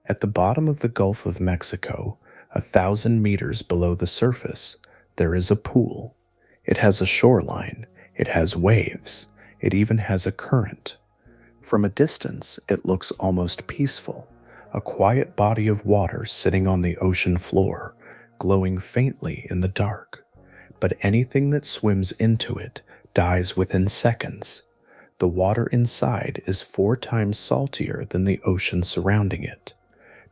At the bottom of the Gulf of Mexico, 1,000 meters below the surface, there is a pool. It has a shoreline, it has waves, it even has a current. From a distance, it looks almost peaceful, a quiet body of water sitting on the ocean floor, glowing faintly in the dark. But anything that swims into it dies within seconds. The water inside is 4 times saltier than the ocean surrounding it.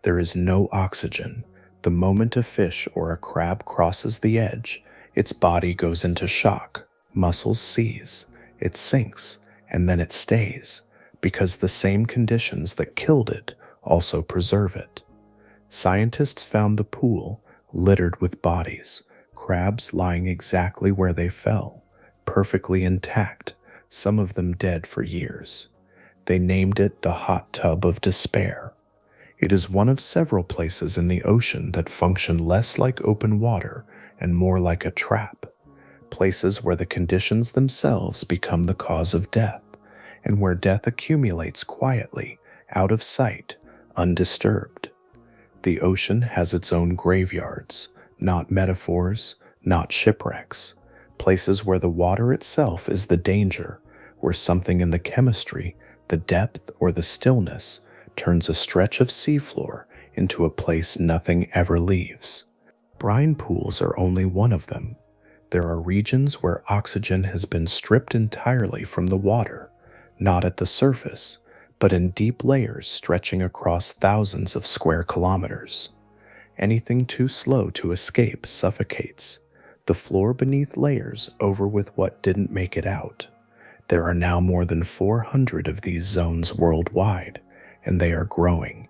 There is no oxygen. The moment a fish or a crab crosses the edge, its body goes into shock. Muscles seize, it sinks, and then it stays, because the same conditions that killed it also preserve it. Scientists found the pool littered with bodies, crabs lying exactly where they fell, perfectly intact, some of them dead for years. They named it the hot tub of despair. It is one of several places in the ocean that function less like open water and more like a trap, places where the conditions themselves become the cause of death, and where death accumulates quietly, out of sight, undisturbed. The ocean has its own graveyards, not metaphors, not shipwrecks, places where the water itself is the danger, where something in the chemistry, the depth or the stillness, turns a stretch of seafloor into a place nothing ever leaves. Brine pools are only one of them. There are regions where oxygen has been stripped entirely from the water, not at the surface, but in deep layers stretching across thousands of square kilometers. Anything too slow to escape suffocates. The floor beneath layers over with what didn't make it out. There are now more than 400 of these zones worldwide, and they are growing.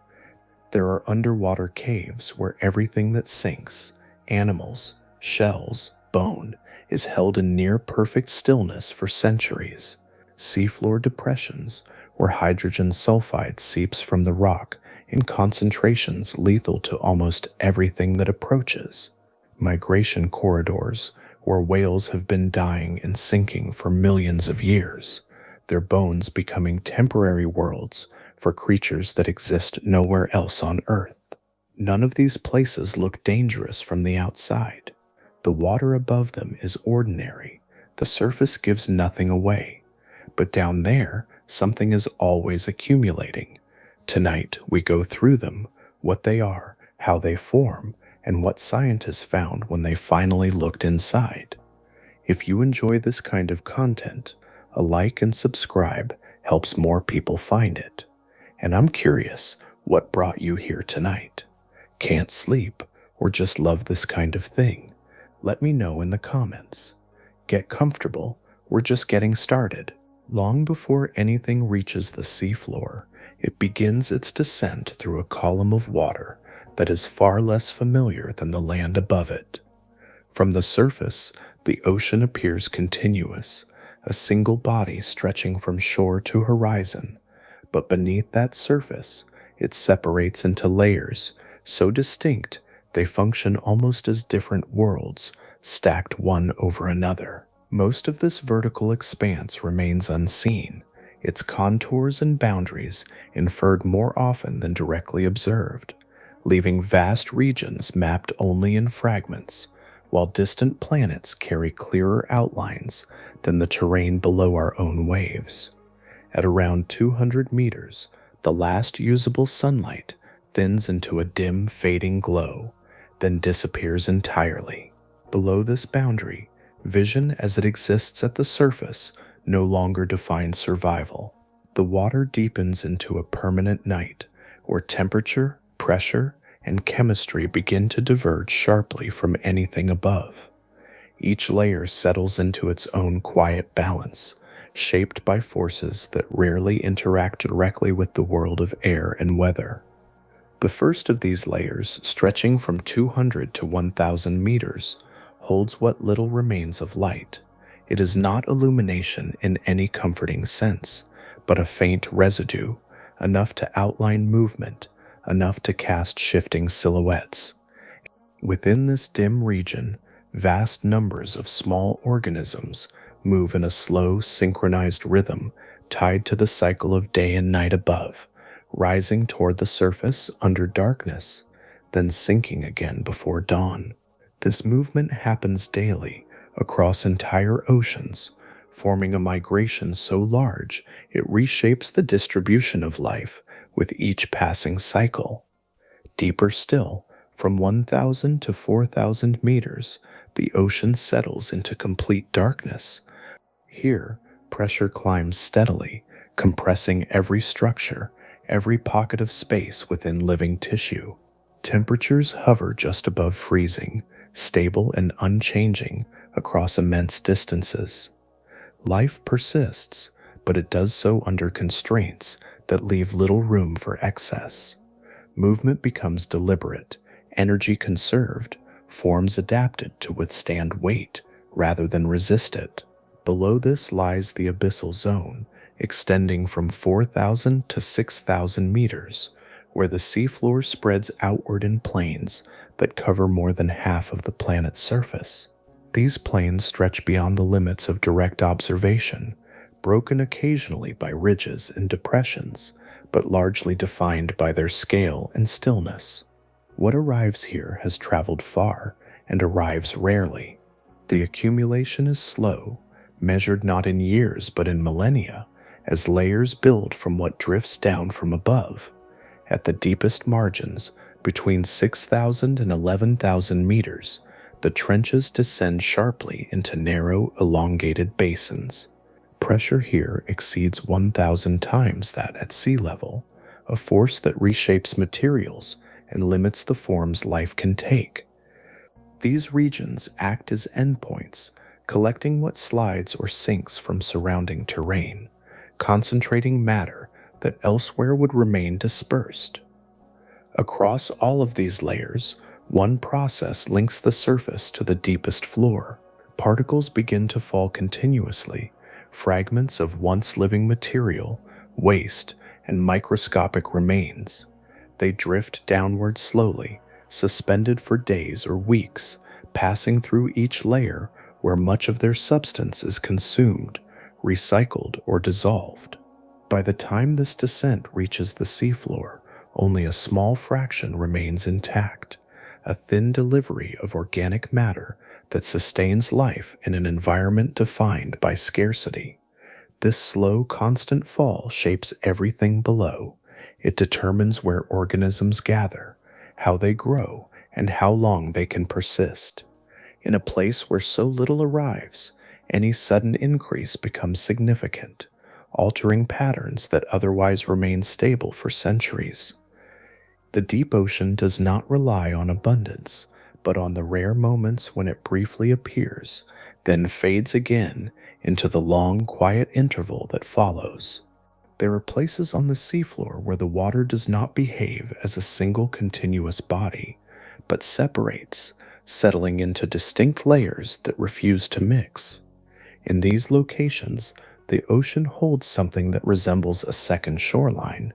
There are underwater caves where everything that sinks, animals, shells, bone, is held in near-perfect stillness for centuries. Seafloor depressions where hydrogen sulfide seeps from the rock in concentrations lethal to almost everything that approaches. Migration corridors where whales have been dying and sinking for millions of years, their bones becoming temporary worlds for creatures that exist nowhere else on Earth. None of these places look dangerous from the outside. The water above them is ordinary. The surface gives nothing away. But down there, something is always accumulating. Tonight, we go through them, what they are, how they form, and what scientists found when they finally looked inside. If you enjoy this kind of content, a like and subscribe helps more people find it. And I'm curious, what brought you here tonight? Can't sleep, or just love this kind of thing? Let me know in the comments. Get comfortable, we're just getting started. Long before anything reaches the seafloor, it begins its descent through a column of water that is far less familiar than the land above it. From the surface, the ocean appears continuous, a single body stretching from shore to horizon, but beneath that surface, it separates into layers so distinct they function almost as different worlds, stacked one over another. Most of this vertical expanse remains unseen, its contours and boundaries inferred more often than directly observed, leaving vast regions mapped only in fragments, while distant planets carry clearer outlines than the terrain below our own waves. At around 200 meters, the last usable sunlight thins into a dim, fading glow, then disappears entirely. Below this boundary, vision as it exists at the surface no longer defines survival. The water deepens into a permanent night, where temperature, pressure, and chemistry begin to diverge sharply from anything above. Each layer settles into its own quiet balance, shaped by forces that rarely interact directly with the world of air and weather. The first of these layers, stretching from 200 to 1,000 meters, holds what little remains of light. It is not illumination in any comforting sense, but a faint residue, enough to outline movement, enough to cast shifting silhouettes. Within this dim region, vast numbers of small organisms move in a slow, synchronized rhythm tied to the cycle of day and night above, rising toward the surface under darkness, then sinking again before dawn. This movement happens daily across entire oceans, forming a migration so large it reshapes the distribution of life with each passing cycle. Deeper still, from 1,000 to 4,000 meters, the ocean settles into complete darkness. Here, pressure climbs steadily, compressing every structure, every pocket of space within living tissue. Temperatures hover just above freezing, stable and unchanging across immense distances. Life persists, but it does so under constraints that leave little room for excess. Movement becomes deliberate, energy conserved, forms adapted to withstand weight rather than resist it. Below this lies the abyssal zone, extending from 4,000 to 6,000 meters, where the seafloor spreads outward in plains that cover more than half of the planet's surface. These plains stretch beyond the limits of direct observation, broken occasionally by ridges and depressions, but largely defined by their scale and stillness. What arrives here has traveled far and arrives rarely. The accumulation is slow, measured not in years but in millennia, as layers build from what drifts down from above. At the deepest margins, between 6,000 and 11,000 meters, the trenches descend sharply into narrow, elongated basins. Pressure here exceeds 1,000 times that at sea level, a force that reshapes materials and limits the forms life can take. These regions act as endpoints, collecting what slides or sinks from surrounding terrain, concentrating matter that elsewhere would remain dispersed. Across all of these layers, one process links the surface to the deepest floor. Particles begin to fall continuously, fragments of once living material, waste, and microscopic remains. They drift downward slowly, suspended for days or weeks, passing through each layer where much of their substance is consumed, recycled, or dissolved. By the time this descent reaches the seafloor, only a small fraction remains intact, a thin delivery of organic matter that sustains life in an environment defined by scarcity. This slow, constant fall shapes everything below. It determines where organisms gather, how they grow, and how long they can persist. In a place where so little arrives, any sudden increase becomes significant, altering patterns that otherwise remain stable for centuries. The deep ocean does not rely on abundance, but on the rare moments when it briefly appears, then fades again into the long, quiet interval that follows. There are places on the seafloor where the water does not behave as a single continuous body, but separates, settling into distinct layers that refuse to mix. In these locations, the ocean holds something that resembles a second shoreline,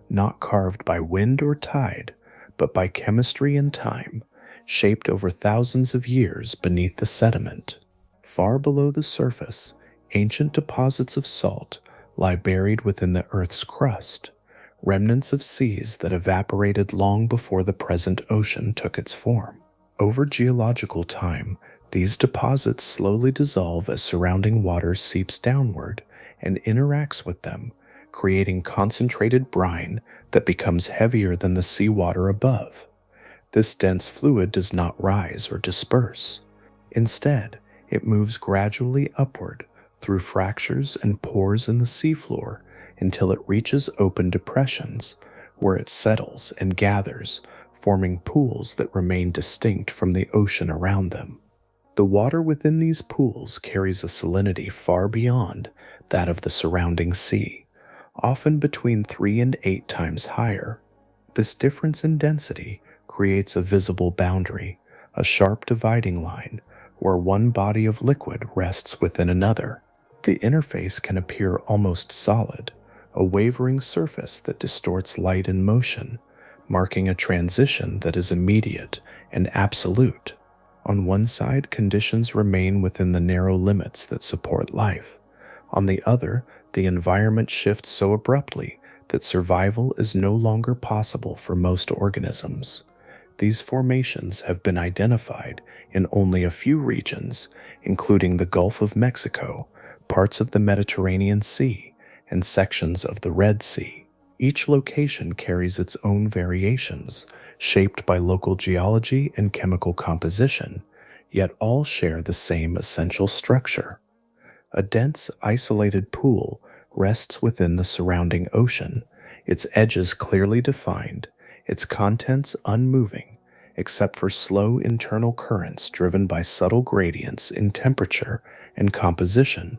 not carved by wind or tide, but by chemistry and time, shaped over thousands of years beneath the sediment. Far below the surface, ancient deposits of salt lie buried within the Earth's crust, remnants of seas that evaporated long before the present ocean took its form. Over geological time, these deposits slowly dissolve as surrounding water seeps downward and interacts with them, creating concentrated brine that becomes heavier than the seawater above. This dense fluid does not rise or disperse. Instead, it moves gradually upward through fractures and pores in the seafloor until it reaches open depressions, where it settles and gathers, forming pools that remain distinct from the ocean around them. The water within these pools carries a salinity far beyond that of the surrounding sea, often between 3 and 8 times higher. This difference in density creates a visible boundary, a sharp dividing line, where one body of liquid rests within another. The interface can appear almost solid, a wavering surface that distorts light and motion, marking a transition that is immediate and absolute. On one side, conditions remain within the narrow limits that support life. On the other, the environment shifts so abruptly that survival is no longer possible for most organisms. These formations have been identified in only a few regions, including the Gulf of Mexico, parts of the Mediterranean Sea, and sections of the Red Sea. Each location carries its own variations, shaped by local geology and chemical composition, yet all share the same essential structure. A dense, isolated pool rests within the surrounding ocean, its edges clearly defined, its contents unmoving, except for slow internal currents driven by subtle gradients in temperature and composition.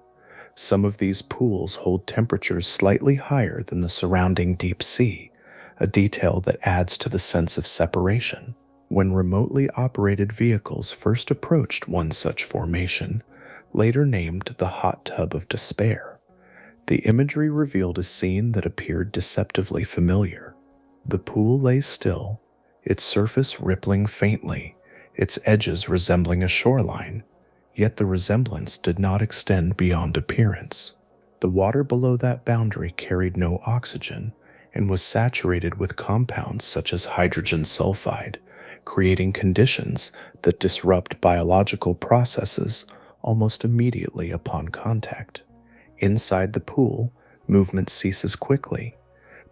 Some of these pools hold temperatures slightly higher than the surrounding deep sea, a detail that adds to the sense of separation. When remotely operated vehicles first approached one such formation, later named the Hot Tub of Despair, the imagery revealed a scene that appeared deceptively familiar. The pool lay still, its surface rippling faintly, its edges resembling a shoreline, yet the resemblance did not extend beyond appearance. The water below that boundary carried no oxygen and was saturated with compounds such as hydrogen sulfide, creating conditions that disrupt biological processes almost immediately upon contact. Inside the pool, movement ceases quickly.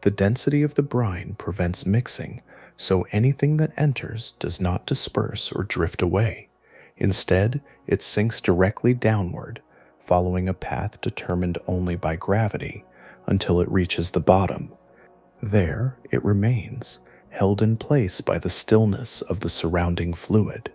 The density of the brine prevents mixing, so anything that enters does not disperse or drift away. Instead, it sinks directly downward, following a path determined only by gravity until it reaches the bottom. There, it remains, held in place by the stillness of the surrounding fluid.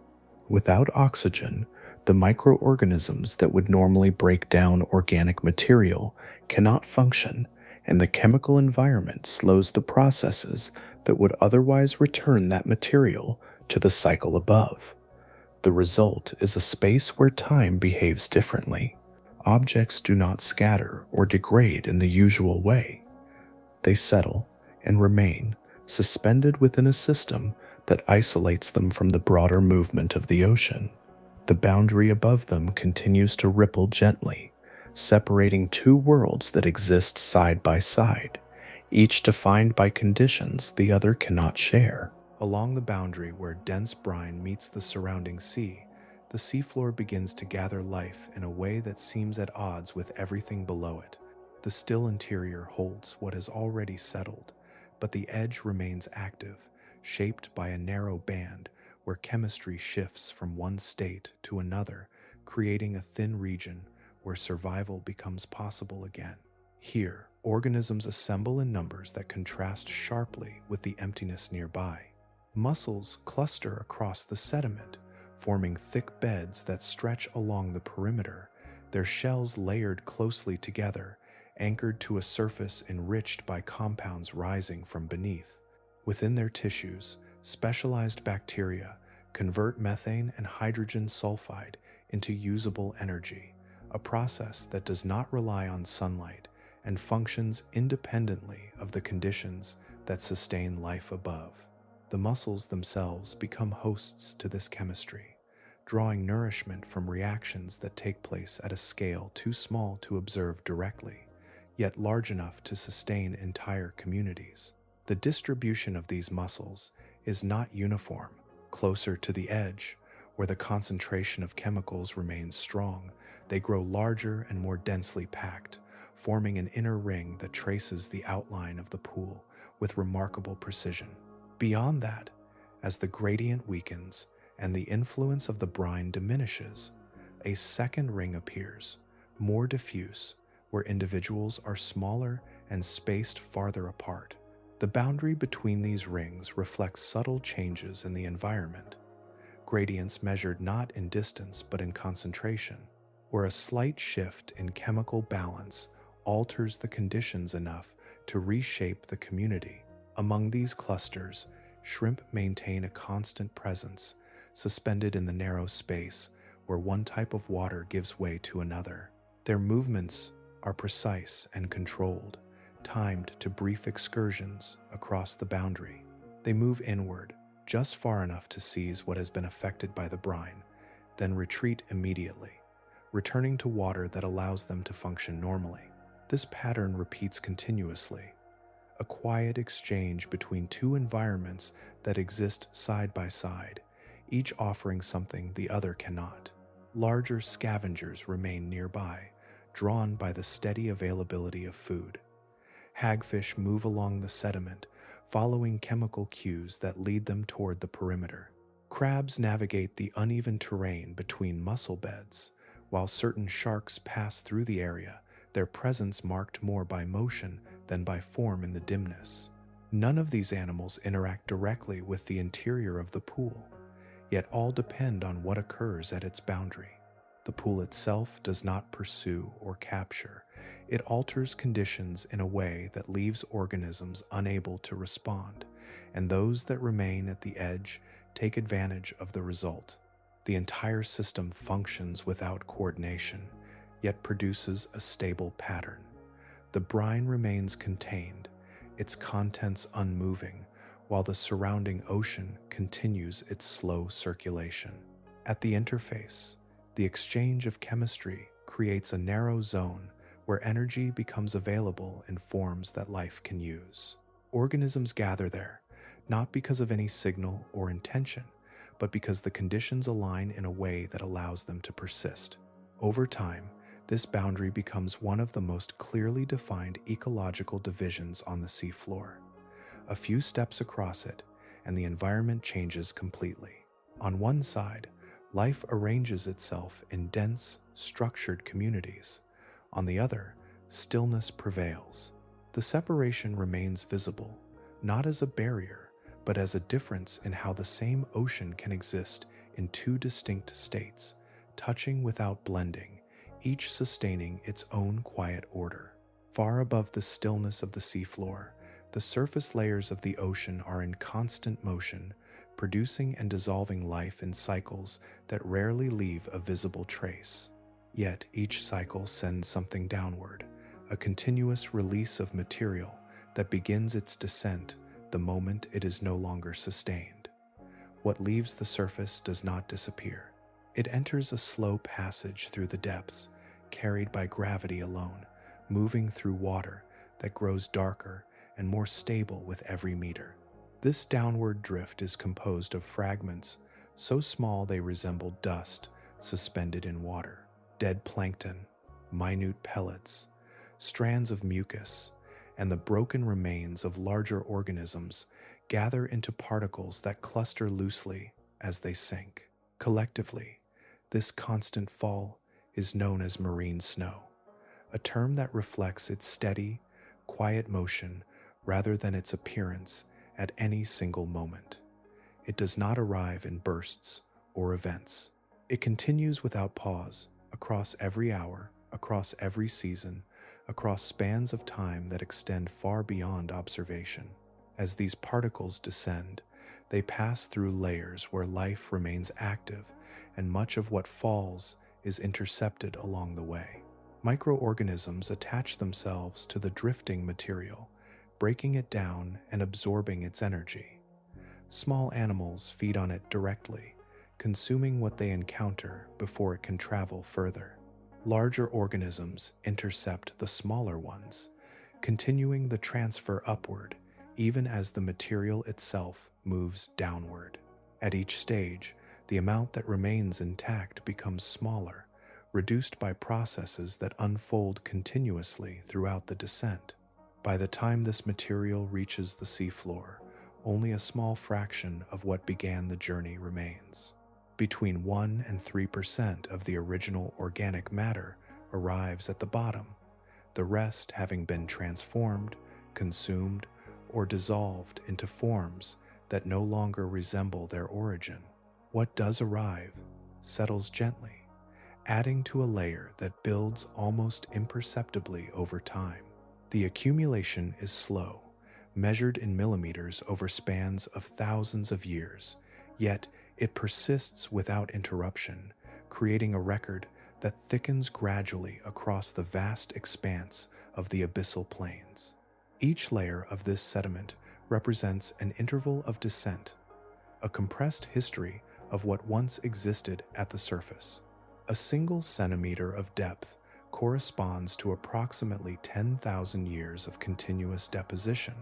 Without oxygen, the microorganisms that would normally break down organic material cannot function, and the chemical environment slows the processes that would otherwise return that material to the cycle above. The result is a space where time behaves differently. Objects do not scatter or degrade in the usual way. They settle and remain, suspended within a system that isolates them from the broader movement of the ocean. The boundary above them continues to ripple gently, separating two worlds that exist side by side, each defined by conditions the other cannot share. Along the boundary where dense brine meets the surrounding sea, the seafloor begins to gather life in a way that seems at odds with everything below it. The still interior holds what has already settled, but the edge remains active, shaped by a narrow band where chemistry shifts from one state to another, creating a thin region where survival becomes possible again. Here, organisms assemble in numbers that contrast sharply with the emptiness nearby. Mussels cluster across the sediment, forming thick beds that stretch along the perimeter, their shells layered closely together, anchored to a surface enriched by compounds rising from beneath. Within their tissues, specialized bacteria convert methane and hydrogen sulfide into usable energy, a process that does not rely on sunlight and functions independently of the conditions that sustain life above. The mussels themselves become hosts to this chemistry, drawing nourishment from reactions that take place at a scale too small to observe directly, yet large enough to sustain entire communities. The distribution of these mussels is not uniform. Closer to the edge, where the concentration of chemicals remains strong, they grow larger and more densely packed, forming an inner ring that traces the outline of the pool with remarkable precision. Beyond that, as the gradient weakens and the influence of the brine diminishes, a second ring appears, more diffuse, where individuals are smaller and spaced farther apart. The boundary between these rings reflects subtle changes in the environment, gradients measured not in distance but in concentration, where a slight shift in chemical balance alters the conditions enough to reshape the community. Among these clusters, shrimp maintain a constant presence, suspended in the narrow space where one type of water gives way to another. Their movements are precise and controlled, timed to brief excursions across the boundary. They move inward, just far enough to seize what has been affected by the brine, then retreat immediately, returning to water that allows them to function normally. This pattern repeats continuously, a quiet exchange between two environments that exist side by side, each offering something the other cannot. Larger scavengers remain nearby, drawn by the steady availability of food. Hagfish move along the sediment, following chemical cues that lead them toward the perimeter. Crabs navigate the uneven terrain between mussel beds, while certain sharks pass through the area, their presence marked more by motion than by form in the dimness. None of these animals interact directly with the interior of the pool, yet all depend on what occurs at its boundary. The pool itself does not pursue or capture. It alters conditions in a way that leaves organisms unable to respond, and those that remain at the edge take advantage of the result. The entire system functions without coordination, yet produces a stable pattern. The brine remains contained, its contents unmoving, while the surrounding ocean continues its slow circulation. At the interface, the exchange of chemistry creates a narrow zone where energy becomes available in forms that life can use. Organisms gather there, not because of any signal or intention, but because the conditions align in a way that allows them to persist. Over time, this boundary becomes one of the most clearly defined ecological divisions on the seafloor. A few steps across it, and the environment changes completely. On one side, life arranges itself in dense, structured communities. On the other, stillness prevails. The separation remains visible, not as a barrier, but as a difference in how the same ocean can exist in two distinct states, touching without blending, each sustaining its own quiet order. Far above the stillness of the seafloor, the surface layers of the ocean are in constant motion, producing and dissolving life in cycles that rarely leave a visible trace. Yet each cycle sends something downward, a continuous release of material that begins its descent the moment it is no longer sustained. What leaves the surface does not disappear. It enters a slow passage through the depths, carried by gravity alone, moving through water that grows darker and more stable with every meter. This downward drift is composed of fragments so small they resemble dust suspended in water. Dead plankton, minute pellets, strands of mucus, and the broken remains of larger organisms gather into particles that cluster loosely as they sink. Collectively, this constant fall is known as marine snow, a term that reflects its steady, quiet motion rather than its appearance at any single moment. It does not arrive in bursts or events. It continues without pause, across every hour, across every season, across spans of time that extend far beyond observation. As these particles descend, they pass through layers where life remains active, and much of what falls is intercepted along the way. Microorganisms attach themselves to the drifting material, breaking it down and absorbing its energy. Small animals feed on it directly, consuming what they encounter before it can travel further. Larger organisms intercept the smaller ones, continuing the transfer upward even as the material itself moves downward. At each stage, the amount that remains intact becomes smaller, reduced by processes that unfold continuously throughout the descent. By the time this material reaches the seafloor, only a small fraction of what began the journey remains. Between 1 and 3% of the original organic matter arrives at the bottom, the rest having been transformed, consumed, or dissolved into forms that no longer resemble their origin. What does arrive settles gently, adding to a layer that builds almost imperceptibly over time. The accumulation is slow, measured in millimeters over spans of thousands of years, yet it persists without interruption, creating a record that thickens gradually across the vast expanse of the abyssal plains. Each layer of this sediment represents an interval of descent, a compressed history of what once existed at the surface. A single centimeter of depth corresponds to approximately 10,000 years of continuous deposition,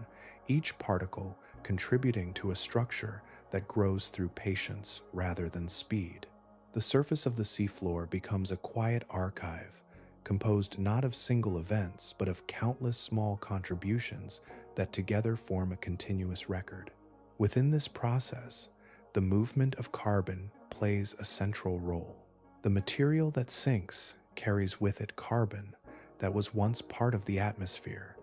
each particle contributing to a structure that grows through patience rather than speed. The surface of the seafloor becomes a quiet archive, composed not of single events but of countless small contributions that together form a continuous record. Within this process, the movement of carbon plays a central role. The material that sinks carries with it carbon that was once part of the atmosphere,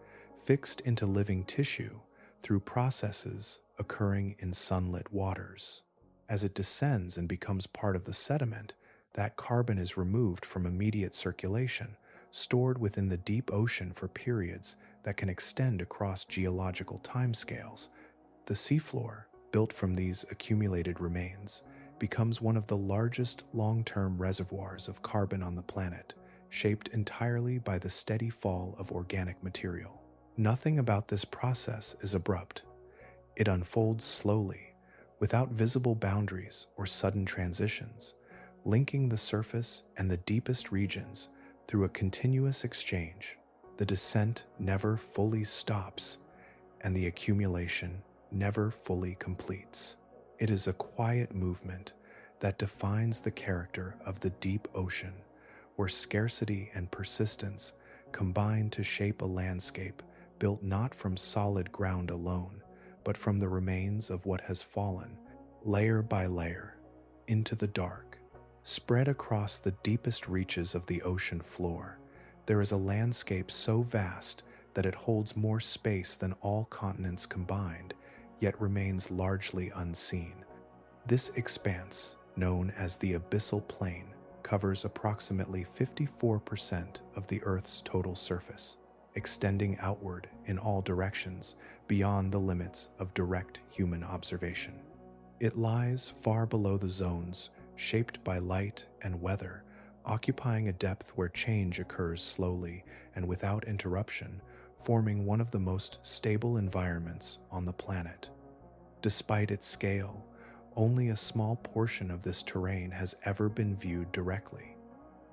fixed into living tissue through processes occurring in sunlit waters. As it descends and becomes part of the sediment, that carbon is removed from immediate circulation, stored within the deep ocean for periods that can extend across geological timescales. The seafloor, built from these accumulated remains, becomes one of the largest long-term reservoirs of carbon on the planet, shaped entirely by the steady fall of organic material. Nothing about this process is abrupt. It unfolds slowly, without visible boundaries or sudden transitions, linking the surface and the deepest regions through a continuous exchange. The descent never fully stops, and the accumulation never fully completes. It is a quiet movement that defines the character of the deep ocean, where scarcity and persistence combine to shape a landscape built not from solid ground alone, but from the remains of what has fallen, layer by layer, into the dark. Spread across the deepest reaches of the ocean floor, there is a landscape so vast that it holds more space than all continents combined, yet remains largely unseen. This expanse, known as the abyssal plain, covers approximately 54% of the Earth's total surface, extending outward in all directions beyond the limits of direct human observation. It lies far below the zones shaped by light and weather, occupying a depth where change occurs slowly and without interruption, forming one of the most stable environments on the planet. Despite its scale, only a small portion of this terrain has ever been viewed directly.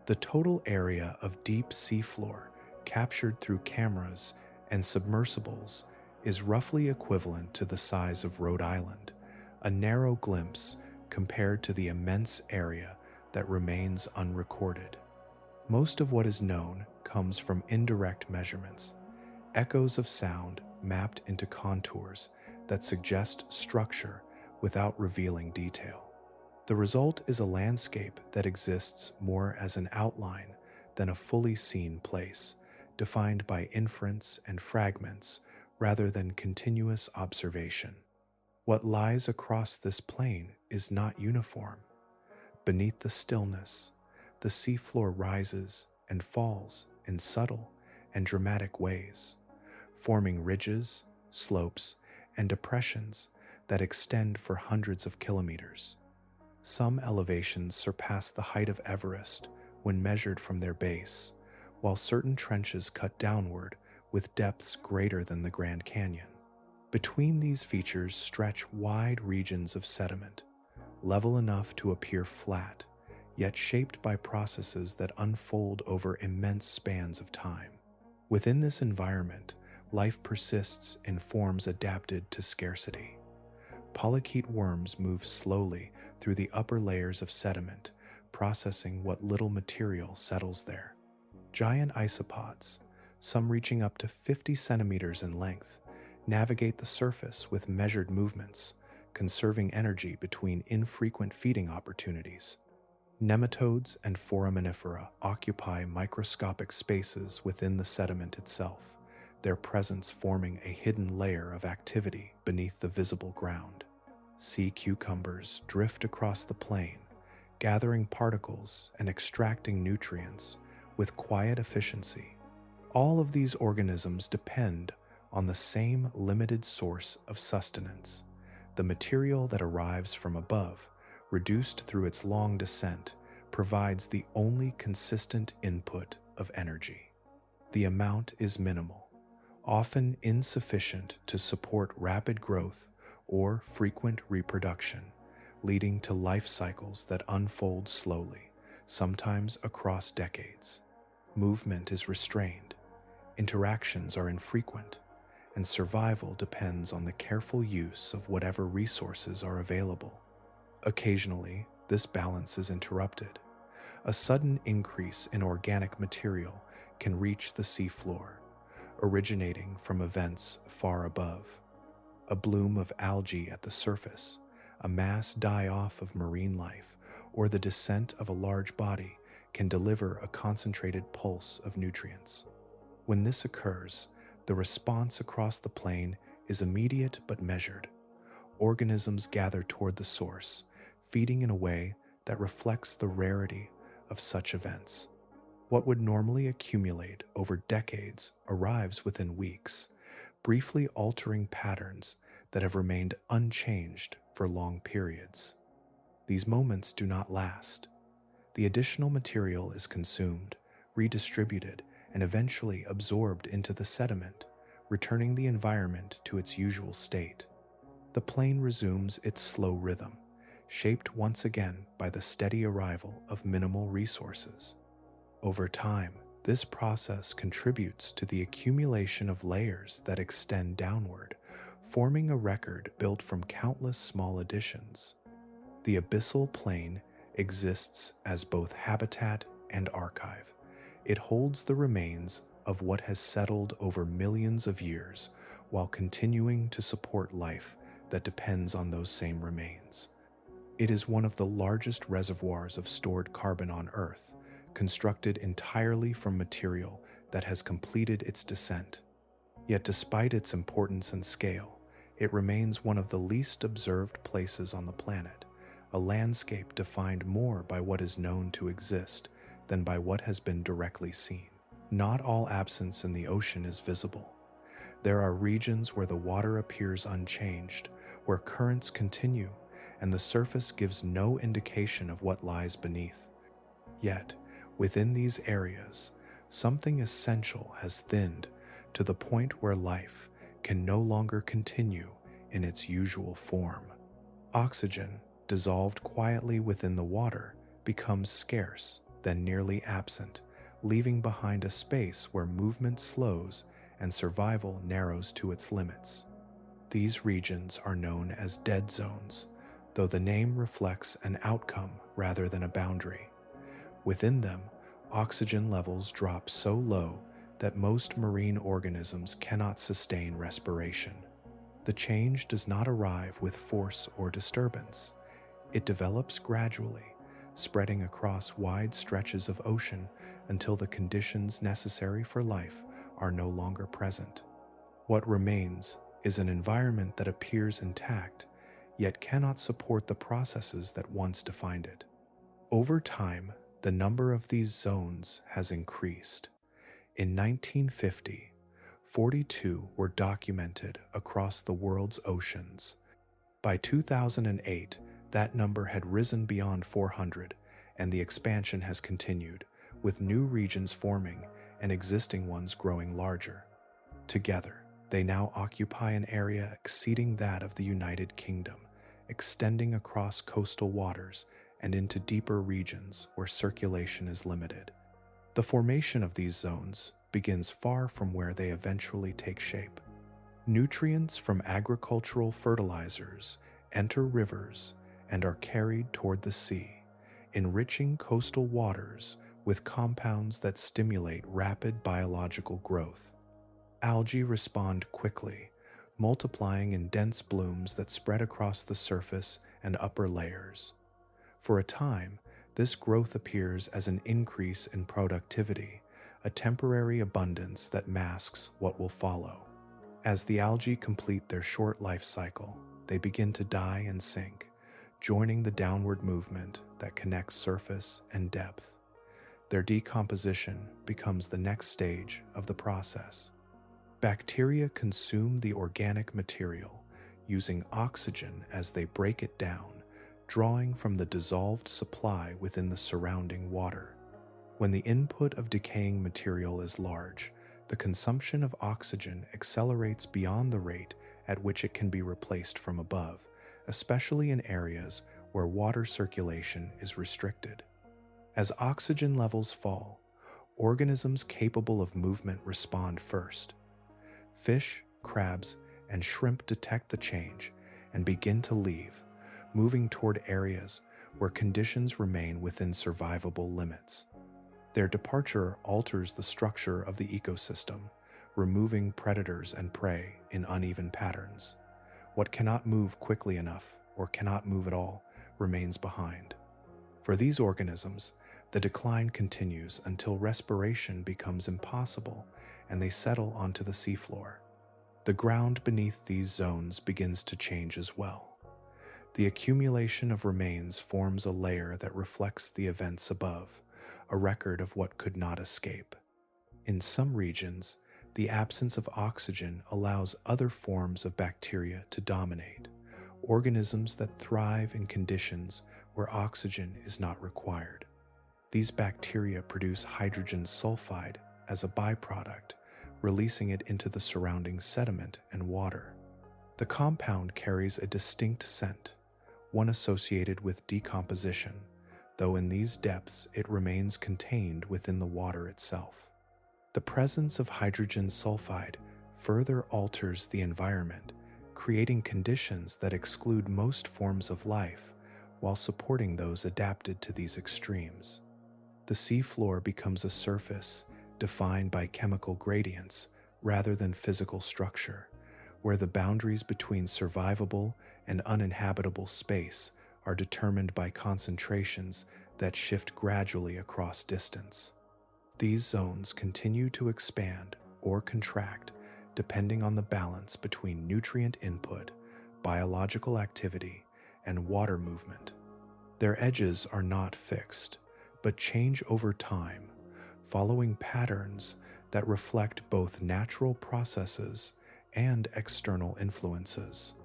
The total area of deep seafloor captured through cameras and submersibles is roughly equivalent to the size of Rhode Island, a narrow glimpse compared to the immense area that remains unrecorded. Most of what is known comes from indirect measurements, echoes of sound mapped into contours that suggest structure without revealing detail. The result is a landscape that exists more as an outline than a fully seen place, defined by inference and fragments rather than continuous observation. What lies across this plain is not uniform. Beneath the stillness, the seafloor rises and falls in subtle and dramatic ways, forming ridges, slopes, and depressions that extend for hundreds of kilometers. Some elevations surpass the height of Everest when measured from their base, while certain trenches cut downward with depths greater than the Grand Canyon. Between these features stretch wide regions of sediment, level enough to appear flat, yet shaped by processes that unfold over immense spans of time. Within this environment, life persists in forms adapted to scarcity. Polychaete worms move slowly through the upper layers of sediment, processing what little material settles there. Giant isopods, some reaching up to 50 centimeters in length, navigate the surface with measured movements, conserving energy between infrequent feeding opportunities. Nematodes and foraminifera occupy microscopic spaces within the sediment itself, their presence forming a hidden layer of activity beneath the visible ground. Sea cucumbers drift across the plain, gathering particles and extracting nutrients with quiet efficiency. All of these organisms depend on the same limited source of sustenance, the material that arrives from above, reduced through its long descent, provides the only consistent input of energy. The amount is minimal, often insufficient to support rapid growth or frequent reproduction, leading to life cycles that unfold slowly, sometimes across decades. Movement is restrained, interactions are infrequent, and survival depends on the careful use of whatever resources are available. Occasionally, this balance is interrupted. A sudden increase in organic material can reach the seafloor, originating from events far above. A bloom of algae at the surface, a mass die-off of marine life, or the descent of a large body can deliver a concentrated pulse of nutrients. When this occurs, the response across the plain is immediate but measured. Organisms gather toward the source, feeding in a way that reflects the rarity of such events. What would normally accumulate over decades arrives within weeks, briefly altering patterns that have remained unchanged for long periods. These moments do not last. The additional material is consumed, redistributed, and eventually absorbed into the sediment, returning the environment to its usual state. The plain resumes its slow rhythm, shaped once again by the steady arrival of minimal resources. Over time, this process contributes to the accumulation of layers that extend downward, forming a record built from countless small additions. The abyssal plain exists as both habitat and archive. It holds the remains of what has settled over millions of years while continuing to support life that depends on those same remains. It is one of the largest reservoirs of stored carbon on Earth, constructed entirely from material that has completed its descent. Yet despite its importance and scale, it remains one of the least observed places on the planet, a landscape defined more by what is known to exist than by what has been directly seen. Not all absence in the ocean is visible. There are regions where the water appears unchanged, where currents continue, and the surface gives no indication of what lies beneath. Yet, within these areas, something essential has thinned to the point where life can no longer continue in its usual form. Oxygen, dissolved quietly within the water, becomes scarce, then nearly absent, leaving behind a space where movement slows and survival narrows to its limits. These regions are known as dead zones, though the name reflects an outcome rather than a boundary. Within them, oxygen levels drop so low that most marine organisms cannot sustain respiration. The change does not arrive with force or disturbance. It develops gradually, spreading across wide stretches of ocean until the conditions necessary for life are no longer present. What remains is an environment that appears intact, yet cannot support the processes that once defined it. Over time, the number of these zones has increased. In 1950, 42 were documented across the world's oceans. By 2008, that number had risen beyond 400, and the expansion has continued, with new regions forming and existing ones growing larger. Together, they now occupy an area exceeding that of the United Kingdom, extending across coastal waters and into deeper regions where circulation is limited. The formation of these zones begins far from where they eventually take shape. Nutrients from agricultural fertilizers enter rivers and are carried toward the sea, enriching coastal waters with compounds that stimulate rapid biological growth. Algae respond quickly, multiplying in dense blooms that spread across the surface and upper layers. For a time, this growth appears as an increase in productivity, a temporary abundance that masks what will follow. As the algae complete their short life cycle, they begin to die and sink, joining the downward movement that connects surface and depth. Their decomposition becomes the next stage of the process. Bacteria consume the organic material, using oxygen as they break it down, drawing from the dissolved supply within the surrounding water. When the input of decaying material is large, the consumption of oxygen accelerates beyond the rate at which it can be replaced from above, especially in areas where water circulation is restricted. As oxygen levels fall, Organisms capable of movement respond first. Fish, crabs, and shrimp detect the change and begin to leave, moving toward areas where conditions remain within survivable limits. Their departure alters the structure of the ecosystem, removing predators and prey in uneven patterns. What cannot move quickly enough, or cannot move at all, remains behind. For these organisms, the decline continues until respiration becomes impossible and they settle onto the seafloor. The ground beneath these zones begins to change as well. The accumulation of remains forms a layer that reflects the events above, a record of what could not escape. In some regions, the absence of oxygen allows other forms of bacteria to dominate, organisms that thrive in conditions where oxygen is not required. These bacteria produce hydrogen sulfide as a byproduct, releasing it into the surrounding sediment and water. The compound carries a distinct scent, one associated with decomposition, though in these depths it remains contained within the water itself. The presence of hydrogen sulfide further alters the environment, creating conditions that exclude most forms of life while supporting those adapted to these extremes. The seafloor becomes a surface defined by chemical gradients rather than physical structure, where the boundaries between survivable and uninhabitable space are determined by concentrations that shift gradually across distance. These zones continue to expand or contract depending on the balance between nutrient input, biological activity, and water movement. Their edges are not fixed, but change over time, following patterns that reflect both natural processes and external influences.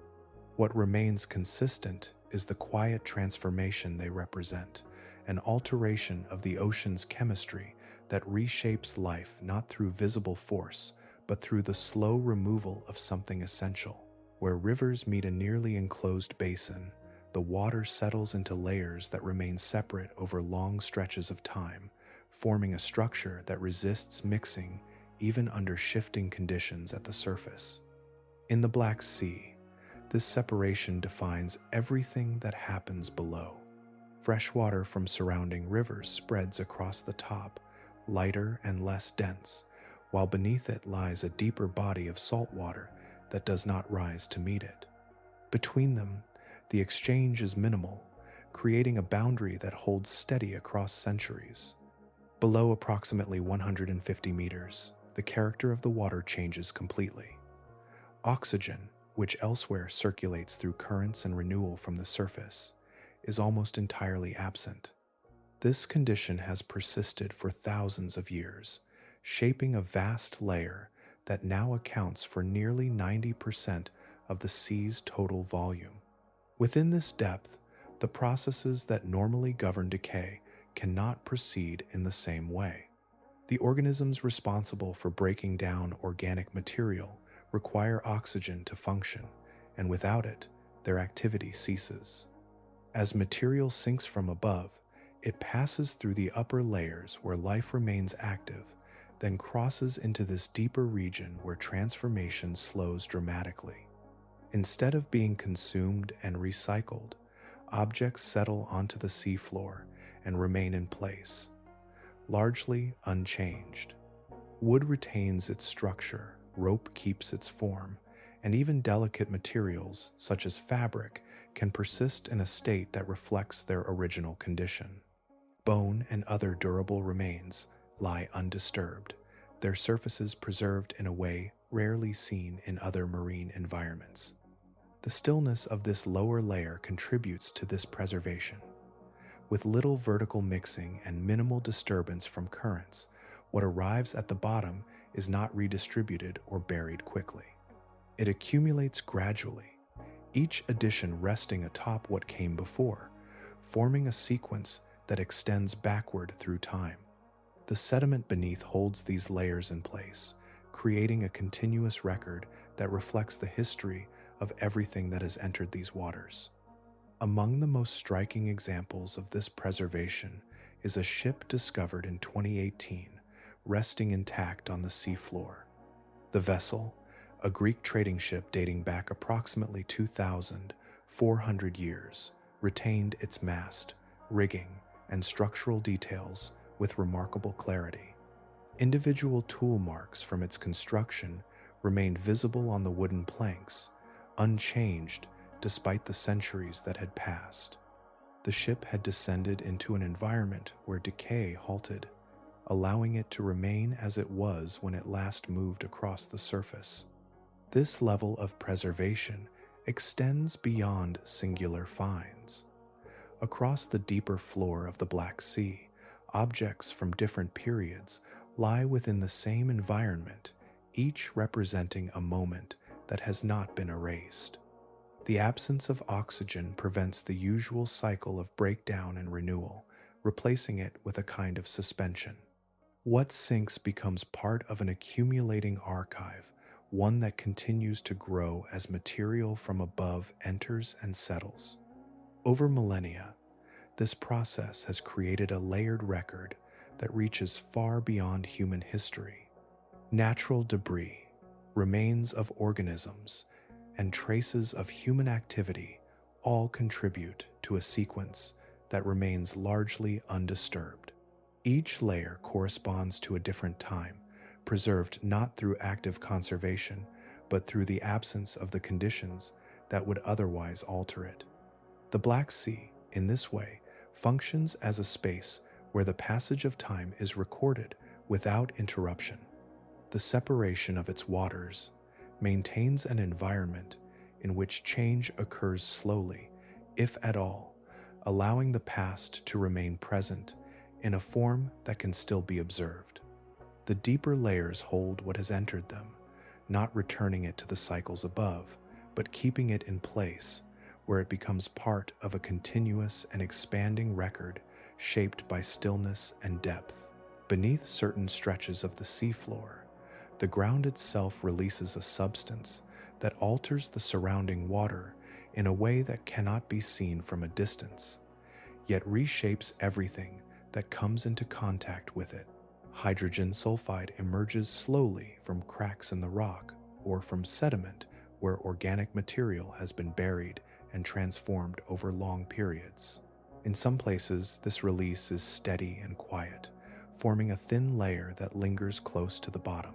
What remains consistent is the quiet transformation they represent, an alteration of the ocean's chemistry that reshapes life not through visible force, but through the slow removal of something essential. Where rivers meet a nearly enclosed basin, the water settles into layers that remain separate over long stretches of time, forming a structure that resists mixing even under shifting conditions at the surface. In the Black Sea, this separation defines everything that happens below. Fresh water from surrounding rivers spreads across the top, lighter and less dense, while beneath it lies a deeper body of salt water that does not rise to meet it. Between them, the exchange is minimal, creating a boundary that holds steady across centuries. Below approximately 150 meters, the character of the water changes completely. Oxygen, which elsewhere circulates through currents and renewal from the surface, is almost entirely absent. This condition has persisted for thousands of years, shaping a vast layer that now accounts for nearly 90% of the sea's total volume. Within this depth, the processes that normally govern decay cannot proceed in the same way. The organisms responsible for breaking down organic material require oxygen to function, and without it, their activity ceases. As material sinks from above, it passes through the upper layers where life remains active, then crosses into this deeper region where transformation slows dramatically. Instead of being consumed and recycled, objects settle onto the seafloor and remain in place, largely unchanged. Wood retains its structure, rope keeps its form, and even delicate materials, such as fabric, can persist in a state that reflects their original condition. Bone and other durable remains lie undisturbed, their surfaces preserved in a way rarely seen in other marine environments. The stillness of this lower layer contributes to this preservation. With little vertical mixing and minimal disturbance from currents, what arrives at the bottom is not redistributed or buried quickly. It accumulates gradually, each addition resting atop what came before, forming a sequence that extends backward through time. The sediment beneath holds these layers in place, creating a continuous record that reflects the history of everything that has entered these waters. Among the most striking examples of this preservation is a ship discovered in 2018, resting intact on the seafloor. The vessel, a Greek trading ship dating back approximately 2,400 years, retained its mast, rigging, and structural details with remarkable clarity. Individual tool marks from its construction remained visible on the wooden planks, unchanged despite the centuries that had passed. The ship had descended into an environment where decay halted, allowing it to remain as it was when it last moved across the surface. This level of preservation extends beyond singular finds. Across the deeper floor of the Black Sea, objects from different periods lie within the same environment, each representing a moment that has not been erased. The absence of oxygen prevents the usual cycle of breakdown and renewal, replacing it with a kind of suspension. What sinks becomes part of an accumulating archive, one that continues to grow as material from above enters and settles. Over millennia, this process has created a layered record that reaches far beyond human history. Natural debris, remains of organisms, and traces of human activity all contribute to a sequence that remains largely undisturbed. Each layer corresponds to a different time, preserved not through active conservation, but through the absence of the conditions that would otherwise alter it. The Black Sea, in this way, functions as a space where the passage of time is recorded without interruption. The separation of its waters maintains an environment in which change occurs slowly, if at all, allowing the past to remain present in a form that can still be observed. The deeper layers hold what has entered them, not returning it to the cycles above, but keeping it in place, where it becomes part of a continuous and expanding record shaped by stillness and depth. Beneath certain stretches of the seafloor, the ground itself releases a substance that alters the surrounding water in a way that cannot be seen from a distance, yet reshapes everything that comes into contact with it. Hydrogen sulfide emerges slowly from cracks in the rock or from sediment where organic material has been buried and transformed over long periods. In some places, this release is steady and quiet, forming a thin layer that lingers close to the bottom.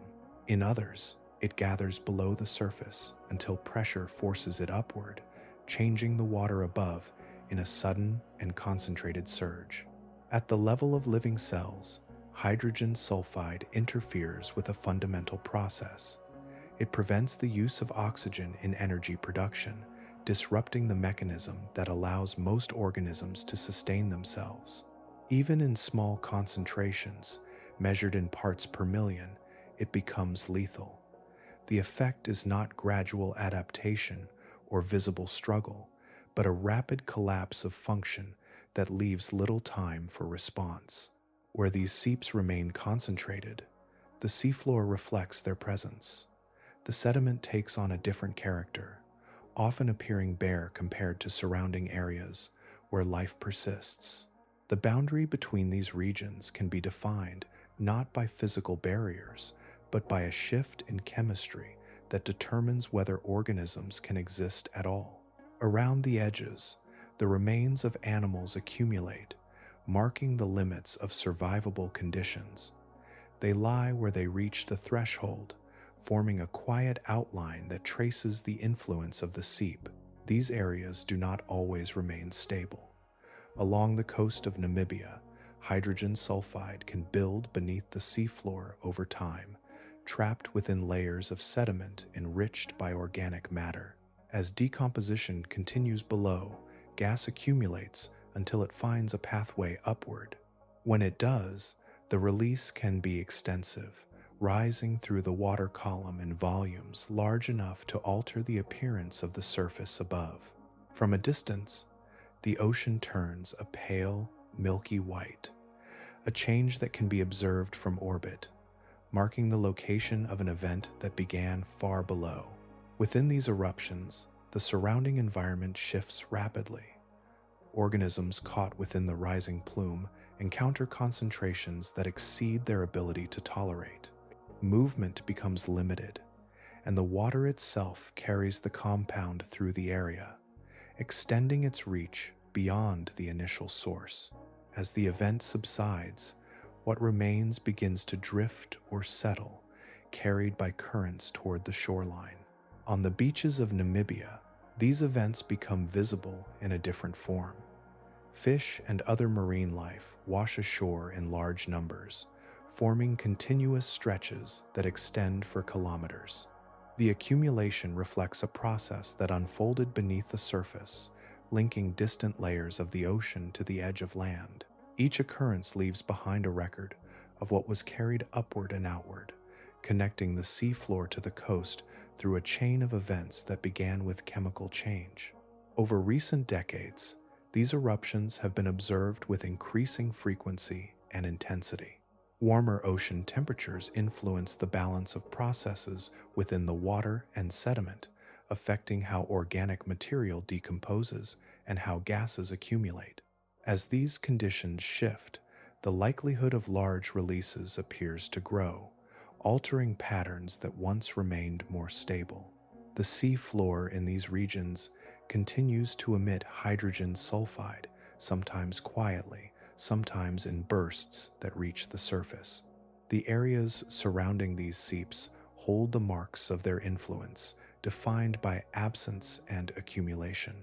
In others, it gathers below the surface until pressure forces it upward, changing the water above in a sudden and concentrated surge. At the level of living cells, hydrogen sulfide interferes with a fundamental process. It prevents the use of oxygen in energy production, disrupting the mechanism that allows most organisms to sustain themselves. Even in small concentrations, measured in parts per million, it becomes lethal. The effect is not gradual adaptation or visible struggle, but a rapid collapse of function that leaves little time for response. Where these seeps remain concentrated, the seafloor reflects their presence. The sediment takes on a different character, often appearing bare compared to surrounding areas where life persists. The boundary between these regions can be defined not by physical barriers, but by a shift in chemistry that determines whether organisms can exist at all. Around the edges, the remains of animals accumulate, marking the limits of survivable conditions. They lie where they reach the threshold, forming a quiet outline that traces the influence of the seep. These areas do not always remain stable. Along the coast of Namibia, hydrogen sulfide can build beneath the seafloor over time, trapped within layers of sediment enriched by organic matter. As decomposition continues below, gas accumulates until it finds a pathway upward. When it does, the release can be extensive, rising through the water column in volumes large enough to alter the appearance of the surface above. From a distance, the ocean turns a pale, milky white, a change that can be observed from orbit, marking the location of an event that began far below. Within these eruptions, the surrounding environment shifts rapidly. Organisms caught within the rising plume encounter concentrations that exceed their ability to tolerate. Movement becomes limited, and the water itself carries the compound through the area, extending its reach beyond the initial source. As the event subsides, what remains begins to drift or settle, carried by currents toward the shoreline. On the beaches of Namibia, these events become visible in a different form. Fish and other marine life wash ashore in large numbers, forming continuous stretches that extend for kilometers. The accumulation reflects a process that unfolded beneath the surface, linking distant layers of the ocean to the edge of land. Each occurrence leaves behind a record of what was carried upward and outward, connecting the seafloor to the coast through a chain of events that began with chemical change. Over recent decades, these eruptions have been observed with increasing frequency and intensity. Warmer ocean temperatures influence the balance of processes within the water and sediment, affecting how organic material decomposes and how gases accumulate. As these conditions shift, the likelihood of large releases appears to grow, altering patterns that once remained more stable. The seafloor in these regions continues to emit hydrogen sulfide, sometimes quietly, sometimes in bursts that reach the surface. The areas surrounding these seeps hold the marks of their influence, defined by absence and accumulation.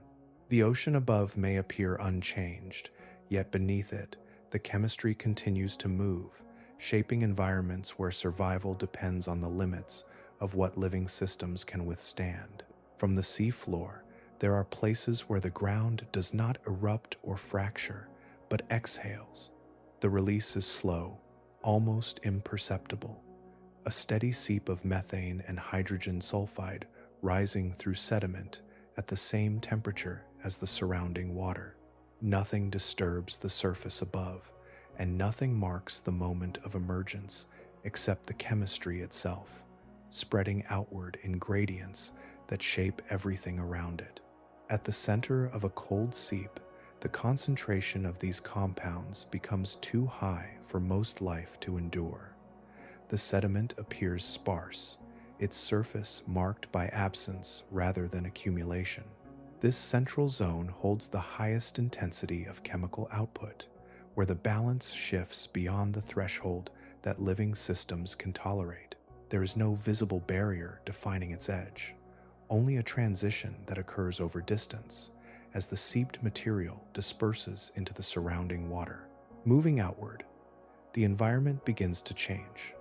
The ocean above may appear unchanged, yet beneath it, the chemistry continues to move, shaping environments where survival depends on the limits of what living systems can withstand. From the seafloor, there are places where the ground does not erupt or fracture, but exhales. The release is slow, almost imperceptible, a steady seep of methane and hydrogen sulfide rising through sediment at the same temperature as the surrounding water. Nothing disturbs the surface above, and nothing marks the moment of emergence except the chemistry itself, spreading outward in gradients that shape everything around it. At the center of a cold seep, the concentration of these compounds becomes too high for most life to endure. The sediment appears sparse, its surface marked by absence rather than accumulation. This central zone holds the highest intensity of chemical output, where the balance shifts beyond the threshold that living systems can tolerate. There is no visible barrier defining its edge, only a transition that occurs over distance, as the seeped material disperses into the surrounding water. Moving outward, the environment begins to change.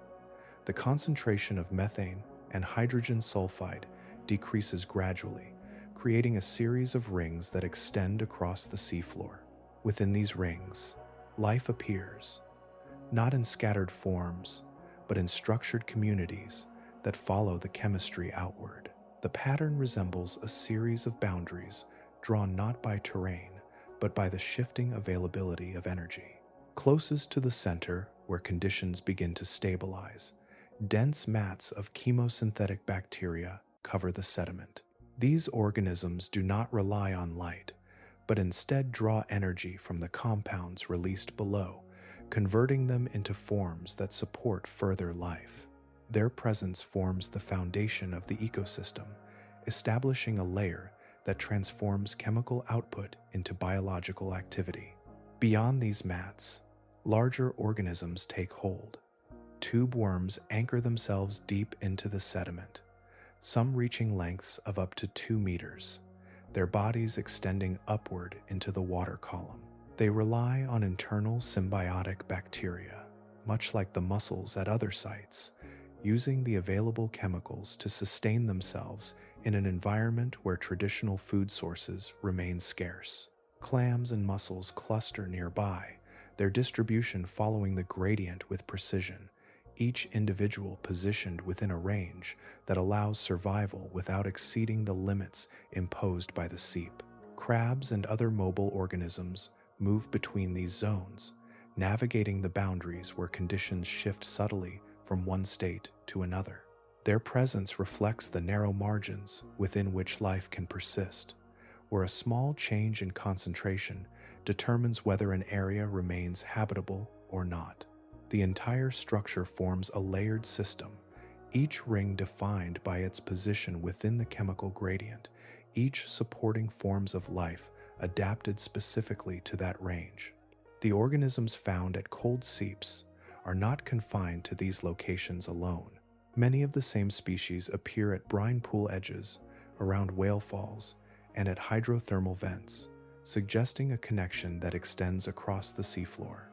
The concentration of methane and hydrogen sulfide decreases gradually, creating a series of rings that extend across the seafloor. Within these rings, life appears, not in scattered forms, but in structured communities that follow the chemistry outward. The pattern resembles a series of boundaries drawn not by terrain, but by the shifting availability of energy. Closest to the center, where conditions begin to stabilize, dense mats of chemosynthetic bacteria cover the sediment. These organisms do not rely on light, but instead draw energy from the compounds released below, converting them into forms that support further life. Their presence forms the foundation of the ecosystem, establishing a layer that transforms chemical output into biological activity. Beyond these mats, larger organisms take hold. Tube worms anchor themselves deep into the sediment, some reaching lengths of up to 2 meters, their bodies extending upward into the water column. They rely on internal symbiotic bacteria, much like the mussels at other sites, using the available chemicals to sustain themselves in an environment where traditional food sources remain scarce. Clams and mussels cluster nearby, their distribution following the gradient with precision, each individual positioned within a range that allows survival without exceeding the limits imposed by the seep. Crabs and other mobile organisms move between these zones, navigating the boundaries where conditions shift subtly from one state to another. Their presence reflects the narrow margins within which life can persist, where a small change in concentration determines whether an area remains habitable or not. The entire structure forms a layered system, each ring defined by its position within the chemical gradient, each supporting forms of life adapted specifically to that range. The organisms found at cold seeps are not confined to these locations alone. Many of the same species appear at brine pool edges, around whale falls, and at hydrothermal vents, suggesting a connection that extends across the seafloor.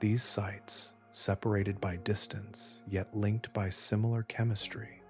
These sites, separated by distance yet linked by similar chemistry,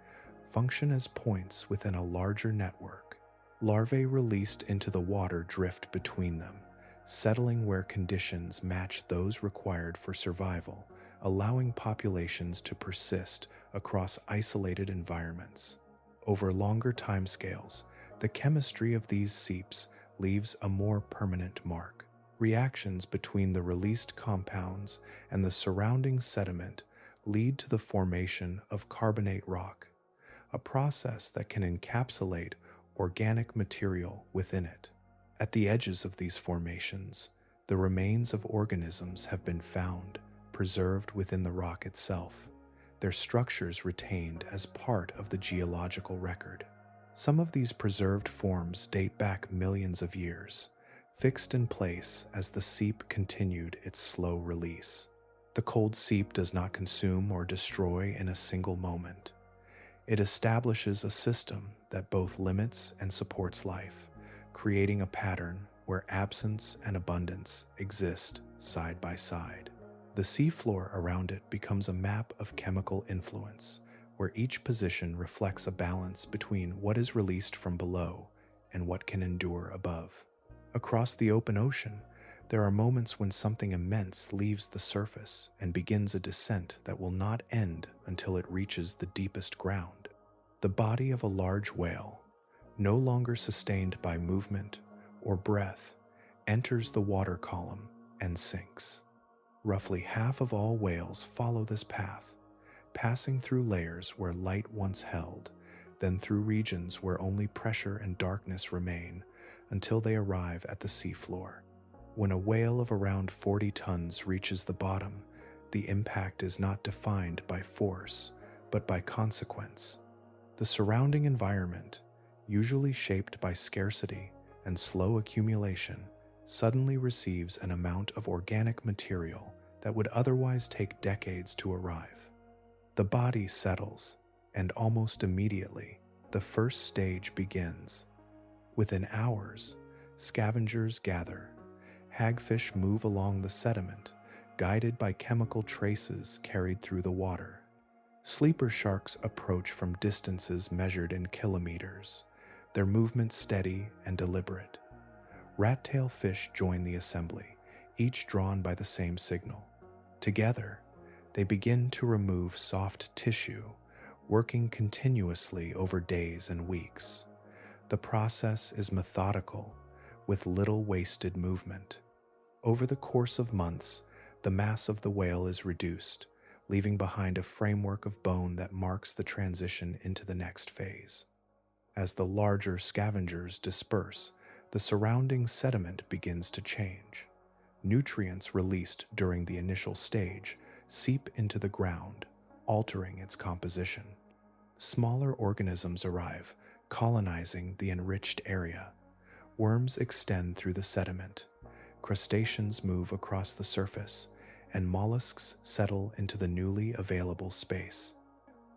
function as points within a larger network. Larvae released into the water drift between them, settling where conditions match those required for survival, allowing populations to persist across isolated environments. Over longer timescales, the chemistry of these seeps leaves a more permanent mark. Reactions between the released compounds and the surrounding sediment lead to the formation of carbonate rock, a process that can encapsulate organic material within it. At the edges of these formations, the remains of organisms have been found, preserved within the rock itself, their structures retained as part of the geological record. Some of these preserved forms date back millions of years, fixed in place as the seep continued its slow release. The cold seep does not consume or destroy in a single moment. It establishes a system that both limits and supports life, creating a pattern where absence and abundance exist side by side. The seafloor around it becomes a map of chemical influence, where each position reflects a balance between what is released from below and what can endure above. Across the open ocean, there are moments when something immense leaves the surface and begins a descent that will not end until it reaches the deepest ground. The body of a large whale, no longer sustained by movement or breath, enters the water column and sinks. Roughly half of all whales follow this path, passing through layers where light once held, then through regions where only pressure and darkness remain until they arrive at the seafloor. When a whale of around 40 tons reaches the bottom, the impact is not defined by force, but by consequence. The surrounding environment, usually shaped by scarcity and slow accumulation, suddenly receives an amount of organic material that would otherwise take decades to arrive. The body settles, and almost immediately, the first stage begins. Within hours, scavengers gather. Hagfish move along the sediment, guided by chemical traces carried through the water. Sleeper sharks approach from distances measured in kilometers, their movements steady and deliberate. Rat-tail fish join the assembly, each drawn by the same signal. Together, they begin to remove soft tissue, working continuously over days and weeks. The process is methodical, with little wasted movement. Over the course of months, the mass of the whale is reduced, leaving behind a framework of bone that marks the transition into the next phase. As the larger scavengers disperse, the surrounding sediment begins to change. Nutrients released during the initial stage seep into the ground, altering its composition. Smaller organisms arrive, colonizing the enriched area. Worms extend through the sediment. Crustaceans move across the surface, and mollusks settle into the newly available space.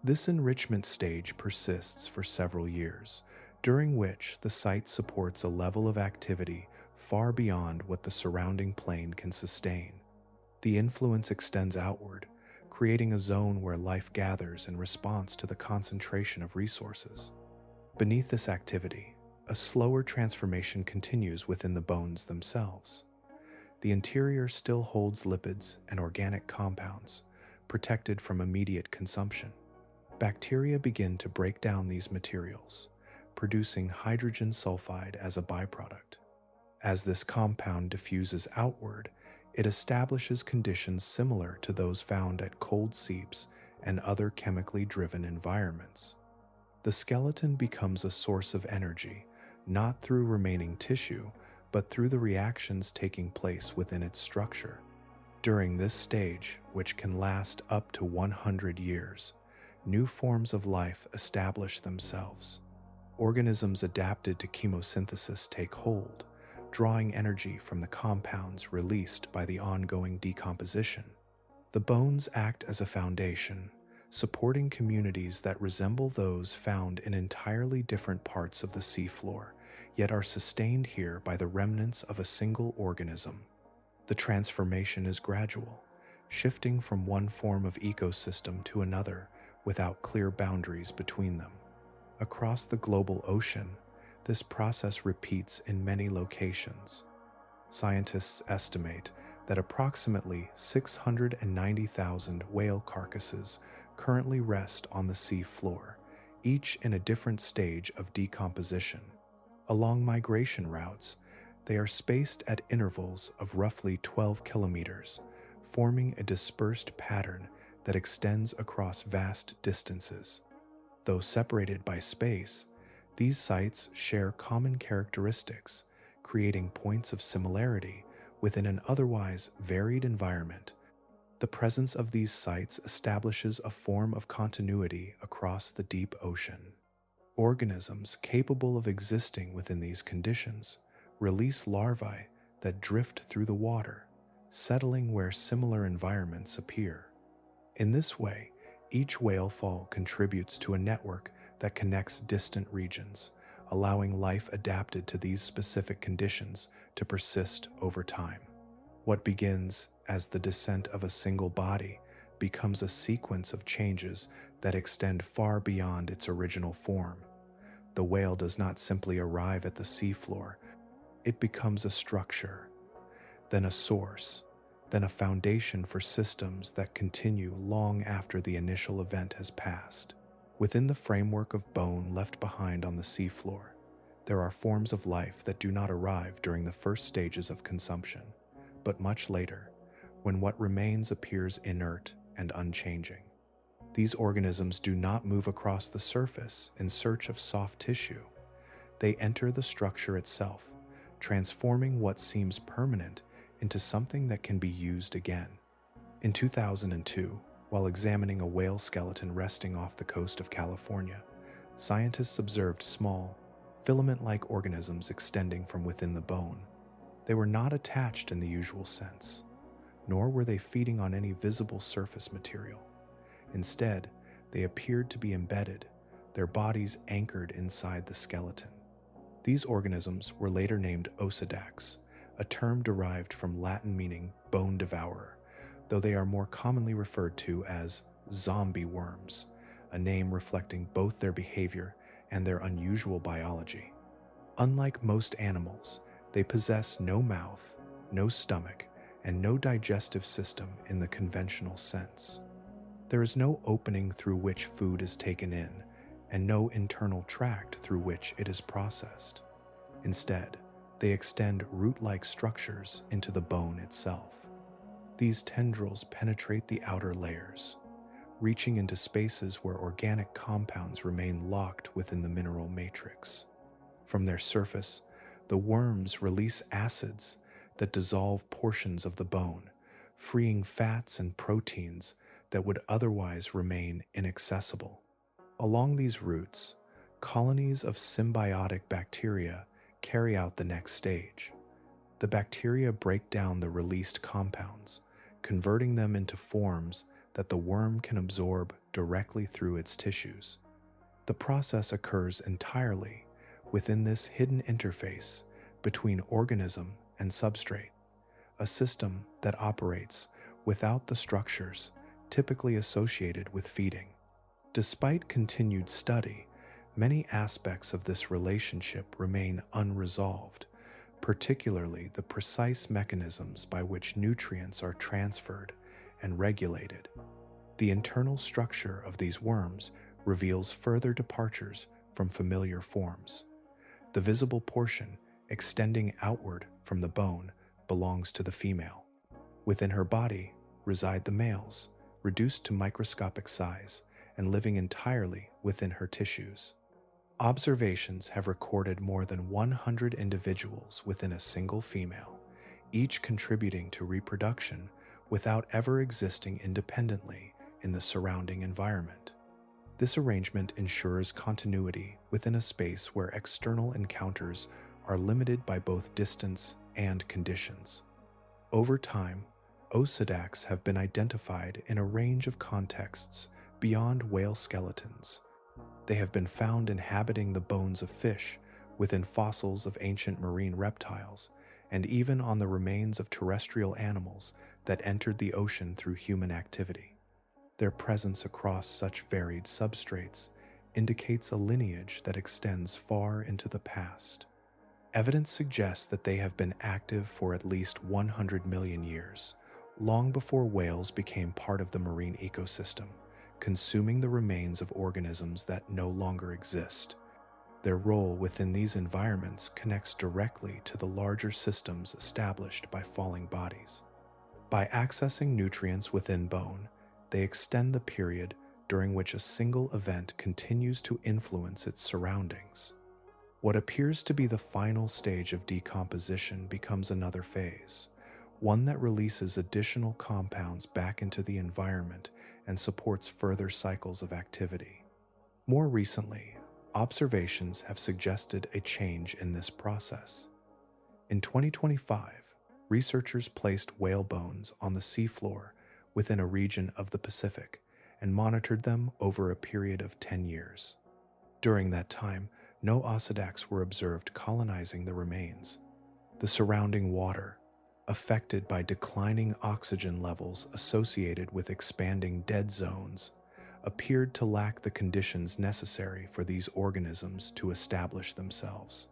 This enrichment stage persists for several years, during which the site supports a level of activity far beyond what the surrounding plain can sustain. The influence extends outward, creating a zone where life gathers in response to the concentration of resources. Beneath this activity, a slower transformation continues within the bones themselves. The interior still holds lipids and organic compounds, protected from immediate consumption. Bacteria begin to break down these materials, producing hydrogen sulfide as a byproduct. As this compound diffuses outward, it establishes conditions similar to those found at cold seeps and other chemically driven environments. The skeleton becomes a source of energy, not through remaining tissue, but through the reactions taking place within its structure. During this stage, which can last up to 100 years, new forms of life establish themselves. Organisms adapted to chemosynthesis take hold, drawing energy from the compounds released by the ongoing decomposition. The bones act as a foundation, supporting communities that resemble those found in entirely different parts of the seafloor, yet are sustained here by the remnants of a single organism. The transformation is gradual, shifting from one form of ecosystem to another without clear boundaries between them. Across the global ocean, this process repeats in many locations. Scientists estimate that approximately 690,000 whale carcasses currently rest on the sea floor, each in a different stage of decomposition. Along migration routes, they are spaced at intervals of roughly 12 kilometers, forming a dispersed pattern that extends across vast distances. Though separated by space, these sites share common characteristics, creating points of similarity within an otherwise varied environment. The presence of these sites establishes a form of continuity across the deep ocean. Organisms capable of existing within these conditions release larvae that drift through the water, settling where similar environments appear. In this way, each whale fall contributes to a network that connects distant regions, allowing life adapted to these specific conditions to persist over time. What begins as the descent of a single body becomes a sequence of changes that extend far beyond its original form. The whale does not simply arrive at the seafloor, it becomes a structure, then a source, then a foundation for systems that continue long after the initial event has passed. Within the framework of bone left behind on the seafloor, there are forms of life that do not arrive during the first stages of consumption, but much later, when what remains appears inert and unchanging. These organisms do not move across the surface in search of soft tissue. They enter the structure itself, transforming what seems permanent into something that can be used again. In 2002, while examining a whale skeleton resting off the coast of California, scientists observed small, filament-like organisms extending from within the bone. They were not attached in the usual sense, nor were they feeding on any visible surface material. Instead, they appeared to be embedded, their bodies anchored inside the skeleton. These organisms were later named osedacs, a term derived from Latin meaning bone-devourer, though they are more commonly referred to as zombie worms, a name reflecting both their behavior and their unusual biology. Unlike most animals, they possess no mouth, no stomach, and no digestive system in the conventional sense. There is no opening through which food is taken in, and no internal tract through which it is processed. Instead, they extend root-like structures into the bone itself. These tendrils penetrate the outer layers, reaching into spaces where organic compounds remain locked within the mineral matrix. From their surface, the worms release acids that dissolve portions of the bone, freeing fats and proteins that would otherwise remain inaccessible. Along these routes, colonies of symbiotic bacteria carry out the next stage. The bacteria break down the released compounds, converting them into forms that the worm can absorb directly through its tissues. The process occurs entirely within this hidden interface between organism and substrate, a system that operates without the structures typically associated with feeding. Despite continued study, many aspects of this relationship remain unresolved, particularly the precise mechanisms by which nutrients are transferred and regulated. The internal structure of these worms reveals further departures from familiar forms. The visible portion, extending outward from the bone, belongs to the female. Within her body reside the males, reduced to microscopic size and living entirely within her tissues. Observations have recorded more than 100 individuals within a single female, each contributing to reproduction without ever existing independently in the surrounding environment. This arrangement ensures continuity within a space where external encounters are limited by both distance and conditions. Over time, Osedacs have been identified in a range of contexts beyond whale skeletons. They have been found inhabiting the bones of fish, within fossils of ancient marine reptiles, and even on the remains of terrestrial animals that entered the ocean through human activity. Their presence across such varied substrates indicates a lineage that extends far into the past. Evidence suggests that they have been active for at least 100 million years, long before whales became part of the marine ecosystem, consuming the remains of organisms that no longer exist. Their role within these environments connects directly to the larger systems established by falling bodies. By accessing nutrients within bone, they extend the period during which a single event continues to influence its surroundings. What appears to be the final stage of decomposition becomes another phase, one that releases additional compounds back into the environment and supports further cycles of activity. More recently, observations have suggested a change in this process. In 2025, researchers placed whale bones on the seafloor within a region of the Pacific and monitored them over a period of 10 years. During that time, no Osedacs were observed colonizing the remains. The surrounding water, affected by declining oxygen levels associated with expanding dead zones, appeared to lack the conditions necessary for these organisms to establish themselves.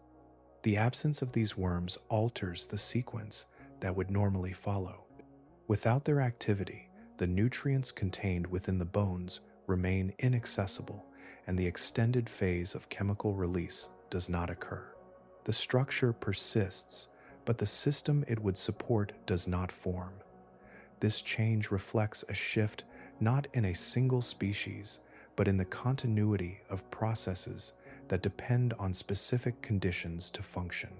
The absence of these worms alters the sequence that would normally follow. Without their activity, the nutrients contained within the bones remain inaccessible, and the extended phase of chemical release does not occur. The structure persists, but the system it would support does not form. This change reflects a shift not in a single species, but in the continuity of processes that depend on specific conditions to function.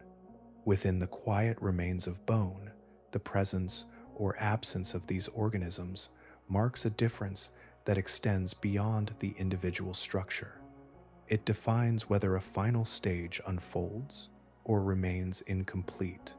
Within the quiet remains of bone, the presence or absence of these organisms marks a difference that extends beyond the individual structure. It defines whether a final stage unfolds or remains incomplete,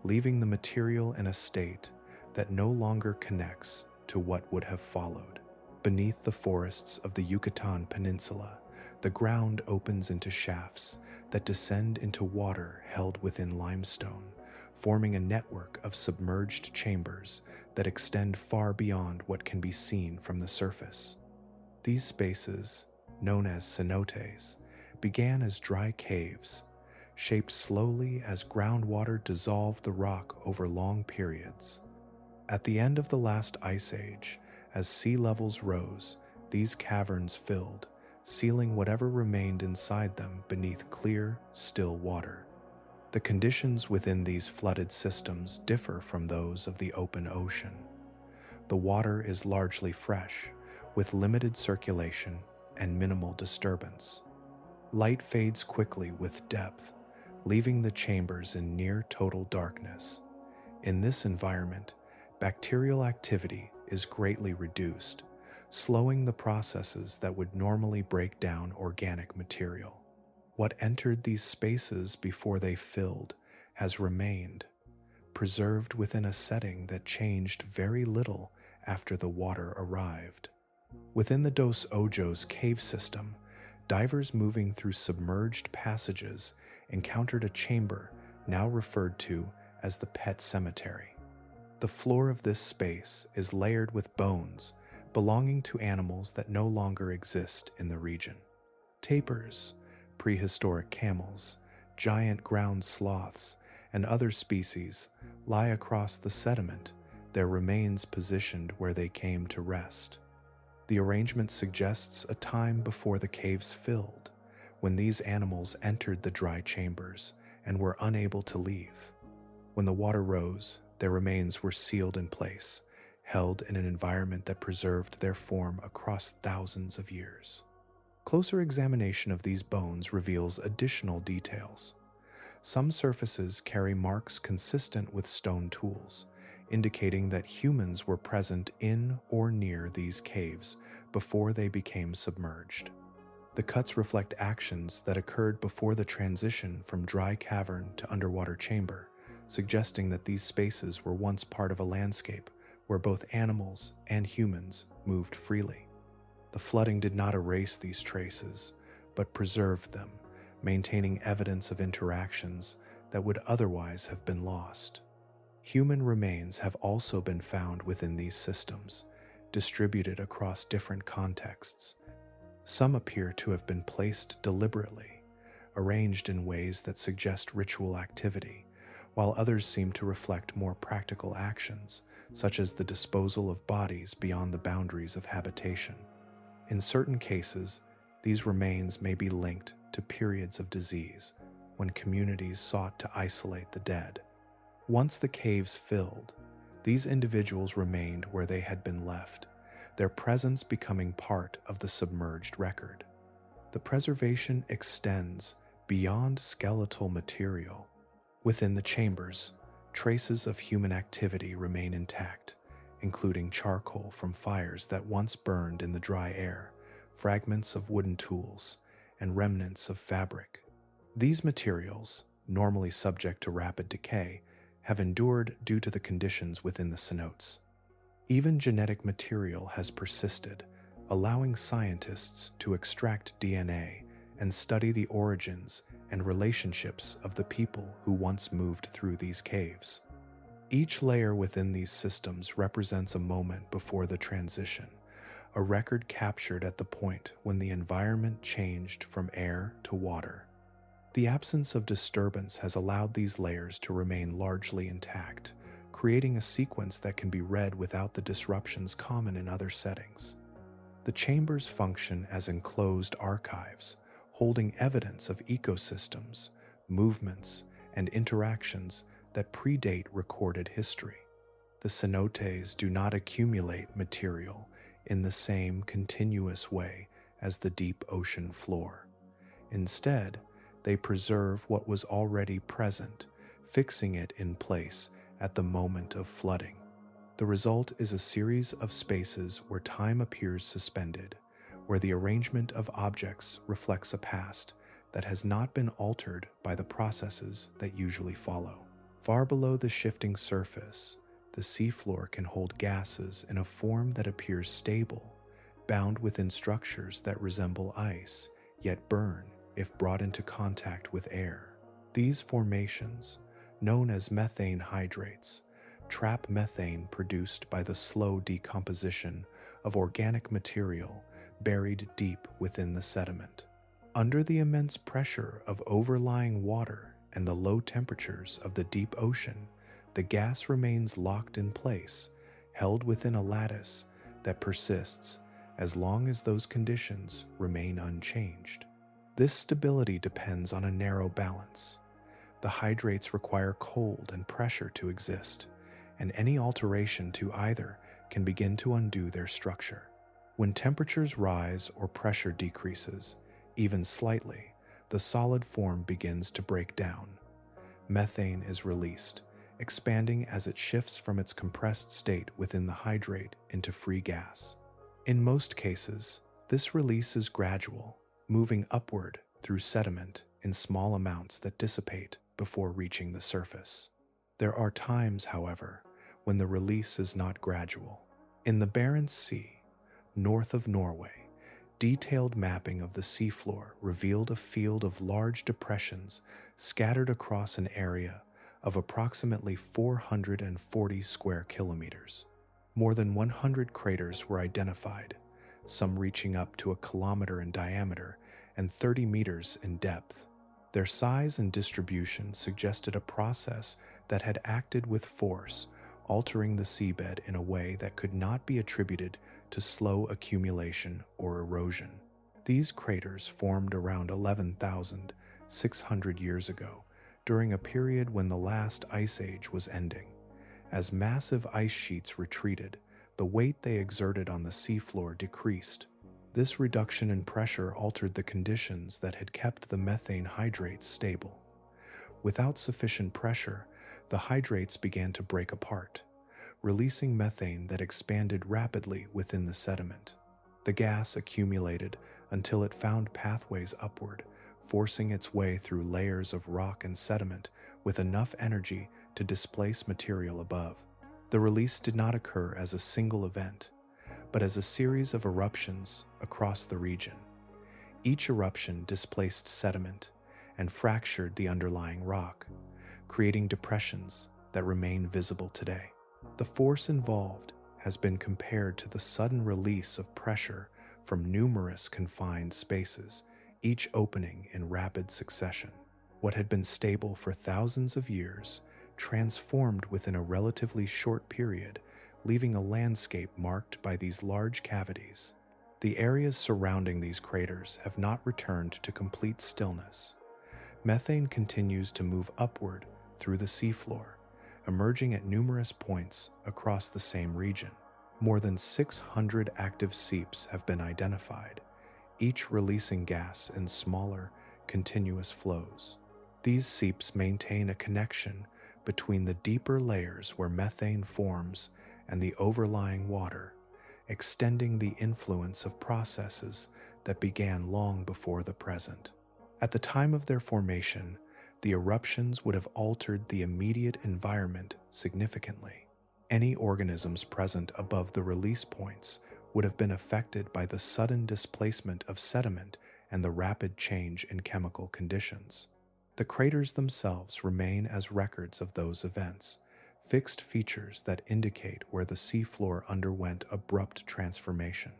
leaving the material in a state that no longer connects to what would have followed. Beneath the forests of the Yucatan Peninsula, the ground opens into shafts that descend into water held within limestone, forming a network of submerged chambers that extend far beyond what can be seen from the surface. These spaces, known as cenotes, began as dry caves, shaped slowly as groundwater dissolved the rock over long periods. At the end of the last ice age, as sea levels rose, these caverns filled, sealing whatever remained inside them beneath clear, still water. The conditions within these flooded systems differ from those of the open ocean. The water is largely fresh, with limited circulation and minimal disturbance. Light fades quickly with depth, leaving the chambers in near total darkness. In this environment, bacterial activity is greatly reduced, slowing the processes that would normally break down organic material. What entered these spaces before they filled has remained, preserved within a setting that changed very little after the water arrived. Within the Dos Ojos cave system, divers moving through submerged passages encountered a chamber now referred to as the pet cemetery. The floor of this space is layered with bones belonging to animals that no longer exist in the region. Tapirs, prehistoric camels, giant ground sloths, and other species lie across the sediment, their remains positioned where they came to rest. The arrangement suggests a time before the caves filled, when these animals entered the dry chambers and were unable to leave. When the water rose, their remains were sealed in place, held in an environment that preserved their form across thousands of years. Closer examination of these bones reveals additional details. Some surfaces carry marks consistent with stone tools, indicating that humans were present in or near these caves before they became submerged. The cuts reflect actions that occurred before the transition from dry cavern to underwater chamber, suggesting that these spaces were once part of a landscape where both animals and humans moved freely. The flooding did not erase these traces, but preserved them, maintaining evidence of interactions that would otherwise have been lost. Human remains have also been found within these systems, distributed across different contexts. Some appear to have been placed deliberately, arranged in ways that suggest ritual activity, while others seem to reflect more practical actions, such as the disposal of bodies beyond the boundaries of habitation. In certain cases, these remains may be linked to periods of disease when communities sought to isolate the dead. Once the caves filled, these individuals remained where they had been left, their presence becoming part of the submerged record. The preservation extends beyond skeletal material. Within the chambers, traces of human activity remain intact, including charcoal from fires that once burned in the dry air, fragments of wooden tools, and remnants of fabric. These materials, normally subject to rapid decay, have endured due to the conditions within the cenotes. Even genetic material has persisted, allowing scientists to extract DNA and study the origins and relationships of the people who once moved through these caves. Each layer within these systems represents a moment before the transition, a record captured at the point when the environment changed from air to water. The absence of disturbance has allowed these layers to remain largely intact, creating a sequence that can be read without the disruptions common in other settings. The chambers function as enclosed archives, holding evidence of ecosystems, movements, and interactions that predate recorded history. The cenotes do not accumulate material in the same continuous way as the deep ocean floor. Instead, they preserve what was already present, fixing it in place at the moment of flooding. The result is a series of spaces where time appears suspended, where the arrangement of objects reflects a past that has not been altered by the processes that usually follow. Far below the shifting surface, the seafloor can hold gases in a form that appears stable, bound within structures that resemble ice, yet burn if brought into contact with air. These formations, known as methane hydrates, trap methane produced by the slow decomposition of organic material buried deep within the sediment. Under the immense pressure of overlying water and the low temperatures of the deep ocean, the gas remains locked in place, held within a lattice that persists as long as those conditions remain unchanged. This stability depends on a narrow balance. The hydrates require cold and pressure to exist, and any alteration to either can begin to undo their structure. When temperatures rise or pressure decreases, even slightly, the solid form begins to break down. Methane is released, expanding as it shifts from its compressed state within the hydrate into free gas. In most cases, this release is gradual, moving upward through sediment in small amounts that dissipate before reaching the surface. There are times, however, when the release is not gradual. In the Barents Sea, north of Norway, detailed mapping of the seafloor revealed a field of large depressions scattered across an area of approximately 440 square kilometers. More than 100 craters were identified, some reaching up to 1 kilometer in diameter and 30 meters in depth. Their size and distribution suggested a process that had acted with force, altering the seabed in a way that could not be attributed to slow accumulation or erosion. These craters formed around 11,600 years ago, during a period when the last ice age was ending. As massive ice sheets retreated, the weight they exerted on the seafloor decreased. This reduction in pressure altered the conditions that had kept the methane hydrates stable. Without sufficient pressure, the hydrates began to break apart, releasing methane that expanded rapidly within the sediment. The gas accumulated until it found pathways upward, forcing its way through layers of rock and sediment with enough energy to displace material above. The release did not occur as a single event, but as a series of eruptions across the region. Each eruption displaced sediment and fractured the underlying rock, creating depressions that remain visible today. The force involved has been compared to the sudden release of pressure from numerous confined spaces, each opening in rapid succession. What had been stable for thousands of years transformed within a relatively short period, leaving a landscape marked by these large cavities. The areas surrounding these craters have not returned to complete stillness. Methane continues to move upward through the seafloor, emerging at numerous points across the same region. More than 600 active seeps have been identified, each releasing gas in smaller, continuous flows. These seeps maintain a connection between the deeper layers where methane forms and the overlying water, extending the influence of processes that began long before the present. At the time of their formation, the eruptions would have altered the immediate environment significantly. Any organisms present above the release points would have been affected by the sudden displacement of sediment and the rapid change in chemical conditions. The craters themselves remain as records of those events, fixed features that indicate where the seafloor underwent abrupt transformation.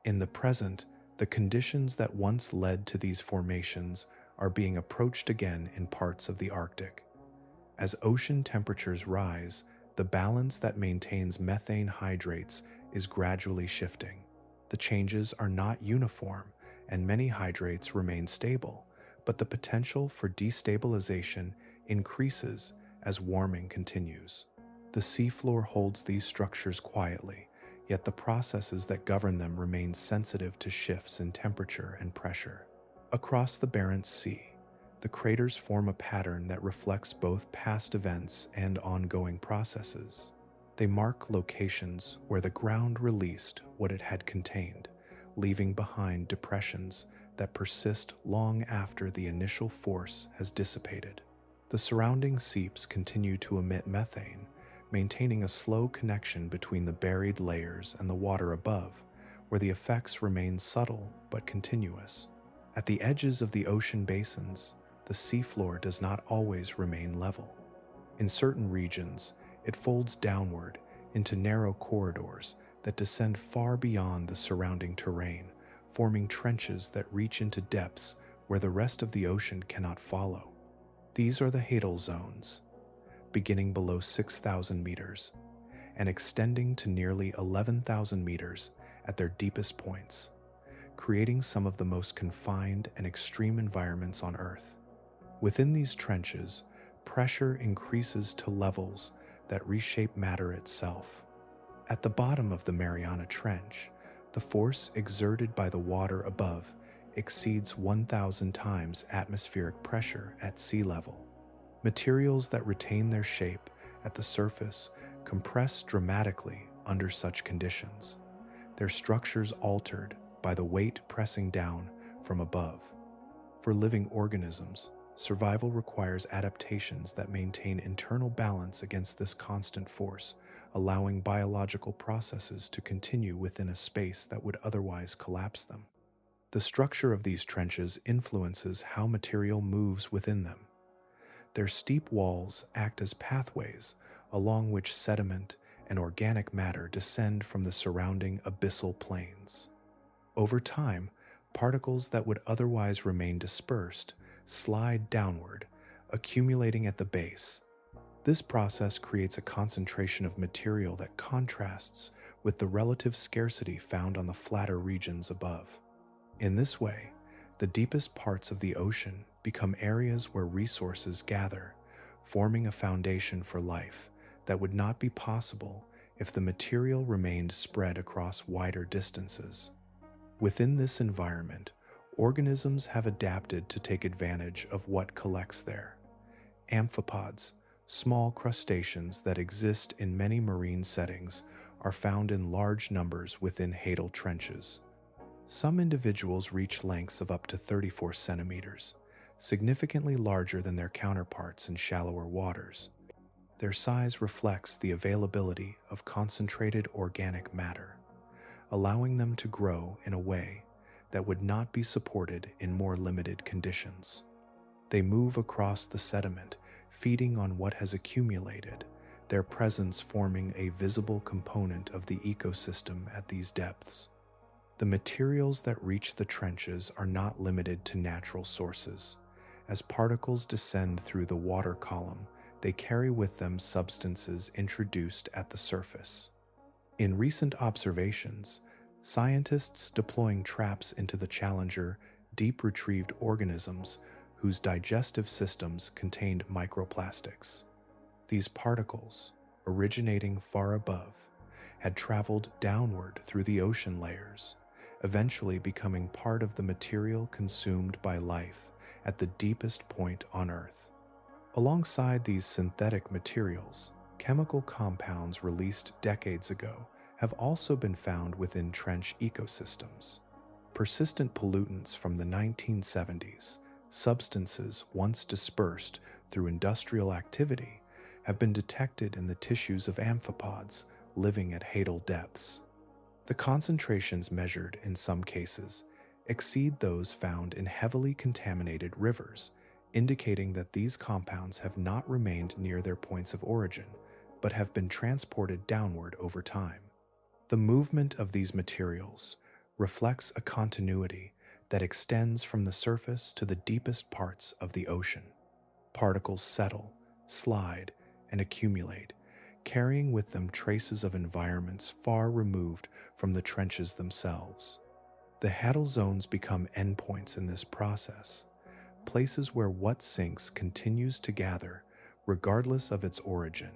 In the present, the conditions that once led to these formations are being approached again in parts of the Arctic. As ocean temperatures rise, the balance that maintains methane hydrates is gradually shifting. The changes are not uniform, and many hydrates remain stable, but the potential for destabilization increases as warming continues. The seafloor holds these structures quietly, yet the processes that govern them remain sensitive to shifts in temperature and pressure. Across the Barents Sea, the craters form a pattern that reflects both past events and ongoing processes. They mark locations where the ground released what it had contained, leaving behind depressions that persist long after the initial force has dissipated. The surrounding seeps continue to emit methane, maintaining a slow connection between the buried layers and the water above, where the effects remain subtle but continuous. At the edges of the ocean basins, the seafloor does not always remain level. In certain regions, it folds downward into narrow corridors that descend far beyond the surrounding terrain, forming trenches that reach into depths where the rest of the ocean cannot follow. These are the hadal zones, beginning below 6,000 meters and extending to nearly 11,000 meters at their deepest points, creating some of the most confined and extreme environments on Earth. Within these trenches, pressure increases to levels that reshape matter itself. At the bottom of the Mariana Trench, the force exerted by the water above exceeds 1,000 times atmospheric pressure at sea level. Materials that retain their shape at the surface compress dramatically under such conditions, their structures altered by the weight pressing down from above. For living organisms, survival requires adaptations that maintain internal balance against this constant force, allowing biological processes to continue within a space that would otherwise collapse them. The structure of these trenches influences how material moves within them. Their steep walls act as pathways along which sediment and organic matter descend from the surrounding abyssal plains. Over time, particles that would otherwise remain dispersed slide downward, accumulating at the base. This process creates a concentration of material that contrasts with the relative scarcity found on the flatter regions above. In this way, the deepest parts of the ocean become areas where resources gather, forming a foundation for life that would not be possible if the material remained spread across wider distances. Within this environment, organisms have adapted to take advantage of what collects there. Amphipods, small crustaceans that exist in many marine settings, are found in large numbers within hadal trenches. Some individuals reach lengths of up to 34 centimeters, significantly larger than their counterparts in shallower waters. Their size reflects the availability of concentrated organic matter, allowing them to grow in a way that would not be supported in more limited conditions. They move across the sediment, feeding on what has accumulated, their presence forming a visible component of the ecosystem at these depths. The materials that reach the trenches are not limited to natural sources. As particles descend through the water column, they carry with them substances introduced at the surface. In recent observations, scientists deploying traps into the Challenger deep-retrieved organisms whose digestive systems contained microplastics. These particles, originating far above, had traveled downward through the ocean layers, eventually becoming part of the material consumed by life at the deepest point on Earth. Alongside these synthetic materials, chemical compounds released decades ago have also been found within trench ecosystems. Persistent pollutants from the 1970s, substances once dispersed through industrial activity, have been detected in the tissues of amphipods living at hadal depths. The concentrations measured in some cases exceed those found in heavily contaminated rivers, indicating that these compounds have not remained near their points of origin, but have been transported downward over time. The movement of these materials reflects a continuity that extends from the surface to the deepest parts of the ocean. Particles settle, slide, and accumulate, carrying with them traces of environments far removed from the trenches themselves. The hadal zones become endpoints in this process, places where what sinks continues to gather, regardless of its origin.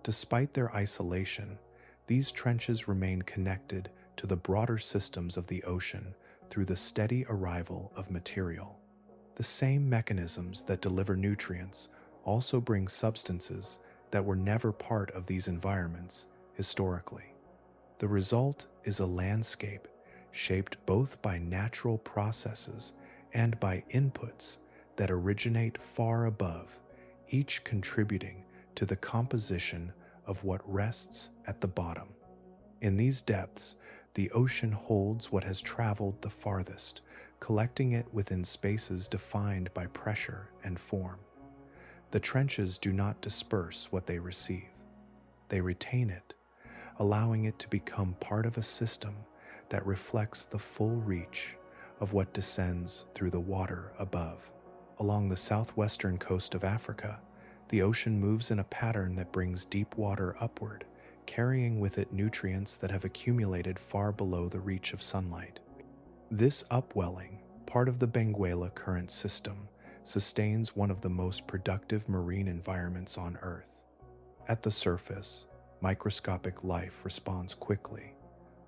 Despite their isolation, these trenches remain connected to the broader systems of the ocean through the steady arrival of material. The same mechanisms that deliver nutrients also bring substances that were never part of these environments historically. The result is a landscape shaped both by natural processes and by inputs that originate far above, each contributing to the composition of what rests at the bottom. In these depths, the ocean holds what has traveled the farthest, collecting it within spaces defined by pressure and form. The trenches do not disperse what they receive. They retain it, allowing it to become part of a system that reflects the full reach of what descends through the water above. Along the southwestern coast of Africa, the ocean moves in a pattern that brings deep water upward, carrying with it nutrients that have accumulated far below the reach of sunlight. This upwelling, part of the Benguela current system, sustains one of the most productive marine environments on Earth. At the surface, microscopic life responds quickly,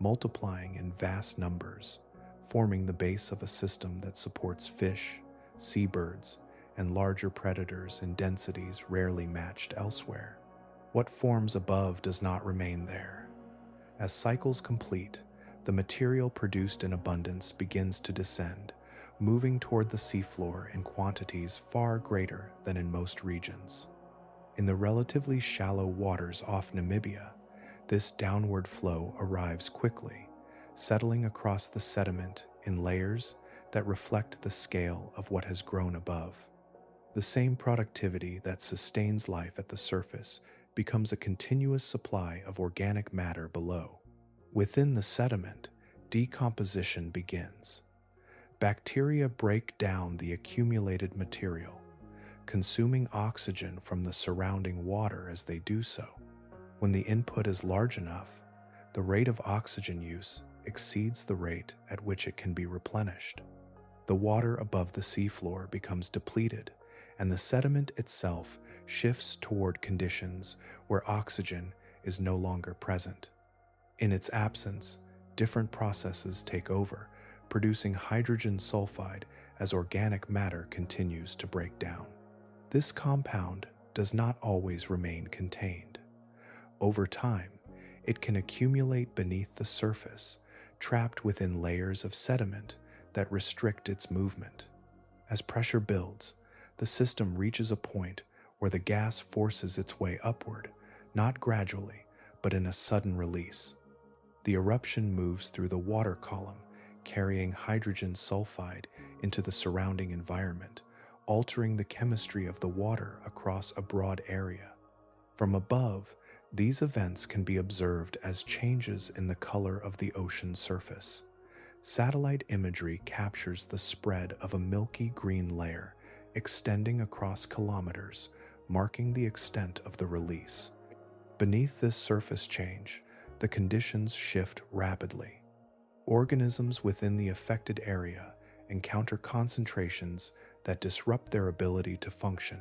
multiplying in vast numbers, forming the base of a system that supports fish, seabirds, and larger predators in densities rarely matched elsewhere. What forms above does not remain there. As cycles complete, the material produced in abundance begins to descend, moving toward the seafloor in quantities far greater than in most regions. In the relatively shallow waters off Namibia, this downward flow arrives quickly, settling across the sediment in layers that reflect the scale of what has grown above. The same productivity that sustains life at the surface becomes a continuous supply of organic matter below. Within the sediment, decomposition begins. Bacteria break down the accumulated material, consuming oxygen from the surrounding water as they do so. When the input is large enough, the rate of oxygen use exceeds the rate at which it can be replenished. The water above the seafloor becomes depleted, and the sediment itself shifts toward conditions where oxygen is no longer present. In its absence, different processes take over, producing hydrogen sulfide as organic matter continues to break down. This compound does not always remain contained. Over time, it can accumulate beneath the surface, trapped within layers of sediment that restrict its movement. As pressure builds, the system reaches a point where the gas forces its way upward, not gradually, but in a sudden release. The eruption moves through the water column, carrying hydrogen sulfide into the surrounding environment, altering the chemistry of the water across a broad area. From above, these events can be observed as changes in the color of the ocean surface. Satellite imagery captures the spread of a milky green layer extending across kilometers, marking the extent of the release. Beneath this surface change, the conditions shift rapidly. Organisms within the affected area encounter concentrations that disrupt their ability to function,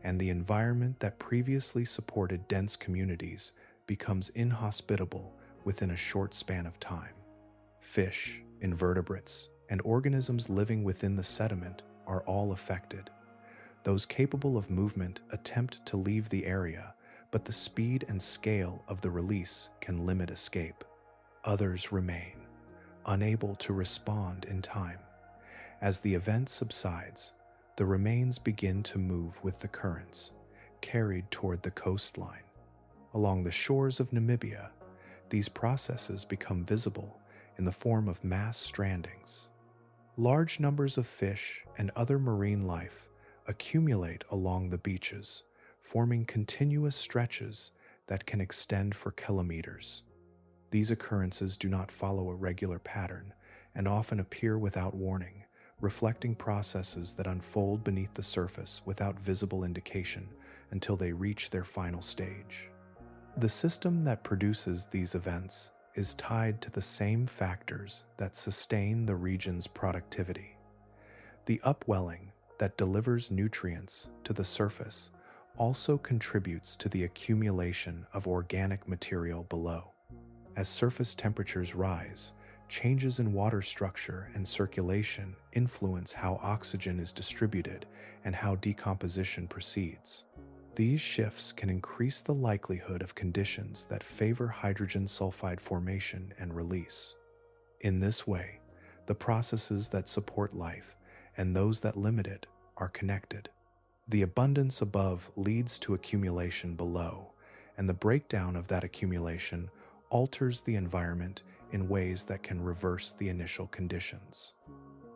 and the environment that previously supported dense communities becomes inhospitable within a short span of time. Fish, invertebrates, and organisms living within the sediment are all affected. Those capable of movement attempt to leave the area, but the speed and scale of the release can limit escape. Others remain, unable to respond in time. As the event subsides, the remains begin to move with the currents, carried toward the coastline. Along the shores of Namibia, these processes become visible in the form of mass strandings. Large numbers of fish and other marine life accumulate along the beaches, forming continuous stretches that can extend for kilometers. These occurrences do not follow a regular pattern and often appear without warning, reflecting processes that unfold beneath the surface without visible indication until they reach their final stage. The system that produces these events is tied to the same factors that sustain the region's productivity. The upwelling that delivers nutrients to the surface also contributes to the accumulation of organic material below. As surface temperatures rise, changes in water structure and circulation influence how oxygen is distributed and how decomposition proceeds. These shifts can increase the likelihood of conditions that favor hydrogen sulfide formation and release. In this way, the processes that support life and those that limit it are connected. The abundance above leads to accumulation below, and the breakdown of that accumulation alters the environment in ways that can reverse the initial conditions.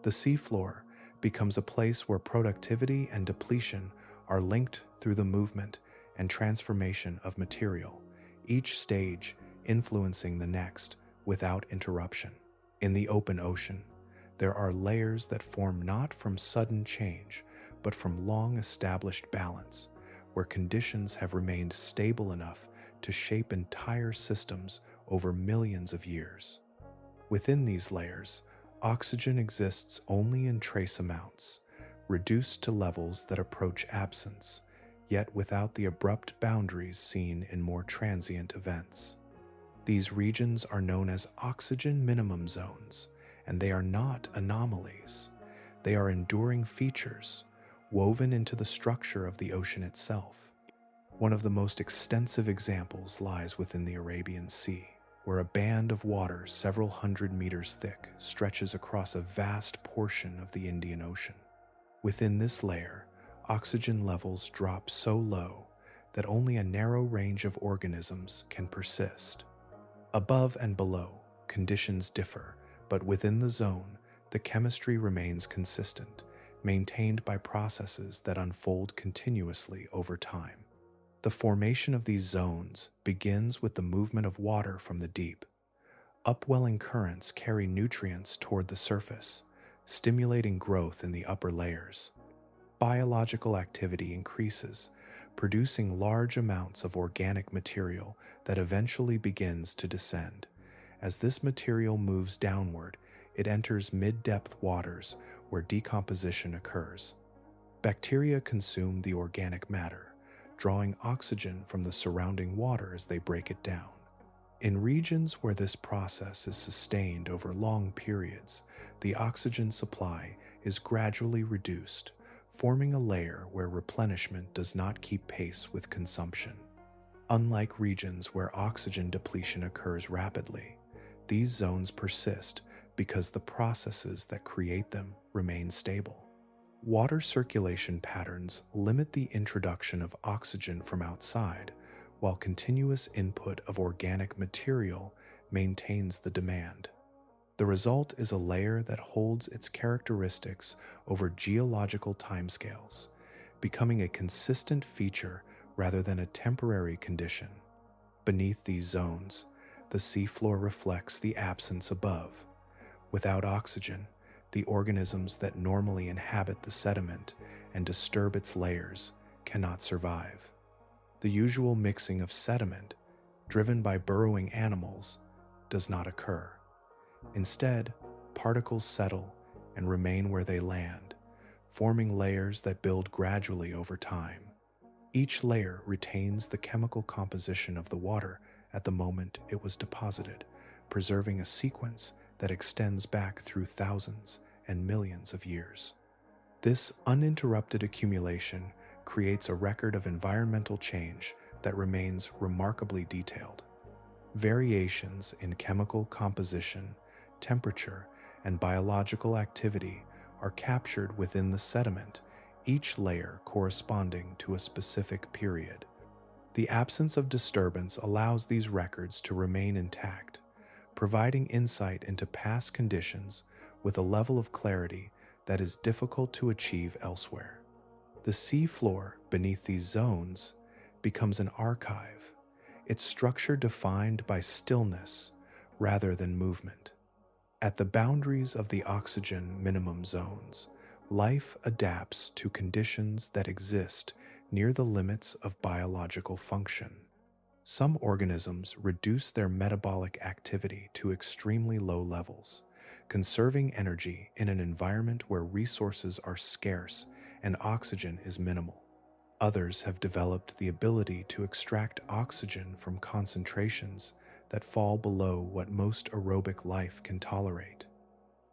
The seafloor becomes a place where productivity and depletion are linked through the movement and transformation of material, each stage influencing the next without interruption. In the open ocean, there are layers that form not from sudden change, but from long-established balance, where conditions have remained stable enough to shape entire systems over millions of years. Within these layers, oxygen exists only in trace amounts, reduced to levels that approach absence, yet without the abrupt boundaries seen in more transient events. These regions are known as oxygen minimum zones, and they are not anomalies. They are enduring features, woven into the structure of the ocean itself. One of the most extensive examples lies within the Arabian Sea, where a band of water several hundred meters thick stretches across a vast portion of the Indian Ocean. Within this layer, oxygen levels drop so low that only a narrow range of organisms can persist. Above and below, conditions differ, but within the zone, the chemistry remains consistent, maintained by processes that unfold continuously over time. The formation of these zones begins with the movement of water from the deep. Upwelling currents carry nutrients toward the surface, stimulating growth in the upper layers. Biological activity increases, producing large amounts of organic material that eventually begins to descend. As this material moves downward, it enters mid-depth waters where decomposition occurs. Bacteria consume the organic matter, drawing oxygen from the surrounding water as they break it down. In regions where this process is sustained over long periods, the oxygen supply is gradually reduced, forming a layer where replenishment does not keep pace with consumption. Unlike regions where oxygen depletion occurs rapidly, these zones persist because the processes that create them remain stable. Water circulation patterns limit the introduction of oxygen from outside, while continuous input of organic material maintains the demand. The result is a layer that holds its characteristics over geological timescales, becoming a consistent feature rather than a temporary condition. Beneath these zones, the seafloor reflects the absence above. Without oxygen, the organisms that normally inhabit the sediment and disturb its layers cannot survive. The usual mixing of sediment, driven by burrowing animals, does not occur. Instead, particles settle and remain where they land, forming layers that build gradually over time. Each layer retains the chemical composition of the water at the moment it was deposited, preserving a sequence that extends back through thousands and millions of years. This uninterrupted accumulation creates a record of environmental change that remains remarkably detailed. Variations in chemical composition, temperature, and biological activity are captured within the sediment, each layer corresponding to a specific period. The absence of disturbance allows these records to remain intact, providing insight into past conditions with a level of clarity that is difficult to achieve elsewhere. The seafloor beneath these zones becomes an archive, its structure defined by stillness rather than movement. At the boundaries of the oxygen minimum zones, life adapts to conditions that exist near the limits of biological function. Some organisms reduce their metabolic activity to extremely low levels, conserving energy in an environment where resources are scarce and oxygen is minimal. Others have developed the ability to extract oxygen from concentrations that fall below what most aerobic life can tolerate.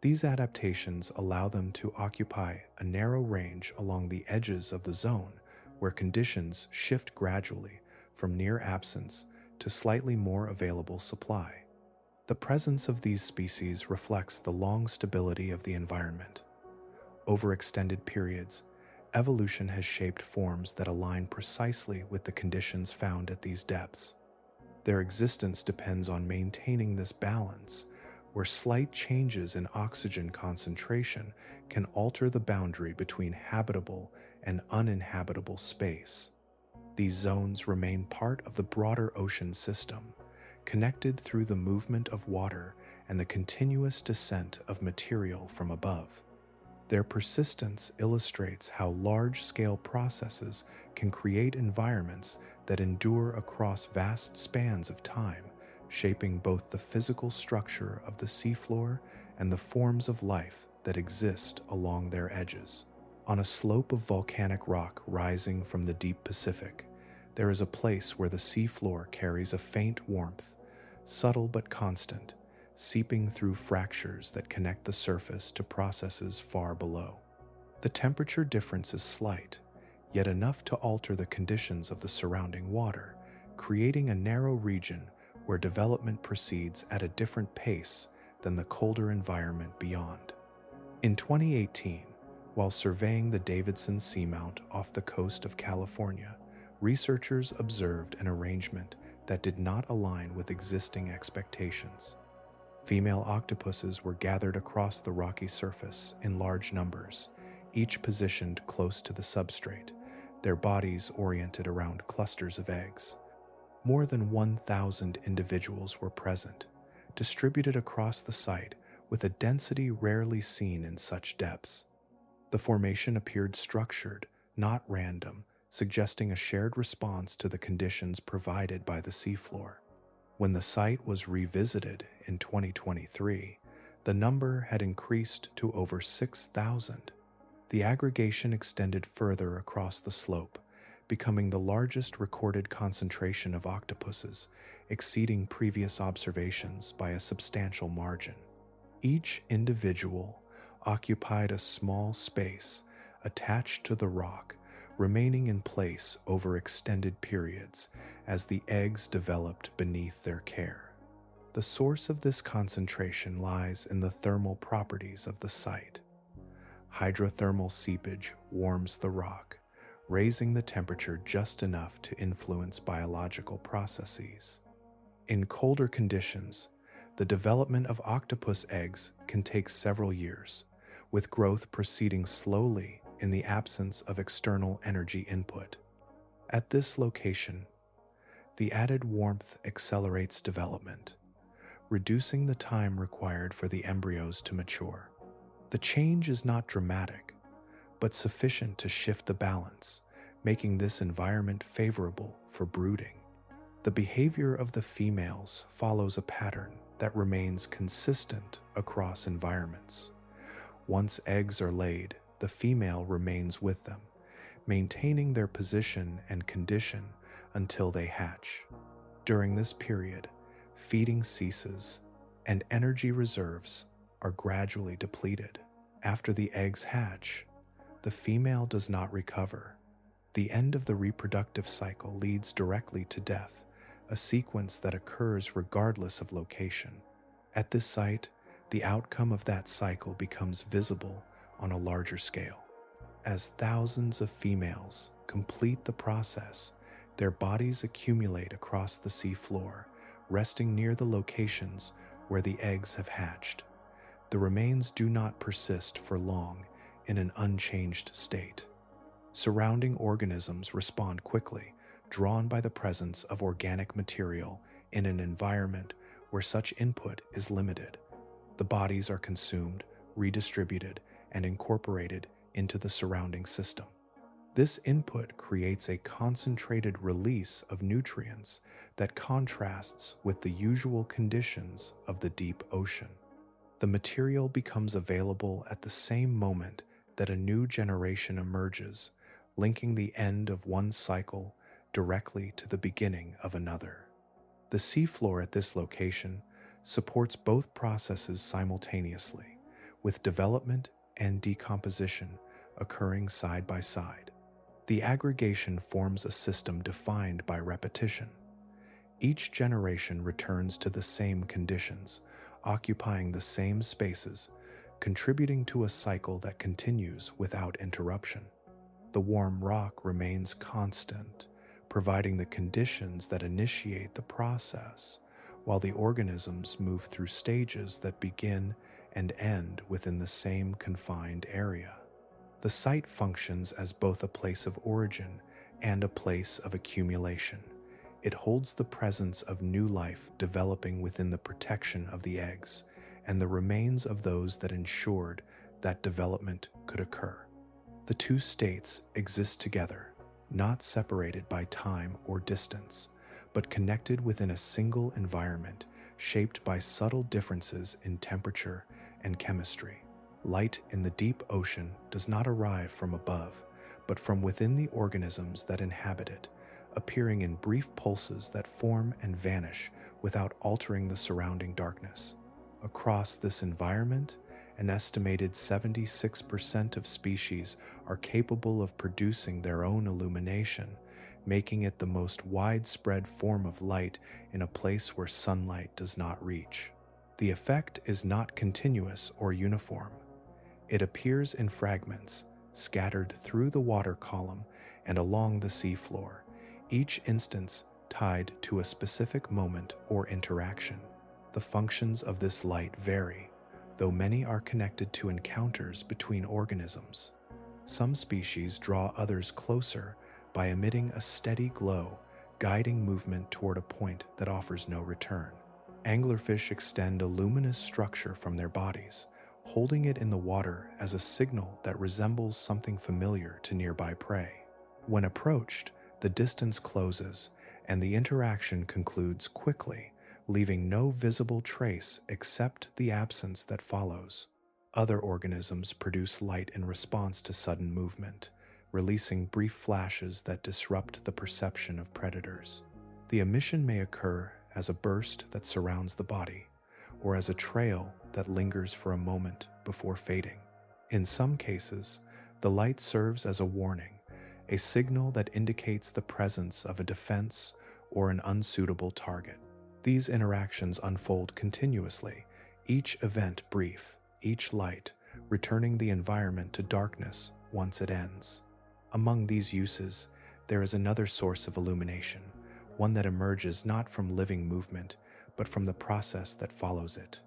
These adaptations allow them to occupy a narrow range along the edges of the zone where conditions shift gradually from near absence to slightly more available supply. The presence of these species reflects the long stability of the environment. Over extended periods, evolution has shaped forms that align precisely with the conditions found at these depths. Their existence depends on maintaining this balance, where slight changes in oxygen concentration can alter the boundary between habitable and uninhabitable space. These zones remain part of the broader ocean system, connected through the movement of water and the continuous descent of material from above. Their persistence illustrates how large-scale processes can create environments that endure across vast spans of time, shaping both the physical structure of the seafloor and the forms of life that exist along their edges. On a slope of volcanic rock rising from the deep Pacific, there is a place where the seafloor carries a faint warmth, subtle but constant, seeping through fractures that connect the surface to processes far below. The temperature difference is slight, yet enough to alter the conditions of the surrounding water, creating a narrow region where development proceeds at a different pace than the colder environment beyond. In 2018, while surveying the Davidson Seamount off the coast of California, researchers observed an arrangement that did not align with existing expectations. Female octopuses were gathered across the rocky surface in large numbers, each positioned close to the substrate, their bodies oriented around clusters of eggs. More than 1,000 individuals were present, distributed across the site with a density rarely seen in such depths. The formation appeared structured, not random, suggesting a shared response to the conditions provided by the seafloor. When the site was revisited in 2023, the number had increased to over 6,000. The aggregation extended further across the slope, becoming the largest recorded concentration of octopuses, exceeding previous observations by a substantial margin. Each individual occupied a small space attached to the rock, remaining in place over extended periods as the eggs developed beneath their care. The source of this concentration lies in the thermal properties of the site. Hydrothermal seepage warms the rock, raising the temperature just enough to influence biological processes. In colder conditions, the development of octopus eggs can take several years, with growth proceeding slowly in the absence of external energy input. At this location, the added warmth accelerates development, reducing the time required for the embryos to mature. The change is not dramatic, but sufficient to shift the balance, making this environment favorable for brooding. The behavior of the females follows a pattern that remains consistent across environments. Once eggs are laid, the female remains with them, maintaining their position and condition until they hatch. During this period, feeding ceases and energy reserves are gradually depleted. After the eggs hatch, the female does not recover. The end of the reproductive cycle leads directly to death, a sequence that occurs regardless of location. At this site, the outcome of that cycle becomes visible on a larger scale. As thousands of females complete the process, their bodies accumulate across the seafloor, resting near the locations where the eggs have hatched. The remains do not persist for long in an unchanged state. Surrounding organisms respond quickly, drawn by the presence of organic material in an environment where such input is limited. The bodies are consumed, redistributed, and incorporated into the surrounding system. This input creates a concentrated release of nutrients that contrasts with the usual conditions of the deep ocean. The material becomes available at the same moment that a new generation emerges, linking the end of one cycle directly to the beginning of another. The seafloor at this location supports both processes simultaneously, with development and decomposition occurring side by side. The aggregation forms a system defined by repetition. Each generation returns to the same conditions, occupying the same spaces, contributing to a cycle that continues without interruption. The warm rock remains constant, providing the conditions that initiate the process, while the organisms move through stages that begin and end within the same confined area. The site functions as both a place of origin and a place of accumulation. It holds the presence of new life developing within the protection of the eggs and the remains of those that ensured that development could occur. The two states exist together, not separated by time or distance, but connected within a single environment shaped by subtle differences in temperature and chemistry. Light in the deep ocean does not arrive from above, but from within the organisms that inhabit it, appearing in brief pulses that form and vanish without altering the surrounding darkness. Across this environment, an estimated 76% of species are capable of producing their own illumination, making it the most widespread form of light in a place where sunlight does not reach. The effect is not continuous or uniform. It appears in fragments, scattered through the water column and along the seafloor, each instance tied to a specific moment or interaction. The functions of this light vary, though many are connected to encounters between organisms. Some species draw others closer by emitting a steady glow, guiding movement toward a point that offers no return. Anglerfish extend a luminous structure from their bodies, holding it in the water as a signal that resembles something familiar to nearby prey. When approached, the distance closes, and the interaction concludes quickly, leaving no visible trace except the absence that follows. Other organisms produce light in response to sudden movement, releasing brief flashes that disrupt the perception of predators. The emission may occur as a burst that surrounds the body, or as a trail that lingers for a moment before fading. In some cases, the light serves as a warning, a signal that indicates the presence of a defense or an unsuitable target. These interactions unfold continuously, each event brief, each light returning the environment to darkness once it ends. Among these uses, there is another source of illumination, one that emerges not from living movement, but from the process that follows it.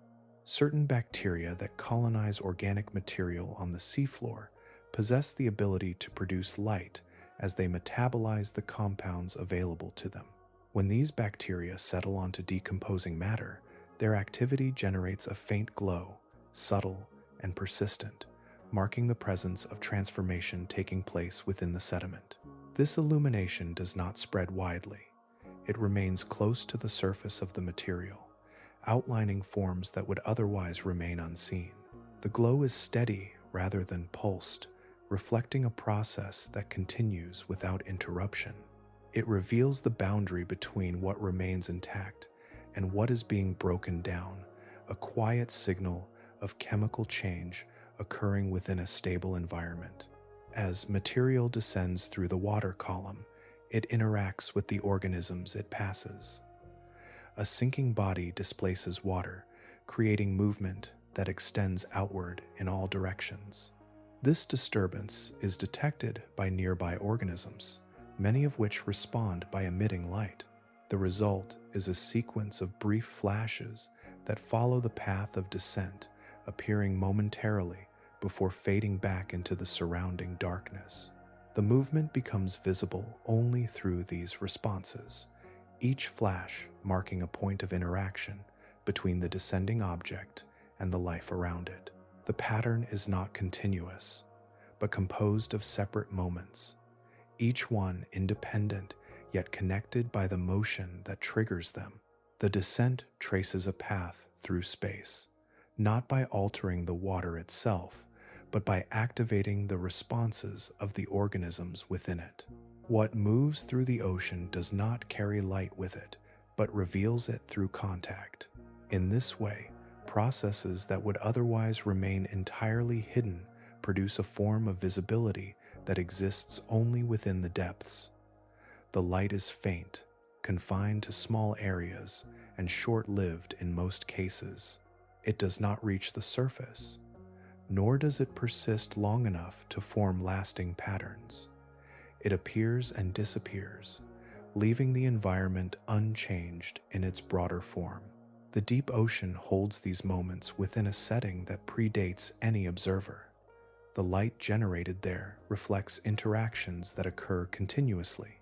Certain bacteria that colonize organic material on the seafloor possess the ability to produce light as they metabolize the compounds available to them. When these bacteria settle onto decomposing matter, their activity generates a faint glow, subtle and persistent, marking the presence of transformation taking place within the sediment. This illumination does not spread widely. It remains close to the surface of the material, outlining forms that would otherwise remain unseen. The glow is steady rather than pulsed, reflecting a process that continues without interruption. It reveals the boundary between what remains intact and what is being broken down, a quiet signal of chemical change occurring within a stable environment. As material descends through the water column, it interacts with the organisms it passes. A sinking body displaces water, creating movement that extends outward in all directions. This disturbance is detected by nearby organisms, many of which respond by emitting light. The result is a sequence of brief flashes that follow the path of descent, appearing momentarily before fading back into the surrounding darkness. The movement becomes visible only through these responses, each flash marking a point of interaction between the descending object and the life around it. The pattern is not continuous, but composed of separate moments, each one independent yet connected by the motion that triggers them. The descent traces a path through space, not by altering the water itself, but by activating the responses of the organisms within it. What moves through the ocean does not carry light with it, but reveals it through contact. In this way, processes that would otherwise remain entirely hidden produce a form of visibility that exists only within the depths. The light is faint, confined to small areas, and short-lived in most cases. It does not reach the surface, nor does it persist long enough to form lasting patterns. It appears and disappears, leaving the environment unchanged in its broader form. The deep ocean holds these moments within a setting that predates any observer. The light generated there reflects interactions that occur continuously,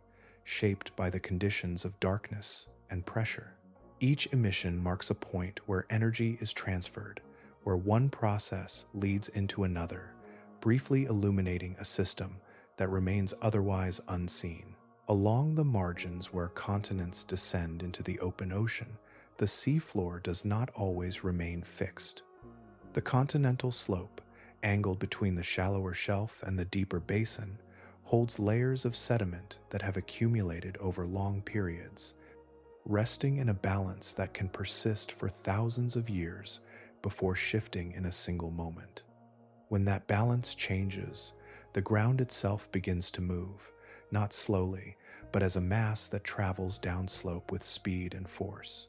shaped by the conditions of darkness and pressure. Each emission marks a point where energy is transferred, where one process leads into another, briefly illuminating a system that remains otherwise unseen. Along the margins where continents descend into the open ocean, the seafloor does not always remain fixed. The continental slope, angled between the shallower shelf and the deeper basin, holds layers of sediment that have accumulated over long periods, resting in a balance that can persist for thousands of years before shifting in a single moment. When that balance changes, the ground itself begins to move, not slowly, but as a mass that travels downslope with speed and force.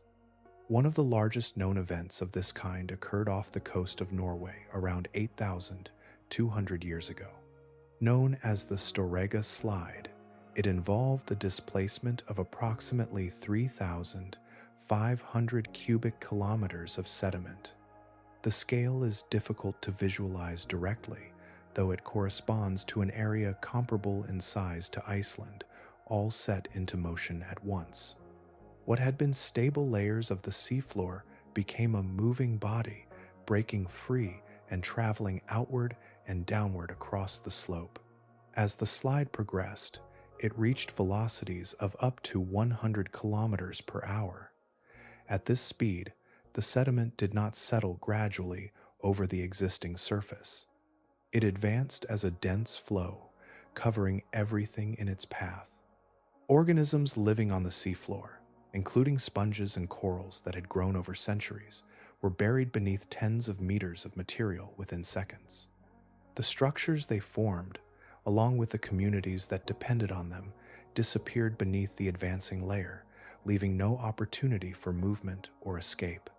One of the largest known events of this kind occurred off the coast of Norway around 8,200 years ago. Known as the Storegga Slide, it involved the displacement of approximately 3,500 cubic kilometers of sediment. The scale is difficult to visualize directly, though it corresponds to an area comparable in size to Iceland, all set into motion at once. What had been stable layers of the seafloor became a moving body, breaking free and traveling outward and downward across the slope. As the slide progressed, it reached velocities of up to 100 kilometers per hour. At this speed, the sediment did not settle gradually over the existing surface. It advanced as a dense flow, covering everything in its path. Organisms living on the seafloor, including sponges and corals that had grown over centuries, were buried beneath tens of meters of material within seconds. The structures they formed, along with the communities that depended on them, disappeared beneath the advancing layer, leaving no opportunity for movement or escape.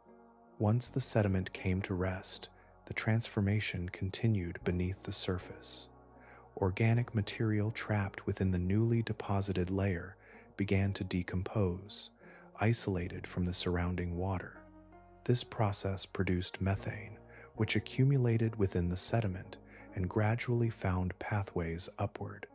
Once the sediment came to rest, the transformation continued beneath the surface. Organic material trapped within the newly deposited layer began to decompose, isolated from the surrounding water. This process produced methane, which accumulated within the sediment and gradually found pathways upward.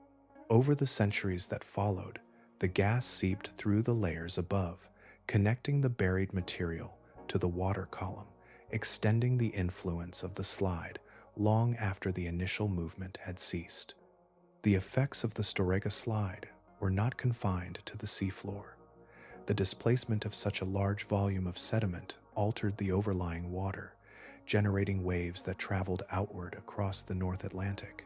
Over the centuries that followed, the gas seeped through the layers above, connecting the buried material to the water column, extending the influence of the slide long after the initial movement had ceased. The effects of the Storega slide were not confined to the seafloor. The displacement of such a large volume of sediment altered the overlying water, generating waves that traveled outward across the North Atlantic.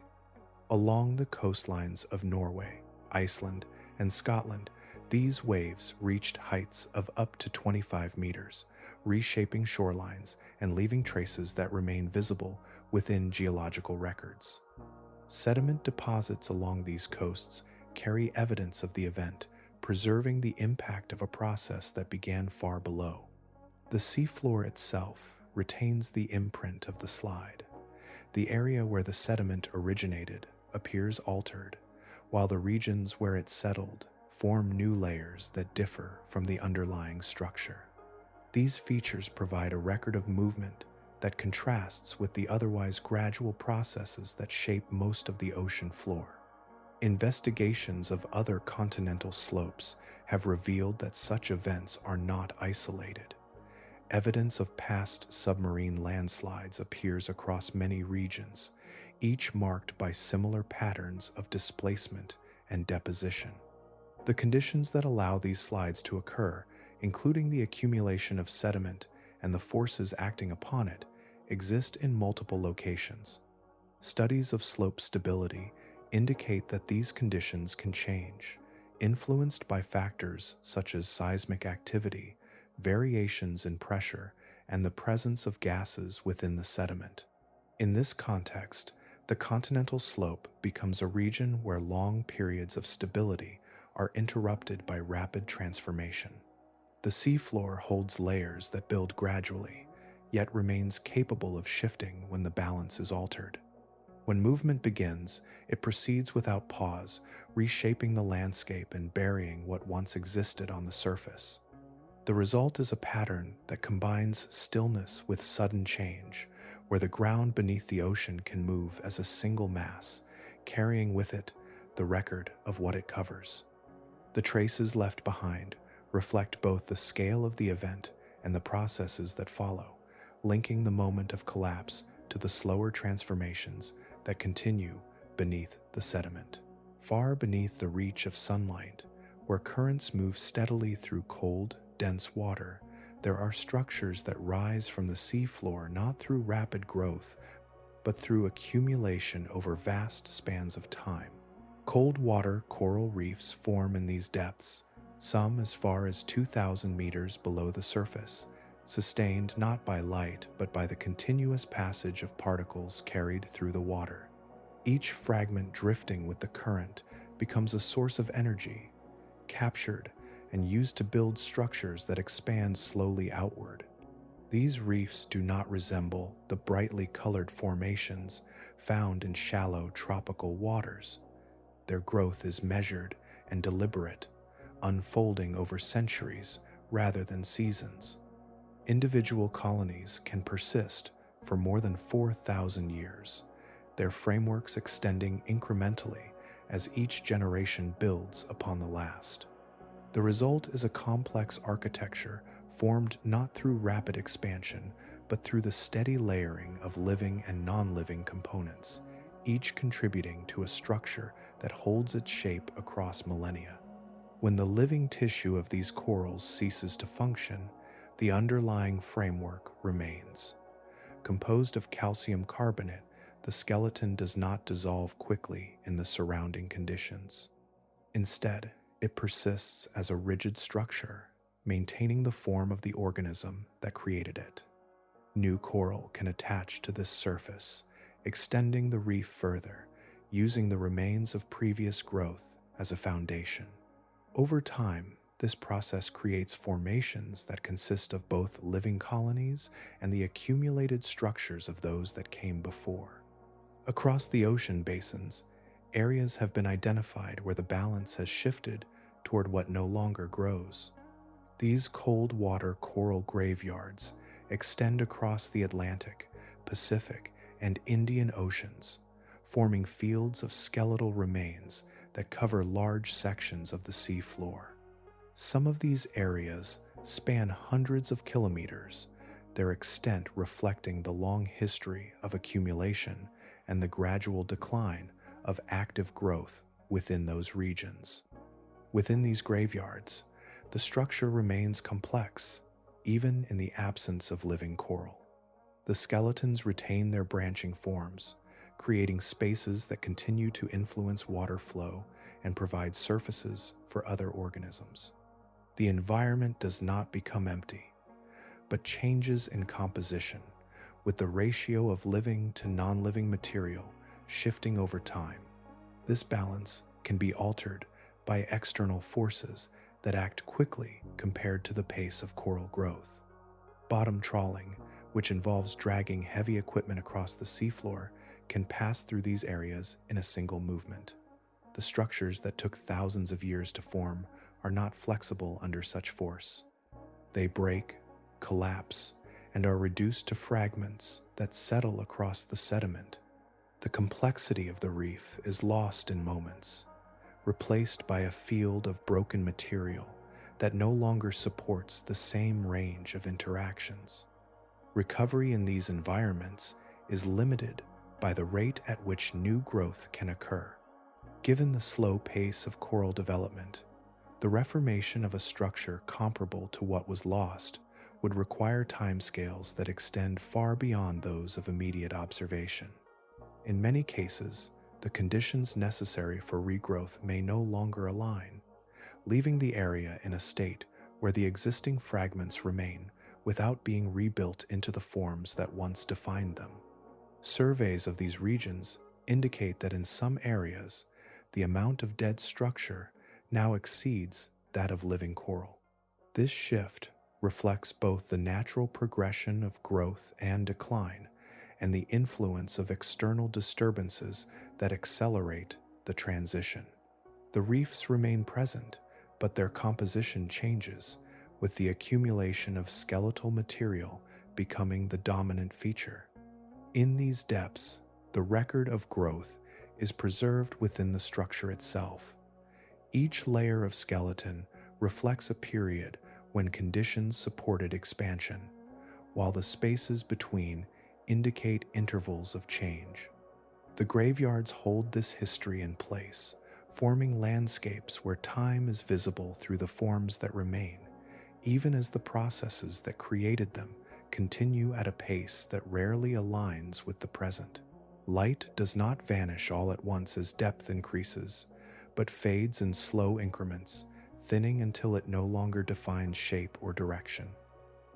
Along the coastlines of Norway, Iceland, and Scotland, these waves reached heights of up to 25 meters, reshaping shorelines and leaving traces that remain visible within geological records. Sediment deposits along these coasts carry evidence of the event, preserving the impact of a process that began far below. The seafloor itself retains the imprint of the slide. The area where the sediment originated appears altered, while the regions where it settled form new layers that differ from the underlying structure. These features provide a record of movement that contrasts with the otherwise gradual processes that shape most of the ocean floor. Investigations of other continental slopes have revealed that such events are not isolated. Evidence of past submarine landslides appears across many regions, each marked by similar patterns of displacement and deposition. The conditions that allow these slides to occur, including the accumulation of sediment and the forces acting upon it, exist in multiple locations. Studies of slope stability indicate that these conditions can change, influenced by factors such as seismic activity, variations in pressure, and the presence of gases within the sediment. In this context, the continental slope becomes a region where long periods of stability are interrupted by rapid transformation. The seafloor holds layers that build gradually, yet remains capable of shifting when the balance is altered. When movement begins, it proceeds without pause, reshaping the landscape and burying what once existed on the surface. The result is a pattern that combines stillness with sudden change, where the ground beneath the ocean can move as a single mass, carrying with it the record of what it covers. The traces left behind reflect both the scale of the event and the processes that follow, linking the moment of collapse to the slower transformations that continue beneath the sediment. Far beneath the reach of sunlight, where currents move steadily through cold, dense water, there are structures that rise from the seafloor not through rapid growth, but through accumulation over vast spans of time. Cold water coral reefs form in these depths, some as far as 2,000 meters below the surface, sustained not by light but by the continuous passage of particles carried through the water. Each fragment drifting with the current becomes a source of energy, captured and used to build structures that expand slowly outward. These reefs do not resemble the brightly colored formations found in shallow tropical waters. Their growth is measured and deliberate, unfolding over centuries rather than seasons. Individual colonies can persist for more than 4,000 years, their frameworks extending incrementally as each generation builds upon the last. The result is a complex architecture formed not through rapid expansion, but through the steady layering of living and non-living components, each contributing to a structure that holds its shape across millennia. When the living tissue of these corals ceases to function, the underlying framework remains. Composed of calcium carbonate, the skeleton does not dissolve quickly in the surrounding conditions. Instead, it persists as a rigid structure, maintaining the form of the organism that created it. New coral can attach to this surface, extending the reef further, using the remains of previous growth as a foundation. Over time, this process creates formations that consist of both living colonies and the accumulated structures of those that came before. Across the ocean basins, areas have been identified where the balance has shifted toward what no longer grows. These cold water coral graveyards extend across the Atlantic, Pacific, and Indian Oceans, forming fields of skeletal remains that cover large sections of the seafloor. Some of these areas span hundreds of kilometers, their extent reflecting the long history of accumulation and the gradual decline of active growth within those regions. Within these graveyards, the structure remains complex, even in the absence of living coral. The skeletons retain their branching forms, creating spaces that continue to influence water flow and provide surfaces for other organisms. The environment does not become empty, but changes in composition, with the ratio of living to non-living material shifting over time. This balance can be altered by external forces that act quickly compared to the pace of coral growth. Bottom trawling, which involves dragging heavy equipment across the seafloor, can pass through these areas in a single movement. The structures that took thousands of years to form are not flexible under such force. They break, collapse, and are reduced to fragments that settle across the sediment. The complexity of the reef is lost in moments, replaced by a field of broken material that no longer supports the same range of interactions. Recovery in these environments is limited by the rate at which new growth can occur. Given the slow pace of coral development, the reformation of a structure comparable to what was lost would require timescales that extend far beyond those of immediate observation. In many cases, the conditions necessary for regrowth may no longer align, leaving the area in a state where the existing fragments remain without being rebuilt into the forms that once defined them. Surveys of these regions indicate that in some areas, the amount of dead structure now exceeds that of living coral. This shift reflects both the natural progression of growth and decline and the influence of external disturbances that accelerate the transition. The reefs remain present, but their composition changes, with the accumulation of skeletal material becoming the dominant feature. In these depths, the record of growth is preserved within the structure itself. Each layer of skeleton reflects a period when conditions supported expansion, while the spaces between indicate intervals of change. The graveyards hold this history in place, forming landscapes where time is visible through the forms that remain, even as the processes that created them continue at a pace that rarely aligns with the present. Light does not vanish all at once as depth increases, but fades in slow increments, thinning until it no longer defines shape or direction.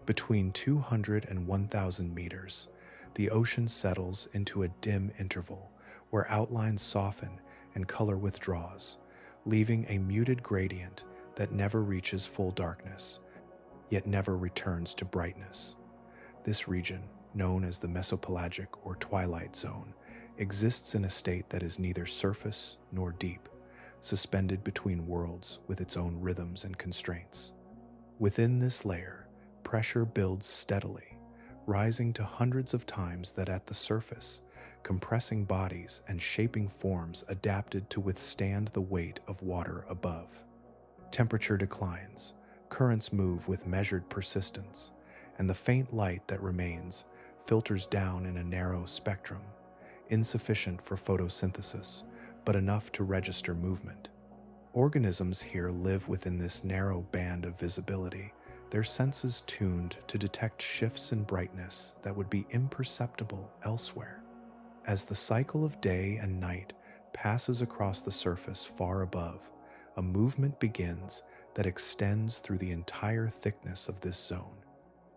Between 200 and 1,000 meters, the ocean settles into a dim interval where outlines soften and color withdraws, leaving a muted gradient that never reaches full darkness, yet never returns to brightness. This region, known as the mesopelagic or twilight zone, exists in a state that is neither surface nor deep, suspended between worlds with its own rhythms and constraints. Within this layer, pressure builds steadily, rising to hundreds of times that at the surface, compressing bodies and shaping forms adapted to withstand the weight of water above. Temperature declines, currents move with measured persistence, and the faint light that remains filters down in a narrow spectrum, insufficient for photosynthesis, but enough to register movement. Organisms here live within this narrow band of visibility, their senses tuned to detect shifts in brightness that would be imperceptible elsewhere. As the cycle of day and night passes across the surface far above, a movement begins that extends through the entire thickness of this zone.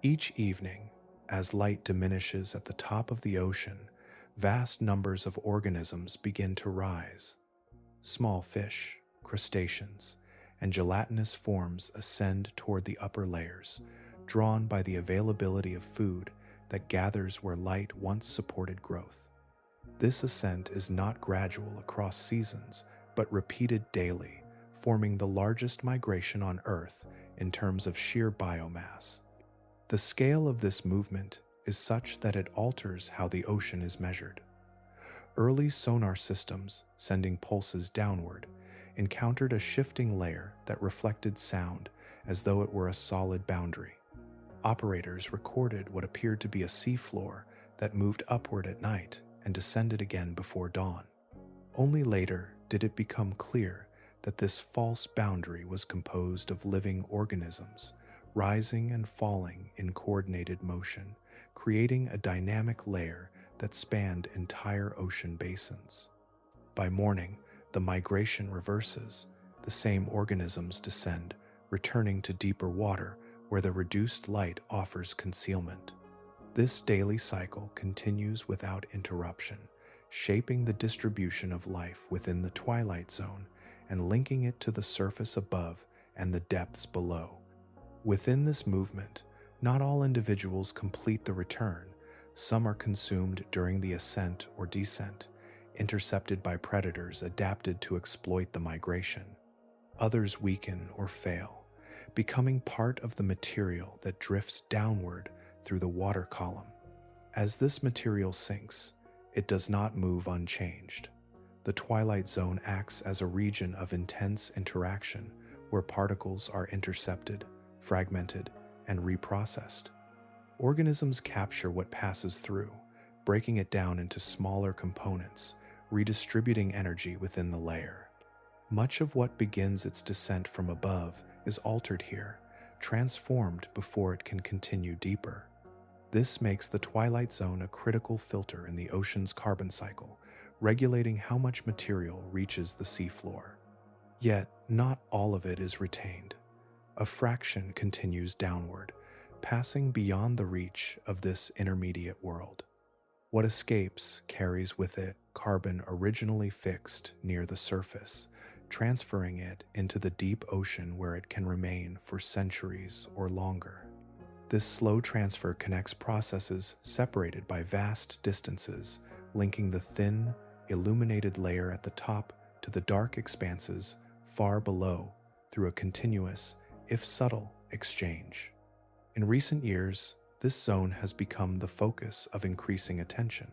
Each evening, as light diminishes at the top of the ocean, vast numbers of organisms begin to rise. Small fish, crustaceans, and gelatinous forms ascend toward the upper layers, drawn by the availability of food that gathers where light once supported growth. This ascent is not gradual across seasons, but repeated daily, forming the largest migration on Earth in terms of sheer biomass. The scale of this movement is such that it alters how the ocean is measured. Early sonar systems, sending pulses downward, encountered a shifting layer that reflected sound as though it were a solid boundary. Operators recorded what appeared to be a seafloor that moved upward at night and descended again before dawn. Only later did it become clear that this false boundary was composed of living organisms, rising and falling in coordinated motion, creating a dynamic layer that spanned entire ocean basins. By morning, the migration reverses. The same organisms descend, returning to deeper water where the reduced light offers concealment. This daily cycle continues without interruption, shaping the distribution of life within the twilight zone and linking it to the surface above and the depths below. Within this movement, not all individuals complete the return. Some are consumed during the ascent or descent, intercepted by predators adapted to exploit the migration. Others weaken or fail, becoming part of the material that drifts downward through the water column. As this material sinks, it does not move unchanged. The twilight zone acts as a region of intense interaction where particles are intercepted, fragmented, and reprocessed. Organisms capture what passes through, breaking it down into smaller components, redistributing energy within the layer. Much of what begins its descent from above is altered here, transformed before it can continue deeper. This makes the twilight zone a critical filter in the ocean's carbon cycle, regulating how much material reaches the seafloor. Yet, not all of it is retained. A fraction continues downward, passing beyond the reach of this intermediate world. What escapes carries with it carbon originally fixed near the surface, transferring it into the deep ocean where it can remain for centuries or longer. This slow transfer connects processes separated by vast distances, linking the thin, illuminated layer at the top to the dark expanses far below through a continuous, if subtle, exchange. In recent years, this zone has become the focus of increasing attention.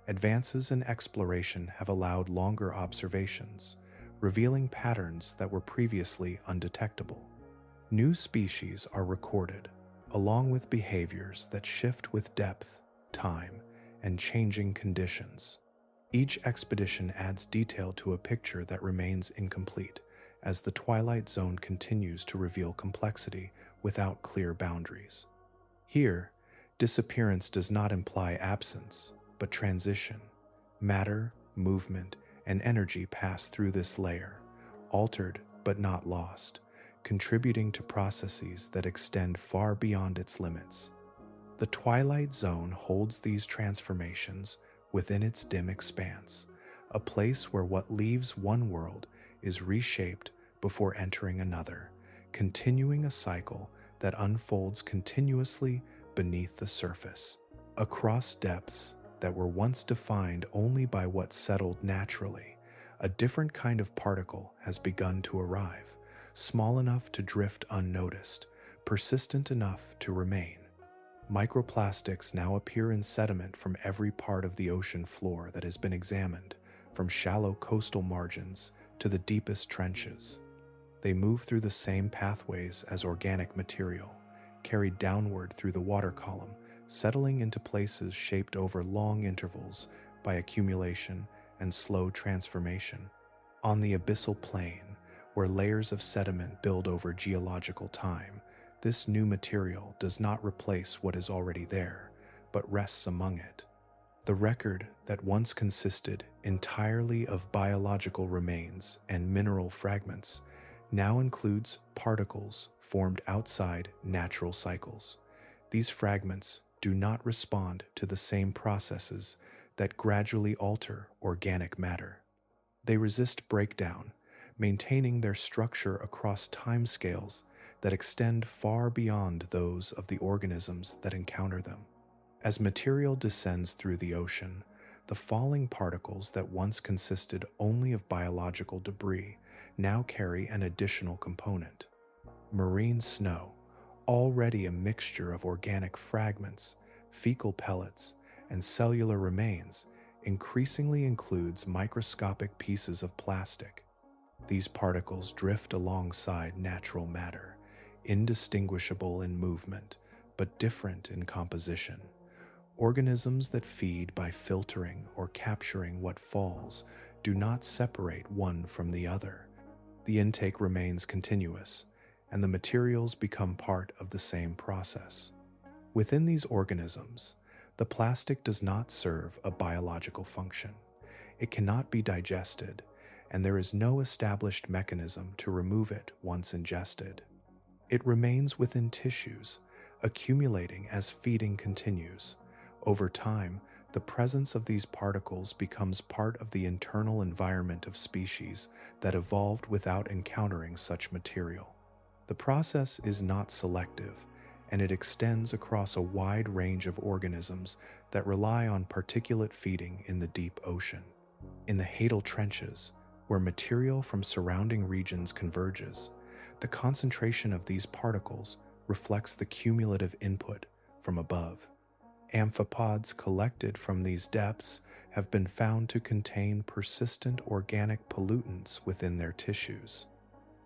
Advances in exploration have allowed longer observations, revealing patterns that were previously undetectable. New species are recorded, along with behaviors that shift with depth, time, and changing conditions. Each expedition adds detail to a picture that remains incomplete, as the twilight zone continues to reveal complexity without clear boundaries. Here, disappearance does not imply absence, but transition. Matter, movement, and energy pass through this layer, altered but not lost, contributing to processes that extend far beyond its limits. The twilight zone holds these transformations within its dim expanse, a place where what leaves one world is reshaped before entering another, continuing a cycle that unfolds continuously beneath the surface. Across depths that were once defined only by what settled naturally, a different kind of particle has begun to arrive, small enough to drift unnoticed, persistent enough to remain. Microplastics now appear in sediment from every part of the ocean floor that has been examined, from shallow coastal margins to the deepest trenches. They move through the same pathways as organic material, carried downward through the water column, settling into places shaped over long intervals by accumulation and slow transformation. On the abyssal plain, where layers of sediment build over geological time, this new material does not replace what is already there, but rests among it. The record that once consisted entirely of biological remains and mineral fragments now includes particles formed outside natural cycles. These fragments do not respond to the same processes that gradually alter organic matter. They resist breakdown, maintaining their structure across timescales that extend far beyond those of the organisms that encounter them. As material descends through the ocean, the falling particles that once consisted only of biological debris now carry an additional component. Marine snow, already a mixture of organic fragments, fecal pellets, and cellular remains, increasingly includes microscopic pieces of plastic. These particles drift alongside natural matter, indistinguishable in movement, but different in composition. Organisms that feed by filtering or capturing what falls do not separate one from the other. The intake remains continuous, and the materials become part of the same process. Within these organisms, the plastic does not serve a biological function. It cannot be digested, and there is no established mechanism to remove it once ingested. It remains within tissues, accumulating as feeding continues. Over time, the presence of these particles becomes part of the internal environment of species that evolved without encountering such material. The process is not selective, and it extends across a wide range of organisms that rely on particulate feeding in the deep ocean. In the hadal trenches, where material from surrounding regions converges, the concentration of these particles reflects the cumulative input from above. Amphipods collected from these depths have been found to contain persistent organic pollutants within their tissues.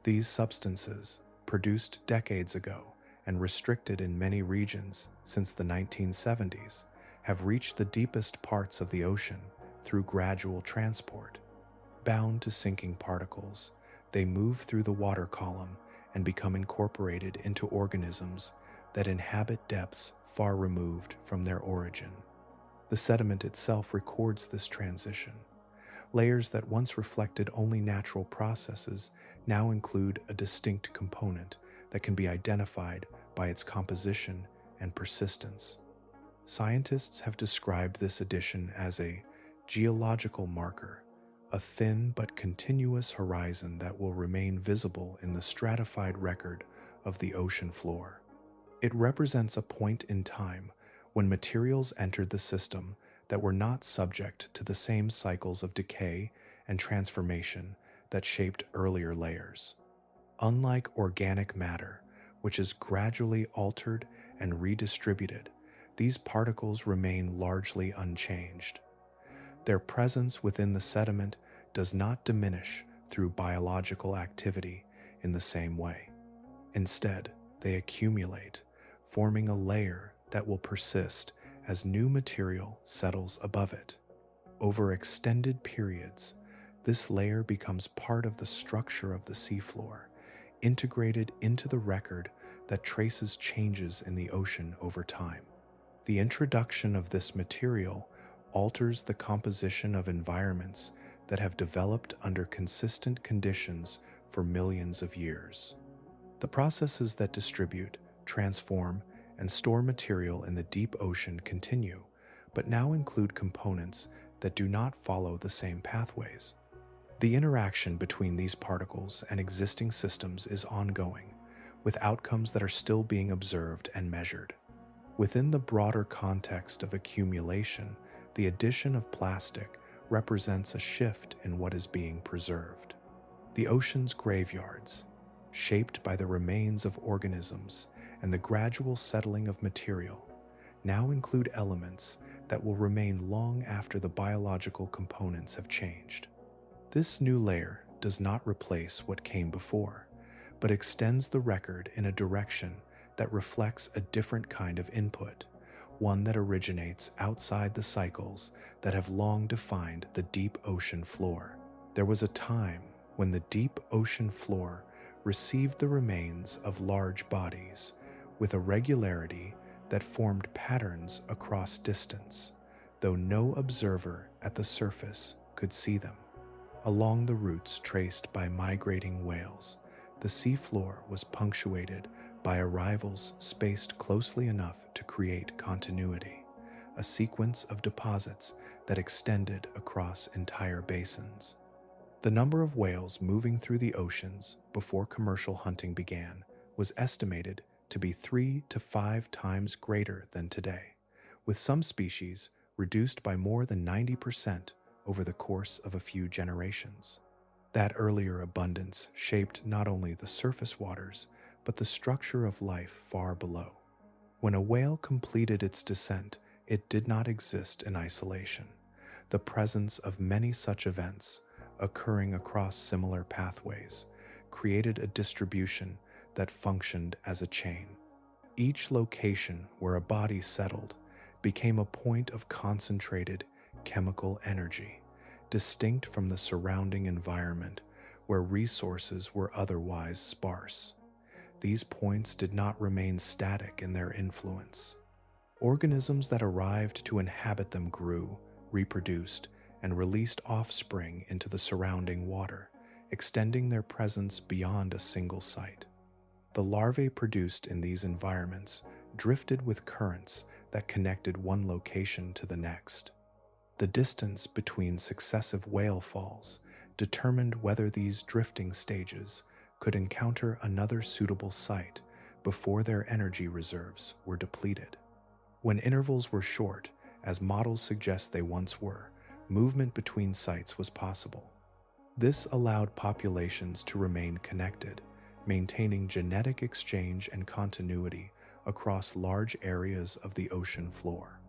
These substances, produced decades ago and restricted in many regions since the 1970s, have reached the deepest parts of the ocean through gradual transport. Bound to sinking particles, they move through the water column and become incorporated into organisms that inhabit depths far removed from their origin. The sediment itself records this transition. Layers that once reflected only natural processes now include a distinct component that can be identified by its composition and persistence. Scientists have described this addition as a geological marker, a thin but continuous horizon that will remain visible in the stratified record of the ocean floor. It represents a point in time when materials entered the system that were not subject to the same cycles of decay and transformation that shaped earlier layers. Unlike organic matter, which is gradually altered and redistributed, these particles remain largely unchanged. Their presence within the sediment does not diminish through biological activity in the same way. Instead, they accumulate, forming a layer that will persist as new material settles above it. Over extended periods, this layer becomes part of the structure of the seafloor, integrated into the record that traces changes in the ocean over time. The introduction of this material alters the composition of environments that have developed under consistent conditions for millions of years. The processes that distribute, transform, and store material in the deep ocean continue, but now include components that do not follow the same pathways. The interaction between these particles and existing systems is ongoing, with outcomes that are still being observed and measured. Within the broader context of accumulation, the addition of plastic represents a shift in what is being preserved. The ocean's graveyards, shaped by the remains of organisms and the gradual settling of material, now include elements that will remain long after the biological components have changed. This new layer does not replace what came before, but extends the record in a direction that reflects a different kind of input, one that originates outside the cycles that have long defined the deep ocean floor. There was a time when the deep ocean floor received the remains of large bodies with a regularity that formed patterns across distance. though no observer at the surface could see them. Along the routes traced by migrating whales, the seafloor was punctuated by arrivals spaced closely enough to create continuity, a sequence of deposits that extended across entire basins. The number of whales moving through the oceans before commercial hunting began was estimated to be 3 to 5 times greater than today, with some species reduced by more than 90% over the course of a few generations. That earlier abundance shaped not only the surface waters, but the structure of life far below. When a whale completed its descent, it did not exist in isolation. The presence of many such events, occurring across similar pathways, created a distribution that functioned as a chain. Each location where a body settled became a point of concentrated chemical energy, distinct from the surrounding environment where resources were otherwise sparse. These points did not remain static in their influence. Organisms that arrived to inhabit them grew, reproduced, and released offspring into the surrounding water, extending their presence beyond a single site. The larvae produced in these environments drifted with currents that connected one location to the next. The distance between successive whale falls determined whether these drifting stages could encounter another suitable site before their energy reserves were depleted. When intervals were short, as models suggest they once were, movement between sites was possible. This allowed populations to remain connected, maintaining genetic exchange and continuity across large areas of the ocean floor.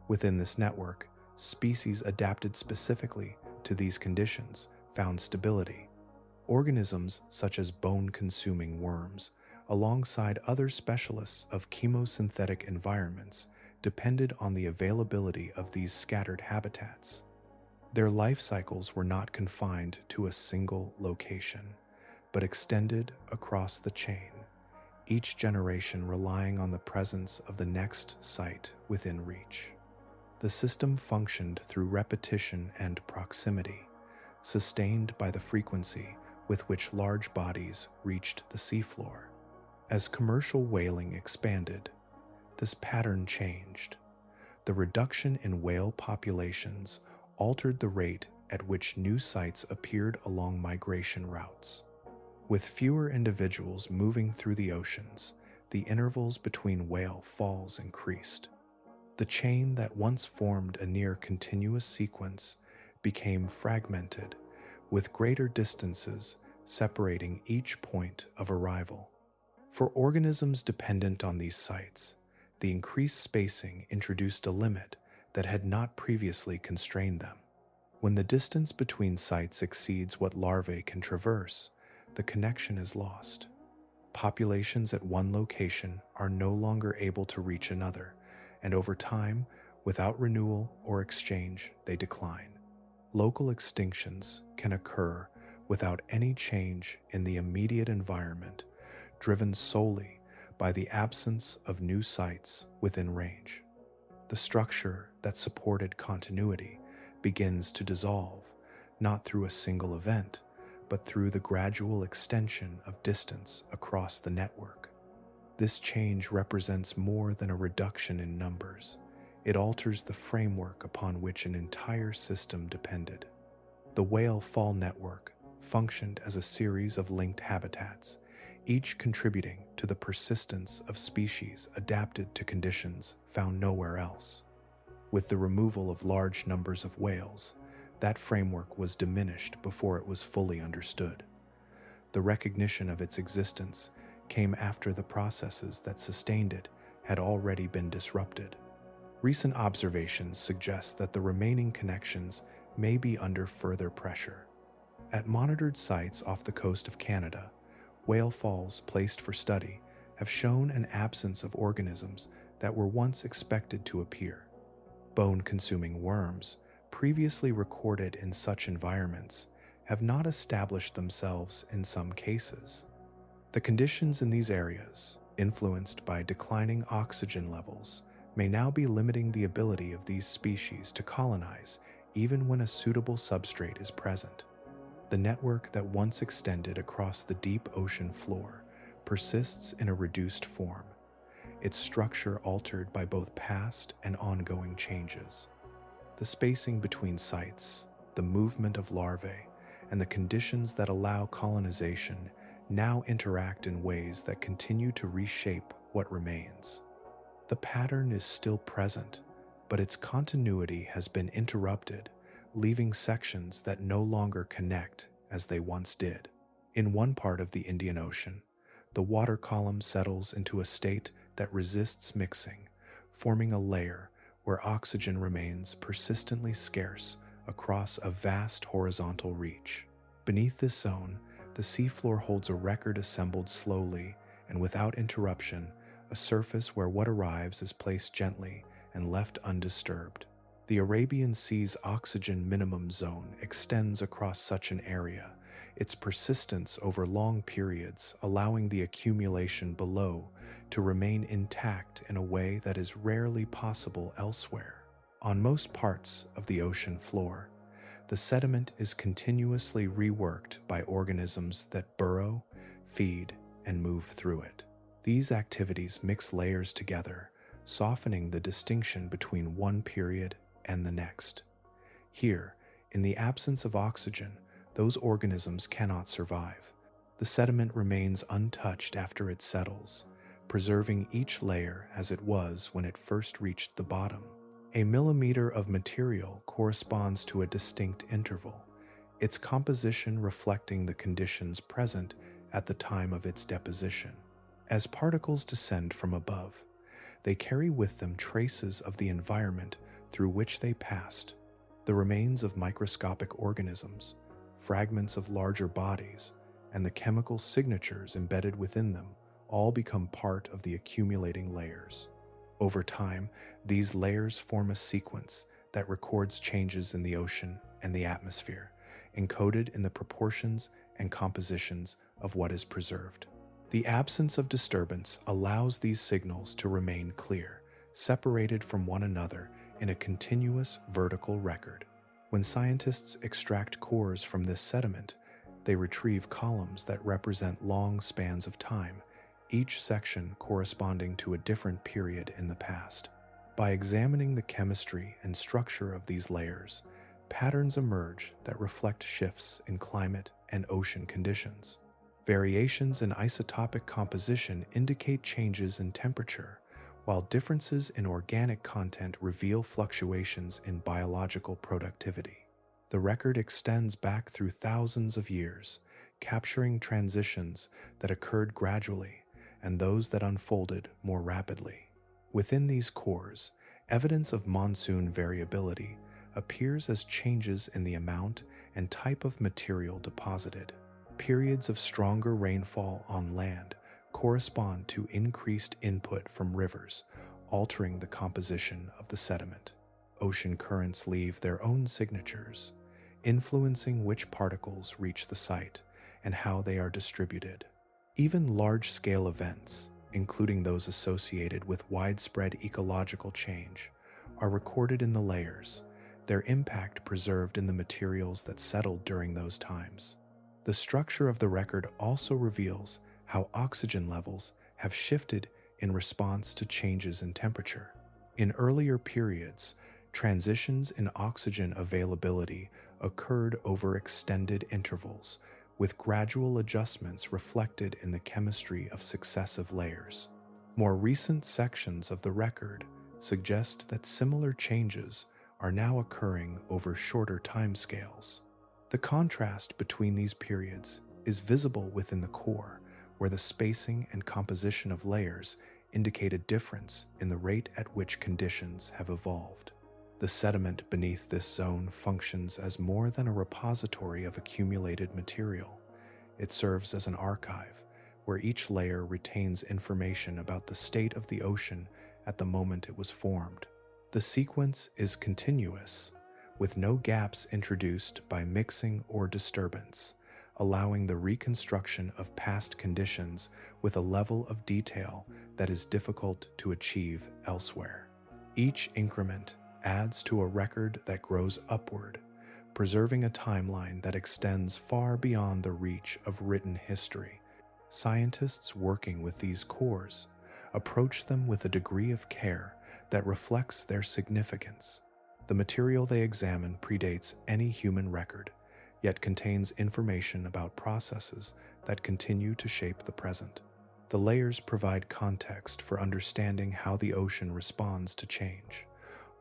Within this network, species adapted specifically to these conditions found stability. Organisms such as bone-consuming worms, alongside other specialists of chemosynthetic environments, depended on the availability of these scattered habitats. Their life cycles were not confined to a single location, but extended across the chain, each generation relying on the presence of the next site within reach. The system functioned through repetition and proximity, sustained by the frequency with which large bodies reached the seafloor. As commercial whaling expanded, this pattern changed. The reduction in whale populations altered the rate at which new sites appeared along migration routes. With fewer individuals moving through the oceans, the intervals between whale falls increased. The chain that once formed a near continuous sequence became fragmented, with greater distances separating each point of arrival. For organisms dependent on these sites, the increased spacing introduced a limit that had not previously constrained them. When the distance between sites exceeds what larvae can traverse, the connection is lost. Populations at one location are no longer able to reach another, and over time, without renewal or exchange, they decline. Local extinctions can occur without any change in the immediate environment, driven solely by the absence of new sites within range. The structure that supported continuity begins to dissolve, not through a single event, but through the gradual extension of distance across the network. This change represents more than a reduction in numbers. It alters the framework upon which an entire system depended. The whale fall network functioned as a series of linked habitats, each contributing to the persistence of species adapted to conditions found nowhere else. With the removal of large numbers of whales, that framework was diminished before it was fully understood. The recognition of its existence came after the processes that sustained it had already been disrupted. Recent observations suggest that the remaining connections may be under further pressure. At monitored sites off the coast of Canada, whale falls placed for study have shown an absence of organisms that were once expected to appear. Bone-consuming worms, previously recorded in such environments, have not established themselves in some cases. The conditions in these areas, influenced by declining oxygen levels, may now be limiting the ability of these species to colonize even when a suitable substrate is present. The network that once extended across the deep ocean floor persists in a reduced form, its structure altered by both past and ongoing changes. The spacing between sites, the movement of larvae, and the conditions that allow colonization now interact in ways that continue to reshape what remains. The pattern is still present, but its continuity has been interrupted, leaving sections that no longer connect as they once did. In one part of the Indian Ocean, the water column settles into a state that resists mixing, forming a layer where oxygen remains persistently scarce across a vast horizontal reach. Beneath this zone, the seafloor holds a record assembled slowly and without interruption, a surface where what arrives is placed gently and left undisturbed. The Arabian Sea's oxygen minimum zone extends across such an area, its persistence over long periods allowing the accumulation below to remain intact in a way that is rarely possible elsewhere. On most parts of the ocean floor, the sediment is continuously reworked by organisms that burrow, feed, and move through it. These activities mix layers together, softening the distinction between one period and the next. Here, in the absence of oxygen, those organisms cannot survive. The sediment remains untouched after it settles, preserving each layer as it was when it first reached the bottom. A millimeter of material corresponds to a distinct interval, its composition reflecting the conditions present at the time of its deposition. As particles descend from above, they carry with them traces of the environment through which they passed. The remains of microscopic organisms, fragments of larger bodies, and the chemical signatures embedded within them all become part of the accumulating layers. Over time, these layers form a sequence that records changes in the ocean and the atmosphere, encoded in the proportions and compositions of what is preserved. The absence of disturbance allows these signals to remain clear, separated from one another in a continuous vertical record. When scientists extract cores from this sediment, they retrieve columns that represent long spans of time, each section corresponding to a different period in the past. By examining the chemistry and structure of these layers, patterns emerge that reflect shifts in climate and ocean conditions. Variations in isotopic composition indicate changes in temperature, while differences in organic content reveal fluctuations in biological productivity. The record extends back through thousands of years, capturing transitions that occurred gradually and those that unfolded more rapidly. Within these cores, evidence of monsoon variability appears as changes in the amount and type of material deposited. Periods of stronger rainfall on land correspond to increased input from rivers, altering the composition of the sediment. Ocean currents leave their own signatures, influencing which particles reach the site and how they are distributed. Even large-scale events, including those associated with widespread ecological change, are recorded in the layers, their impact preserved in the materials that settled during those times. The structure of the record also reveals how oxygen levels have shifted in response to changes in temperature. In earlier periods, transitions in oxygen availability occurred over extended intervals, with gradual adjustments reflected in the chemistry of successive layers. More recent sections of the record suggest that similar changes are now occurring over shorter timescales. The contrast between these periods is visible within the core, where the spacing and composition of layers indicate a difference in the rate at which conditions have evolved. The sediment beneath this zone functions as more than a repository of accumulated material. It serves as an archive, where each layer retains information about the state of the ocean at the moment it was formed. The sequence is continuous, with no gaps introduced by mixing or disturbance, allowing the reconstruction of past conditions with a level of detail that is difficult to achieve elsewhere. Each increment adds to a record that grows upward, preserving a timeline that extends far beyond the reach of written history. Scientists working with these cores approach them with a degree of care that reflects their significance. The material they examine predates any human record, yet contains information about processes that continue to shape the present. The layers provide context for understanding how the ocean responds to change,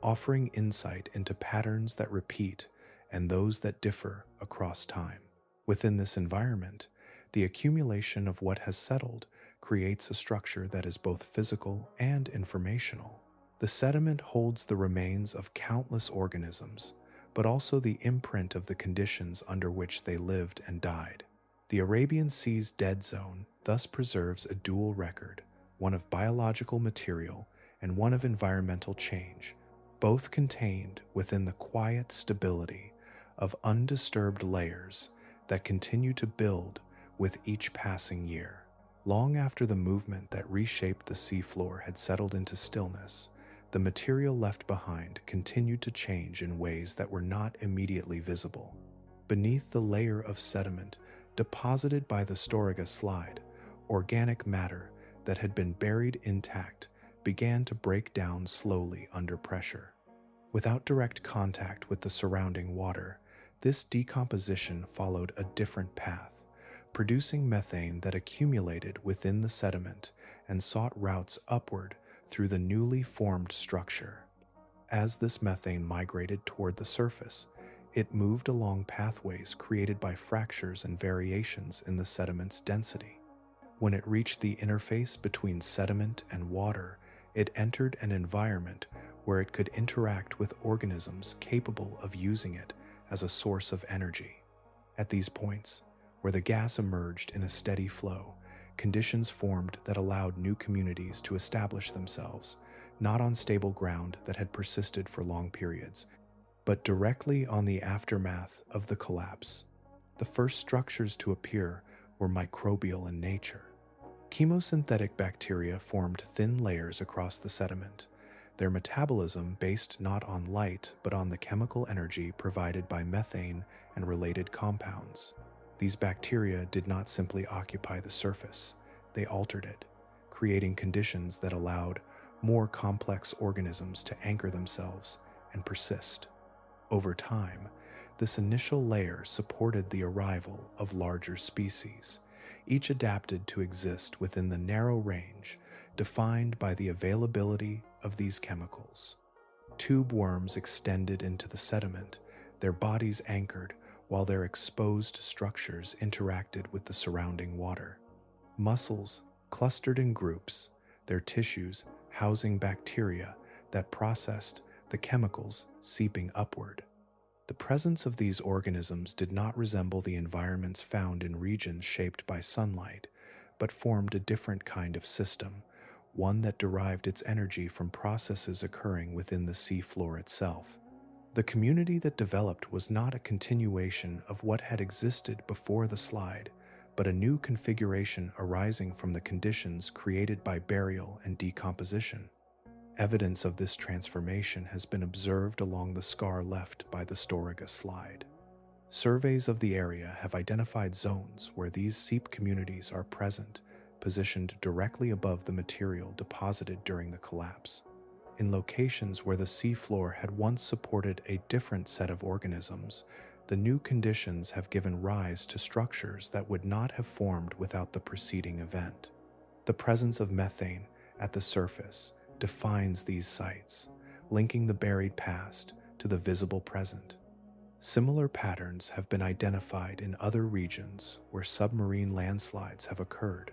offering insight into patterns that repeat and those that differ across time. Within this environment, the accumulation of what has settled creates a structure that is both physical and informational. The sediment holds the remains of countless organisms, but also the imprint of the conditions under which they lived and died. The Arabian Sea's dead zone thus preserves a dual record, one of biological material and one of environmental change, both contained within the quiet stability of undisturbed layers that continue to build with each passing year. Long after the movement that reshaped the seafloor had settled into stillness, the material left behind continued to change in ways that were not immediately visible. Beneath the layer of sediment deposited by the Storegga slide, organic matter that had been buried intact began to break down slowly under pressure. Without direct contact with the surrounding water, this decomposition followed a different path, producing methane that accumulated within the sediment and sought routes upward through the newly formed structure. As this methane migrated toward the surface, it moved along pathways created by fractures and variations in the sediment's density. When it reached the interface between sediment and water, it entered an environment where it could interact with organisms capable of using it as a source of energy. At these points, where the gas emerged in a steady flow, conditions formed that allowed new communities to establish themselves, not on stable ground that had persisted for long periods, but directly on the aftermath of the collapse. The first structures to appear were microbial in nature. Chemosynthetic bacteria formed thin layers across the sediment, their metabolism based not on light but on the chemical energy provided by methane and related compounds. These bacteria did not simply occupy the surface, they altered it, creating conditions that allowed more complex organisms to anchor themselves and persist. Over time, this initial layer supported the arrival of larger species, each adapted to exist within the narrow range defined by the availability of these chemicals. Tube worms extended into the sediment, their bodies anchored while their exposed structures interacted with the surrounding water. Mussels clustered in groups, their tissues housing bacteria that processed the chemicals seeping upward. The presence of these organisms did not resemble the environments found in regions shaped by sunlight, but formed a different kind of system, one that derived its energy from processes occurring within the seafloor itself. The community that developed was not a continuation of what had existed before the slide, but a new configuration arising from the conditions created by burial and decomposition. Evidence of this transformation has been observed along the scar left by the Storegga slide. Surveys of the area have identified zones where these seep communities are present, positioned directly above the material deposited during the collapse. In locations where the seafloor had once supported a different set of organisms, the new conditions have given rise to structures that would not have formed without the preceding event. The presence of methane at the surface defines these sites, linking the buried past to the visible present. Similar patterns have been identified in other regions where submarine landslides have occurred.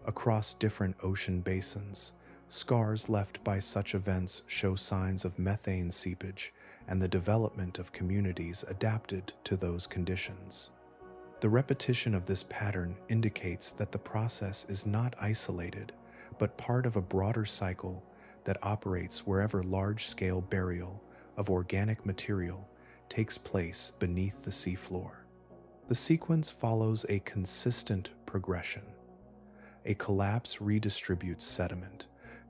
Across different ocean basins, scars left by such events show signs of methane seepage and the development of communities adapted to those conditions. The repetition of this pattern indicates that the process is not isolated, but part of a broader cycle that operates wherever large-scale burial of organic material takes place beneath the seafloor. The sequence follows a consistent progression. A collapse redistributes sediment,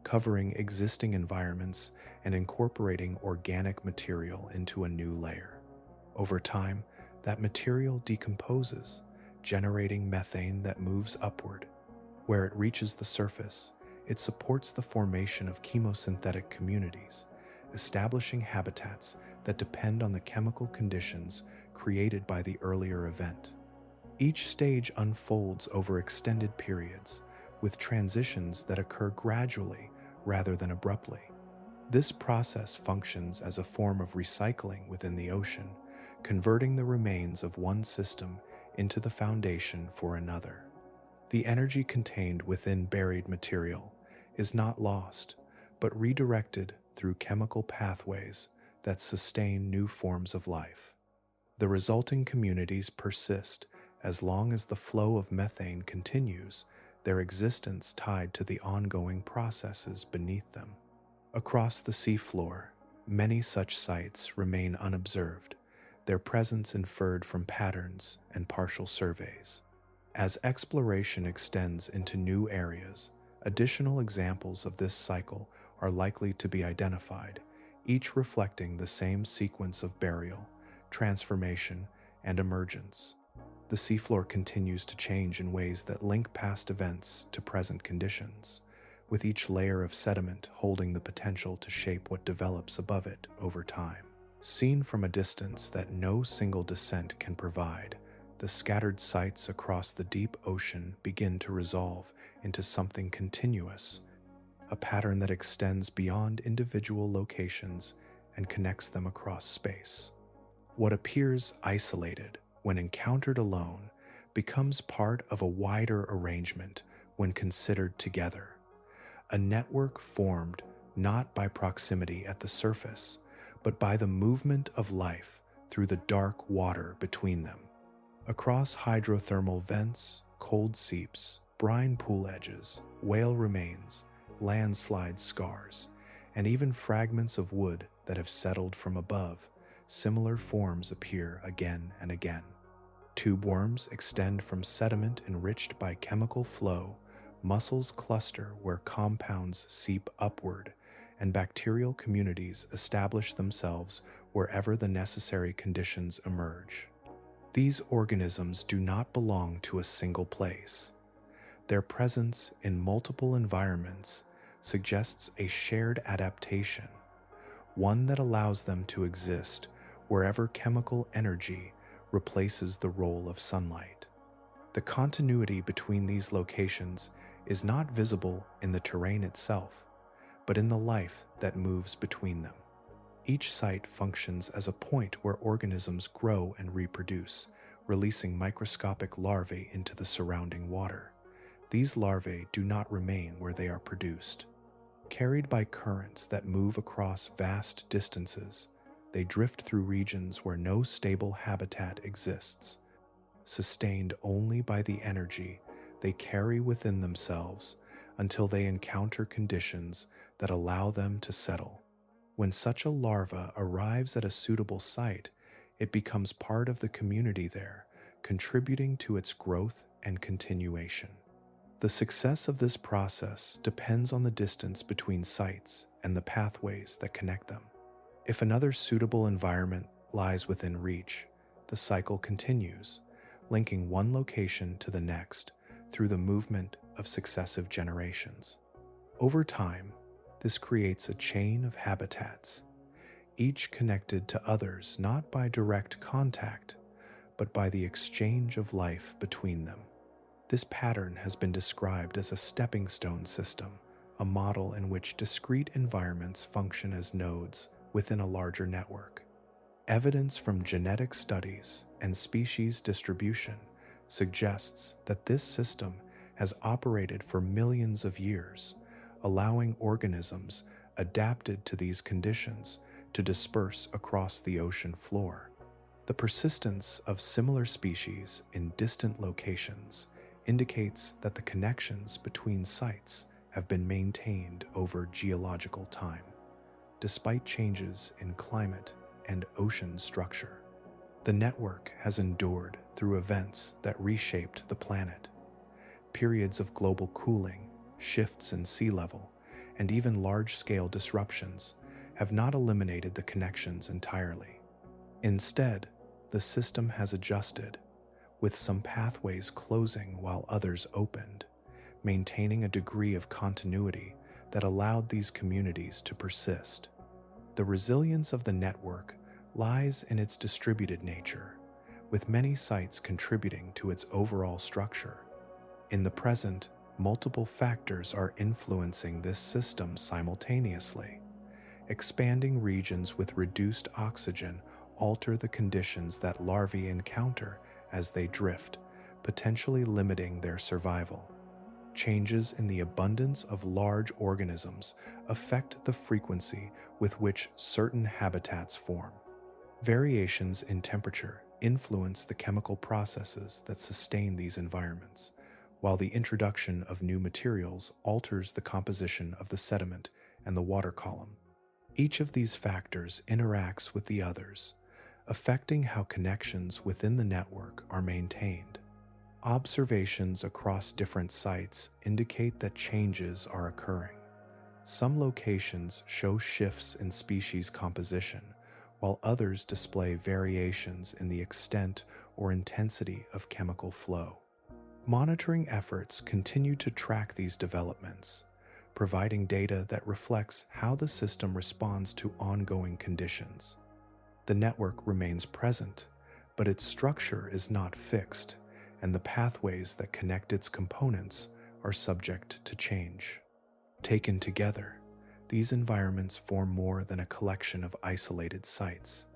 covering existing environments and incorporating organic material into a new layer. Over time, that material decomposes, generating methane that moves upward. Where it reaches the surface, it supports the formation of chemosynthetic communities, establishing habitats that depend on the chemical conditions created by the earlier event. Each stage unfolds over extended periods, with transitions that occur gradually rather than abruptly. This process functions as a form of recycling within the ocean, converting the remains of one system into the foundation for another. The energy contained within buried material is not lost, but redirected through chemical pathways that sustain new forms of life. The resulting communities persist as long as the flow of methane continues, their existence tied to the ongoing processes beneath them. Across the seafloor, many such sites remain unobserved, their presence inferred from patterns and partial surveys. As exploration extends into new areas, additional examples of this cycle are likely to be identified, each reflecting the same sequence of burial, transformation, and emergence. The seafloor continues to change in ways that link past events to present conditions, with each layer of sediment holding the potential to shape what develops above it over time. Seen from a distance that no single descent can provide, the scattered sites across the deep ocean begin to resolve into something continuous, a pattern that extends beyond individual locations and connects them across space. What appears isolated when encountered alone becomes part of a wider arrangement when considered together, a network formed not by proximity at the surface, but by the movement of life through the dark water between them. Across hydrothermal vents, cold seeps, brine pool edges, whale remains, landslide scars, and even fragments of wood that have settled from above, similar forms appear again and again. Tube worms extend from sediment enriched by chemical flow, mussels cluster where compounds seep upward, and bacterial communities establish themselves wherever the necessary conditions emerge. These organisms do not belong to a single place. Their presence in multiple environments suggests a shared adaptation, one that allows them to exist wherever chemical energy replaces the role of sunlight. The continuity between these locations is not visible in the terrain itself, but in the life that moves between them. Each site functions as a point where organisms grow and reproduce, releasing microscopic larvae into the surrounding water. These larvae do not remain where they are produced. Carried by currents that move across vast distances, they drift through regions where no stable habitat exists, sustained only by the energy they carry within themselves until they encounter conditions that allow them to settle. When such a larva arrives at a suitable site, it becomes part of the community there, contributing to its growth and continuation. The success of this process depends on the distance between sites and the pathways that connect them. If another suitable environment lies within reach, the cycle continues, linking one location to the next through the movement of successive generations. Over time, this creates a chain of habitats, each connected to others not by direct contact, but by the exchange of life between them. This pattern has been described as a stepping stone system, a model in which discrete environments function as nodes within a larger network. Evidence from genetic studies and species distribution suggests that this system has operated for millions of years, allowing organisms adapted to these conditions to disperse across the ocean floor. The persistence of similar species in distant locations indicates that the connections between sites have been maintained over geological time, despite changes in climate and ocean structure. The network has endured through events that reshaped the planet, periods of global cooling, shifts in sea level, and even large-scale disruptions have not eliminated the connections entirely. Instead, the system has adjusted, with some pathways closing while others opened, maintaining a degree of continuity that allowed these communities to persist. The resilience of the network lies in its distributed nature, with many sites contributing to its overall structure. In the present, multiple factors are influencing this system simultaneously. Expanding regions with reduced oxygen alter the conditions that larvae encounter as they drift, potentially limiting their survival. Changes in the abundance of large organisms affect the frequency with which certain habitats form. Variations in temperature influence the chemical processes that sustain these environments, while the introduction of new materials alters the composition of the sediment and the water column. Each of these factors interacts with the others, affecting how connections within the network are maintained. Observations across different sites indicate that changes are occurring. Some locations show shifts in species composition, while others display variations in the extent or intensity of chemical flow. Monitoring efforts continue to track these developments, providing data that reflects how the system responds to ongoing conditions. The network remains present, but its structure is not fixed, and the pathways that connect its components are subject to change. Taken together, these environments form more than a collection of isolated sites.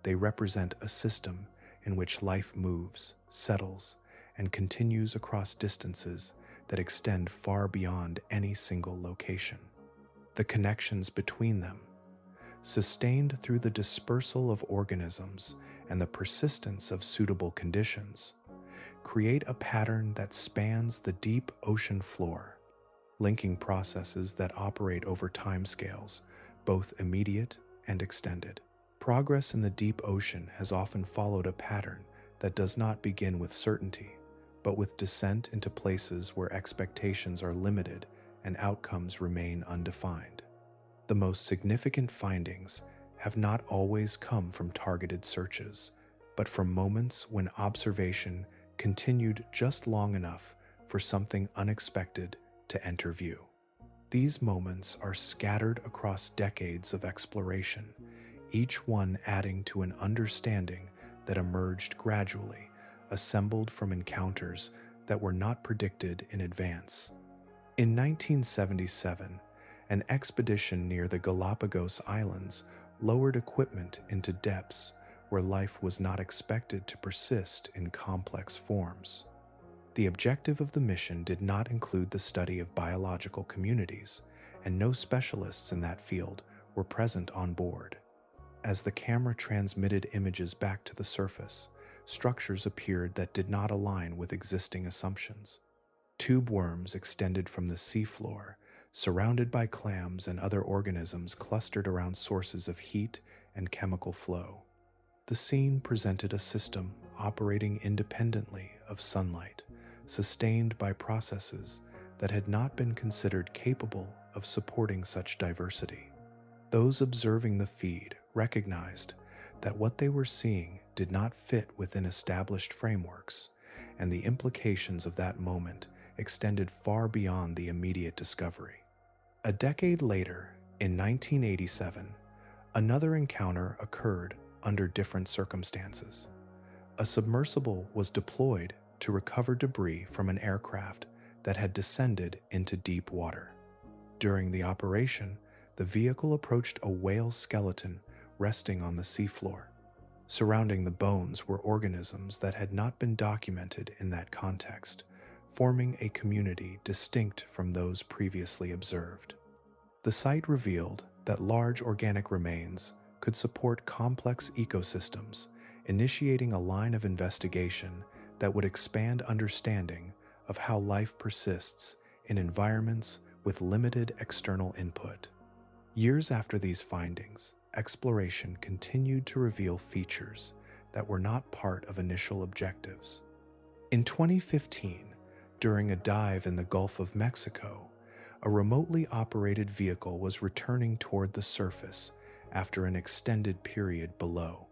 They represent a system in which life moves, settles, and continues across distances that extend far beyond any single location. The connections between them, sustained through the dispersal of organisms and the persistence of suitable conditions, create a pattern that spans the deep ocean floor, linking processes that operate over timescales, both immediate and extended. Progress in the deep ocean has often followed a pattern that does not begin with certainty, but with descent into places where expectations are limited and outcomes remain undefined. The most significant findings have not always come from targeted searches, but from moments when observation continued just long enough for something unexpected to enter view. These moments are scattered across decades of exploration, each one adding to an understanding that emerged gradually, assembled from encounters that were not predicted in advance. In 1977, an expedition near the Galapagos Islands lowered equipment into depths where life was not expected to persist in complex forms. The objective of the mission did not include the study of biological communities, and no specialists in that field were present on board. As the camera transmitted images back to the surface, structures appeared that did not align with existing assumptions. Tube worms extended from the seafloor, surrounded by clams and other organisms clustered around sources of heat and chemical flow. The scene presented a system operating independently of sunlight, sustained by processes that had not been considered capable of supporting such diversity. Those observing the feed recognized that what they were seeing did not fit within established frameworks, and the implications of that moment extended far beyond the immediate discovery. A decade later, in 1987, another encounter occurred under different circumstances. A submersible was deployed to recover debris from an aircraft that had descended into deep water. During the operation, the vehicle approached a whale skeleton resting on the seafloor. Surrounding the bones were organisms that had not been documented in that context, forming a community distinct from those previously observed. The site revealed that large organic remains could support complex ecosystems, initiating a line of investigation that would expand understanding of how life persists in environments with limited external input. Years after these findings, exploration continued to reveal features that were not part of initial objectives. In 2015, during a dive in the Gulf of Mexico, A remotely operated vehicle was returning toward the surface after an extended period below.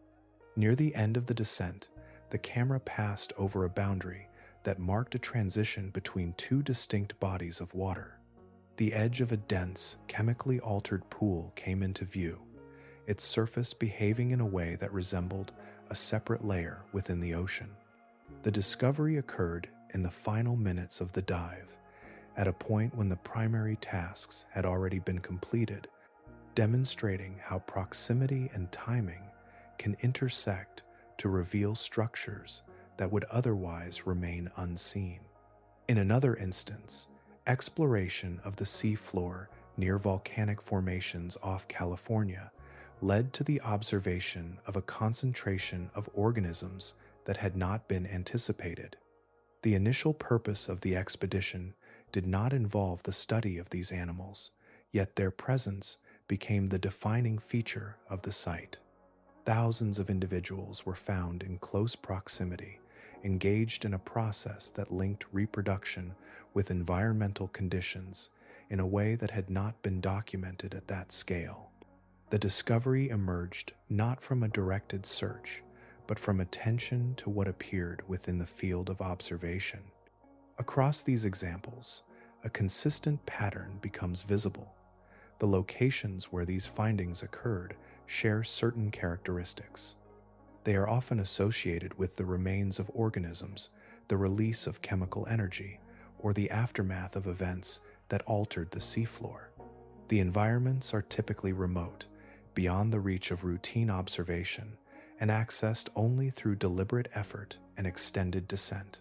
Near the end of the descent, the camera passed over a boundary that marked a transition between two distinct bodies of water. The edge of a dense, chemically altered pool came into view, its surface behaving in a way that resembled a separate layer within the ocean. The discovery occurred in the final minutes of the dive, at a point when the primary tasks had already been completed, demonstrating how proximity and timing can intersect to reveal structures that would otherwise remain unseen. In another instance, exploration of the seafloor near volcanic formations off California led to the observation of a concentration of organisms that had not been anticipated. The initial purpose of the expedition did not involve the study of these animals, yet their presence became the defining feature of the site. Thousands of individuals were found in close proximity, engaged in a process that linked reproduction with environmental conditions in a way that had not been documented at that scale. The discovery emerged not from a directed search, but from attention to what appeared within the field of observation. Across these examples, a consistent pattern becomes visible. The locations where these findings occurred share certain characteristics. They are often associated with the remains of organisms, the release of chemical energy, or the aftermath of events that altered the seafloor. The environments are typically remote, beyond the reach of routine observation, and accessed only through deliberate effort and extended descent.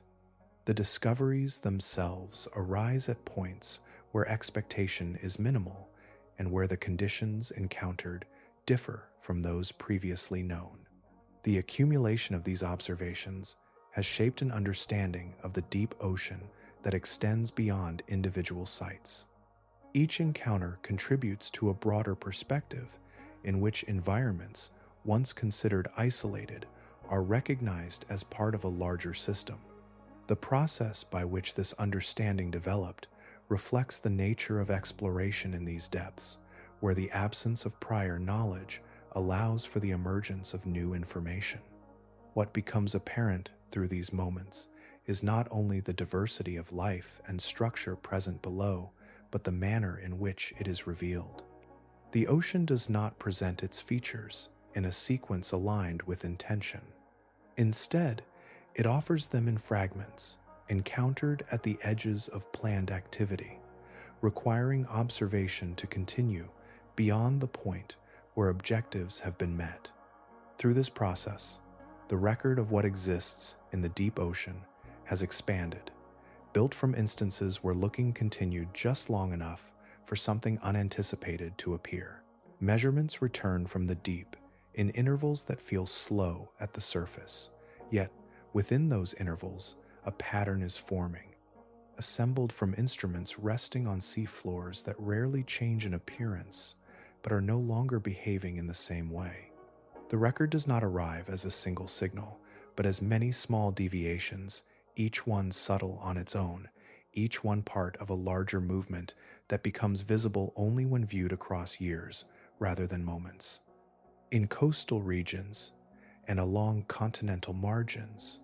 The discoveries themselves arise at points where expectation is minimal and where the conditions encountered differ from those previously known. The accumulation of these observations has shaped an understanding of the deep ocean that extends beyond individual sites. Each encounter contributes to a broader perspective in which environments, once considered isolated, are recognized as part of a larger system. The process by which this understanding developed reflects the nature of exploration in these depths, where the absence of prior knowledge allows for the emergence of new information. What becomes apparent through these moments is not only the diversity of life and structure present below, but the manner in which it is revealed. The ocean does not present its features in a sequence aligned with intention. Instead, it offers them in fragments, encountered at the edges of planned activity, requiring observation to continue beyond the point where objectives have been met. Through this process, the record of what exists in the deep ocean has expanded, built from instances where looking continued just long enough for something unanticipated to appear. Measurements return from the deep in intervals that feel slow at the surface, yet within those intervals, a pattern is forming, assembled from instruments resting on seafloors that rarely change in appearance, but are no longer behaving in the same way. The record does not arrive as a single signal, but as many small deviations, each one subtle on its own, each one part of a larger movement that becomes visible only when viewed across years rather than moments. In coastal regions and along continental margins,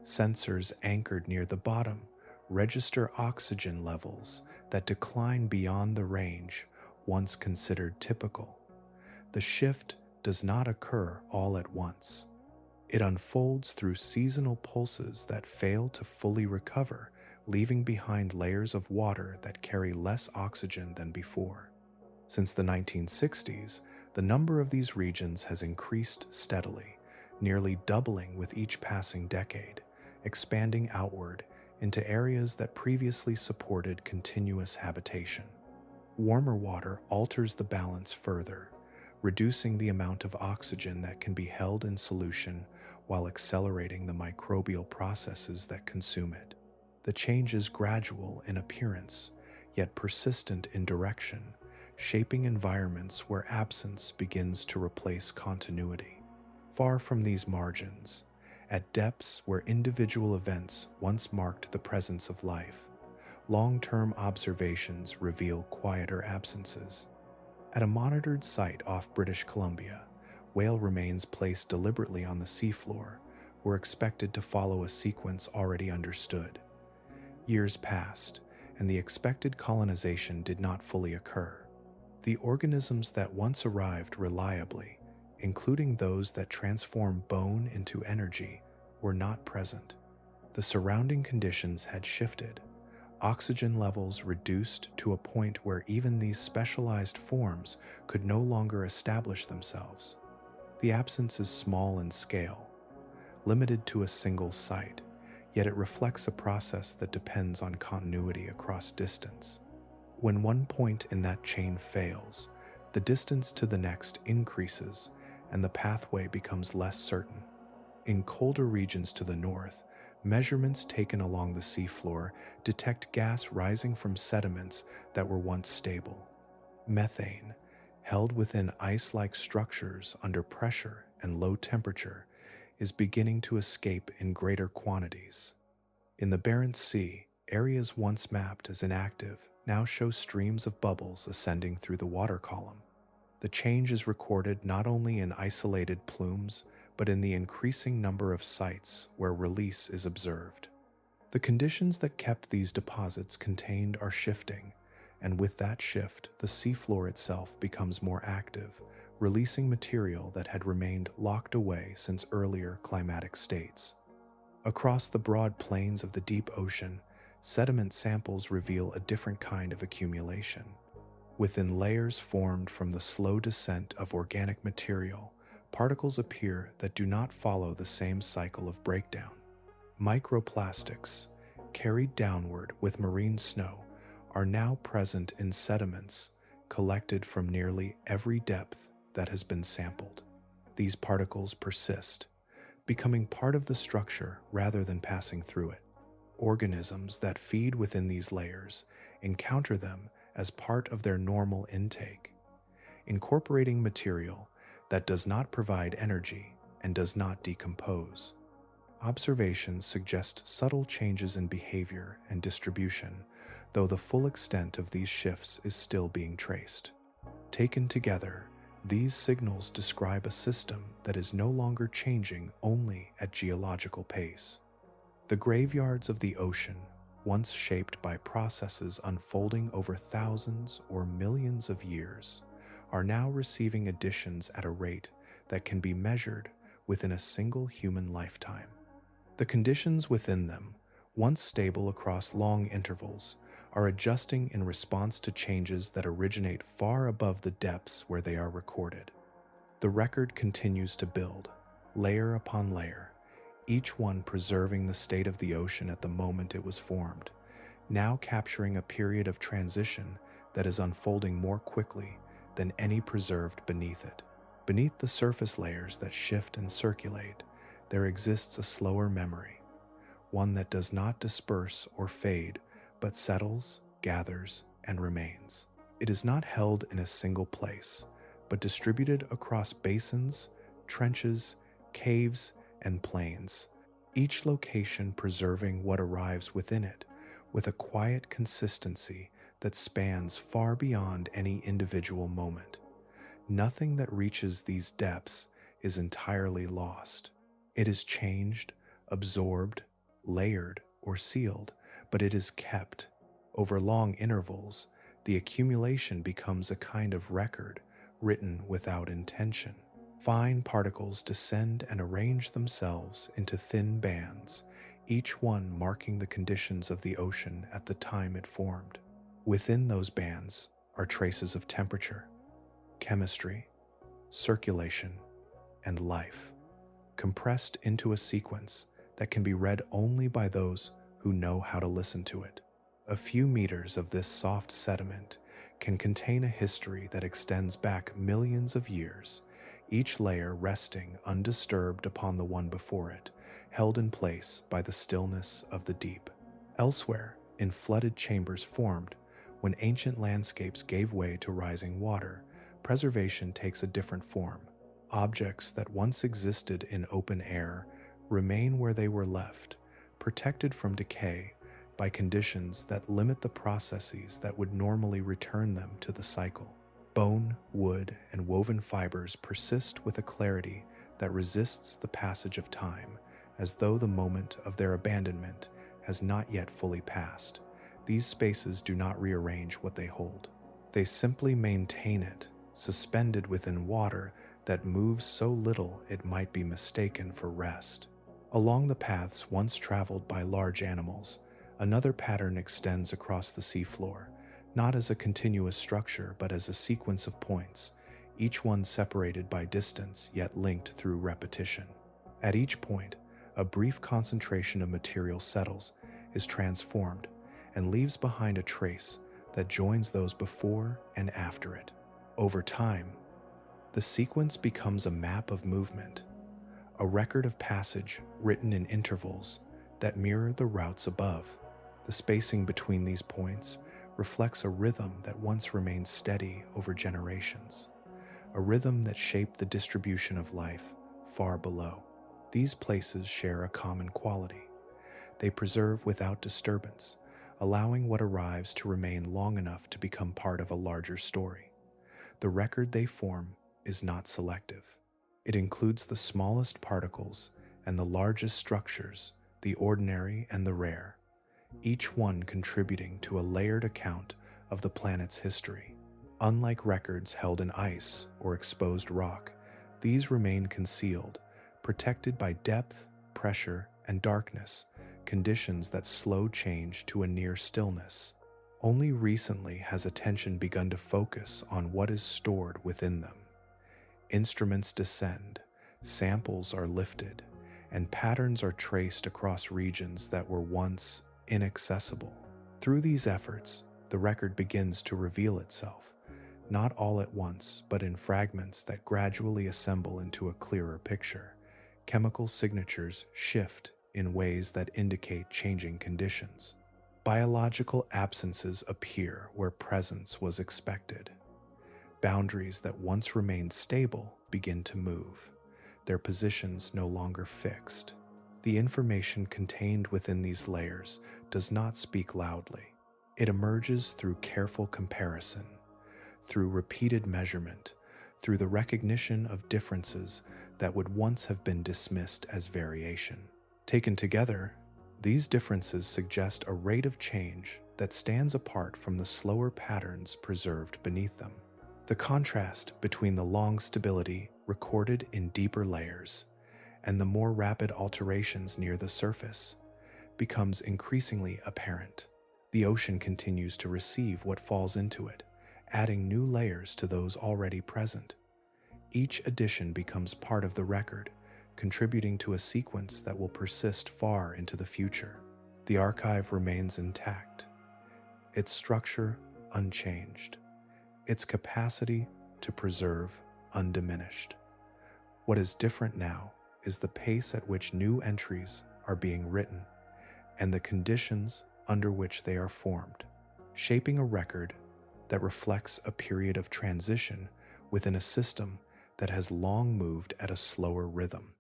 sensors anchored near the bottom register oxygen levels that decline beyond the range once considered typical. The shift does not occur all at once. It unfolds through seasonal pulses that fail to fully recover, leaving behind layers of water that carry less oxygen than before. Since the 1960s, the number of these regions has increased steadily, nearly doubling with each passing decade, expanding outward into areas that previously supported continuous habitation. Warmer water alters the balance further, reducing the amount of oxygen that can be held in solution while accelerating the microbial processes that consume it. The change is gradual in appearance, yet persistent in direction, shaping environments where absence begins to replace continuity. Far from these margins, at depths where individual events once marked the presence of life, Long-term observations reveal quieter absences. At a monitored site off British Columbia, whale remains placed deliberately on the seafloor were expected to follow a sequence already understood. Years passed, and the expected colonization did not fully occur. The organisms that once arrived reliably, including those that transform bone into energy, were not present. The surrounding conditions had shifted. Oxygen levels reduced to a point where even these specialized forms could no longer establish themselves. The absence is small in scale, limited to a single site, yet it reflects a process that depends on continuity across distance. When one point in that chain fails, the distance to the next increases and the pathway becomes less certain. In colder regions to the north, measurements taken along the seafloor detect gas rising from sediments that were once stable. Methane, held within ice-like structures under pressure and low temperature, is beginning to escape in greater quantities. In the Barents Sea, areas once mapped as inactive now show streams of bubbles ascending through the water column. The change is recorded not only in isolated plumes, but in the increasing number of sites where release is observed. The conditions that kept these deposits contained are shifting, and with that shift, the seafloor itself becomes more active, releasing material that had remained locked away since earlier climatic states. Across the broad plains of the deep ocean, sediment samples reveal a different kind of accumulation. Within layers formed from the slow descent of organic material, particles appear that do not follow the same cycle of breakdown. Microplastics, carried downward with marine snow, are now present in sediments collected from nearly every depth that has been sampled. These particles persist, becoming part of the structure rather than passing through it. Organisms that feed within these layers encounter them as part of their normal intake, incorporating material that does not provide energy and does not decompose. Observations suggest subtle changes in behavior and distribution, though the full extent of these shifts is still being traced. Taken together, these signals describe a system that is no longer changing only at geological pace. The graveyards of the ocean, once shaped by processes unfolding over thousands or millions of years, are now receiving additions at a rate that can be measured within a single human lifetime. The conditions within them, once stable across long intervals, are adjusting in response to changes that originate far above the depths where they are recorded. The record continues to build, layer upon layer, each one preserving the state of the ocean at the moment it was formed, now capturing a period of transition that is unfolding more quickly than any preserved beneath it. Beneath the surface layers that shift and circulate, there exists a slower memory, one that does not disperse or fade, but settles, gathers, and remains. It is not held in a single place, but distributed across basins, trenches, caves, and plains, each location preserving what arrives within it with a quiet consistency that spans far beyond any individual moment. Nothing that reaches these depths is entirely lost. It is changed, absorbed, layered, or sealed, but it is kept. Over long intervals, the accumulation becomes a kind of record written without intention. Fine particles descend and arrange themselves into thin bands, each one marking the conditions of the ocean at the time it formed. Within those bands are traces of temperature, chemistry, circulation, and life, compressed into a sequence that can be read only by those who know how to listen to it. A few meters of this soft sediment can contain a history that extends back millions of years, each layer resting undisturbed upon the one before it, held in place by the stillness of the deep. Elsewhere, in flooded chambers formed when ancient landscapes gave way to rising water, preservation takes a different form. Objects that once existed in open air remain where they were left, protected from decay, by conditions that limit the processes that would normally return them to the cycle. Bone, wood, and woven fibers persist with a clarity that resists the passage of time, as though the moment of their abandonment has not yet fully passed. These spaces do not rearrange what they hold. They simply maintain it, suspended within water that moves so little it might be mistaken for rest. Along the paths once traveled by large animals, another pattern extends across the seafloor, not as a continuous structure but as a sequence of points, each one separated by distance yet linked through repetition. At each point, a brief concentration of material settles, is transformed, and leaves behind a trace that joins those before and after it. Over time, the sequence becomes a map of movement, a record of passage written in intervals that mirror the routes above. The spacing between these points reflects a rhythm that once remained steady over generations, a rhythm that shaped the distribution of life far below. These places share a common quality. They preserve without disturbance, allowing what arrives to remain long enough to become part of a larger story. The record they form is not selective. It includes the smallest particles and the largest structures, the ordinary and the rare, each one contributing to a layered account of the planet's history. Unlike records held in ice or exposed rock, these remain concealed, protected by depth, pressure, and darkness, conditions that slow change to a near stillness. Only recently has attention begun to focus on what is stored within them. Instruments descend, samples are lifted, and patterns are traced across regions that were once inaccessible. Through these efforts, the record begins to reveal itself, not all at once, but in fragments that gradually assemble into a clearer picture. Chemical signatures shift in ways that indicate changing conditions. Biological absences appear where presence was expected. Boundaries that once remained stable begin to move, their positions no longer fixed. The information contained within these layers does not speak loudly. It emerges through careful comparison, through repeated measurement, through the recognition of differences that would once have been dismissed as variation. Taken together, these differences suggest a rate of change that stands apart from the slower patterns preserved beneath them. The contrast between the long stability recorded in deeper layers and the more rapid alterations near the surface becomes increasingly apparent. The ocean continues to receive what falls into it, adding new layers to those already present. Each addition becomes part of the record, contributing to a sequence that will persist far into the future. The archive remains intact, its structure unchanged, its capacity to preserve undiminished. What is different now is the pace at which new entries are being written and the conditions under which they are formed, shaping a record that reflects a period of transition within a system that has long moved at a slower rhythm.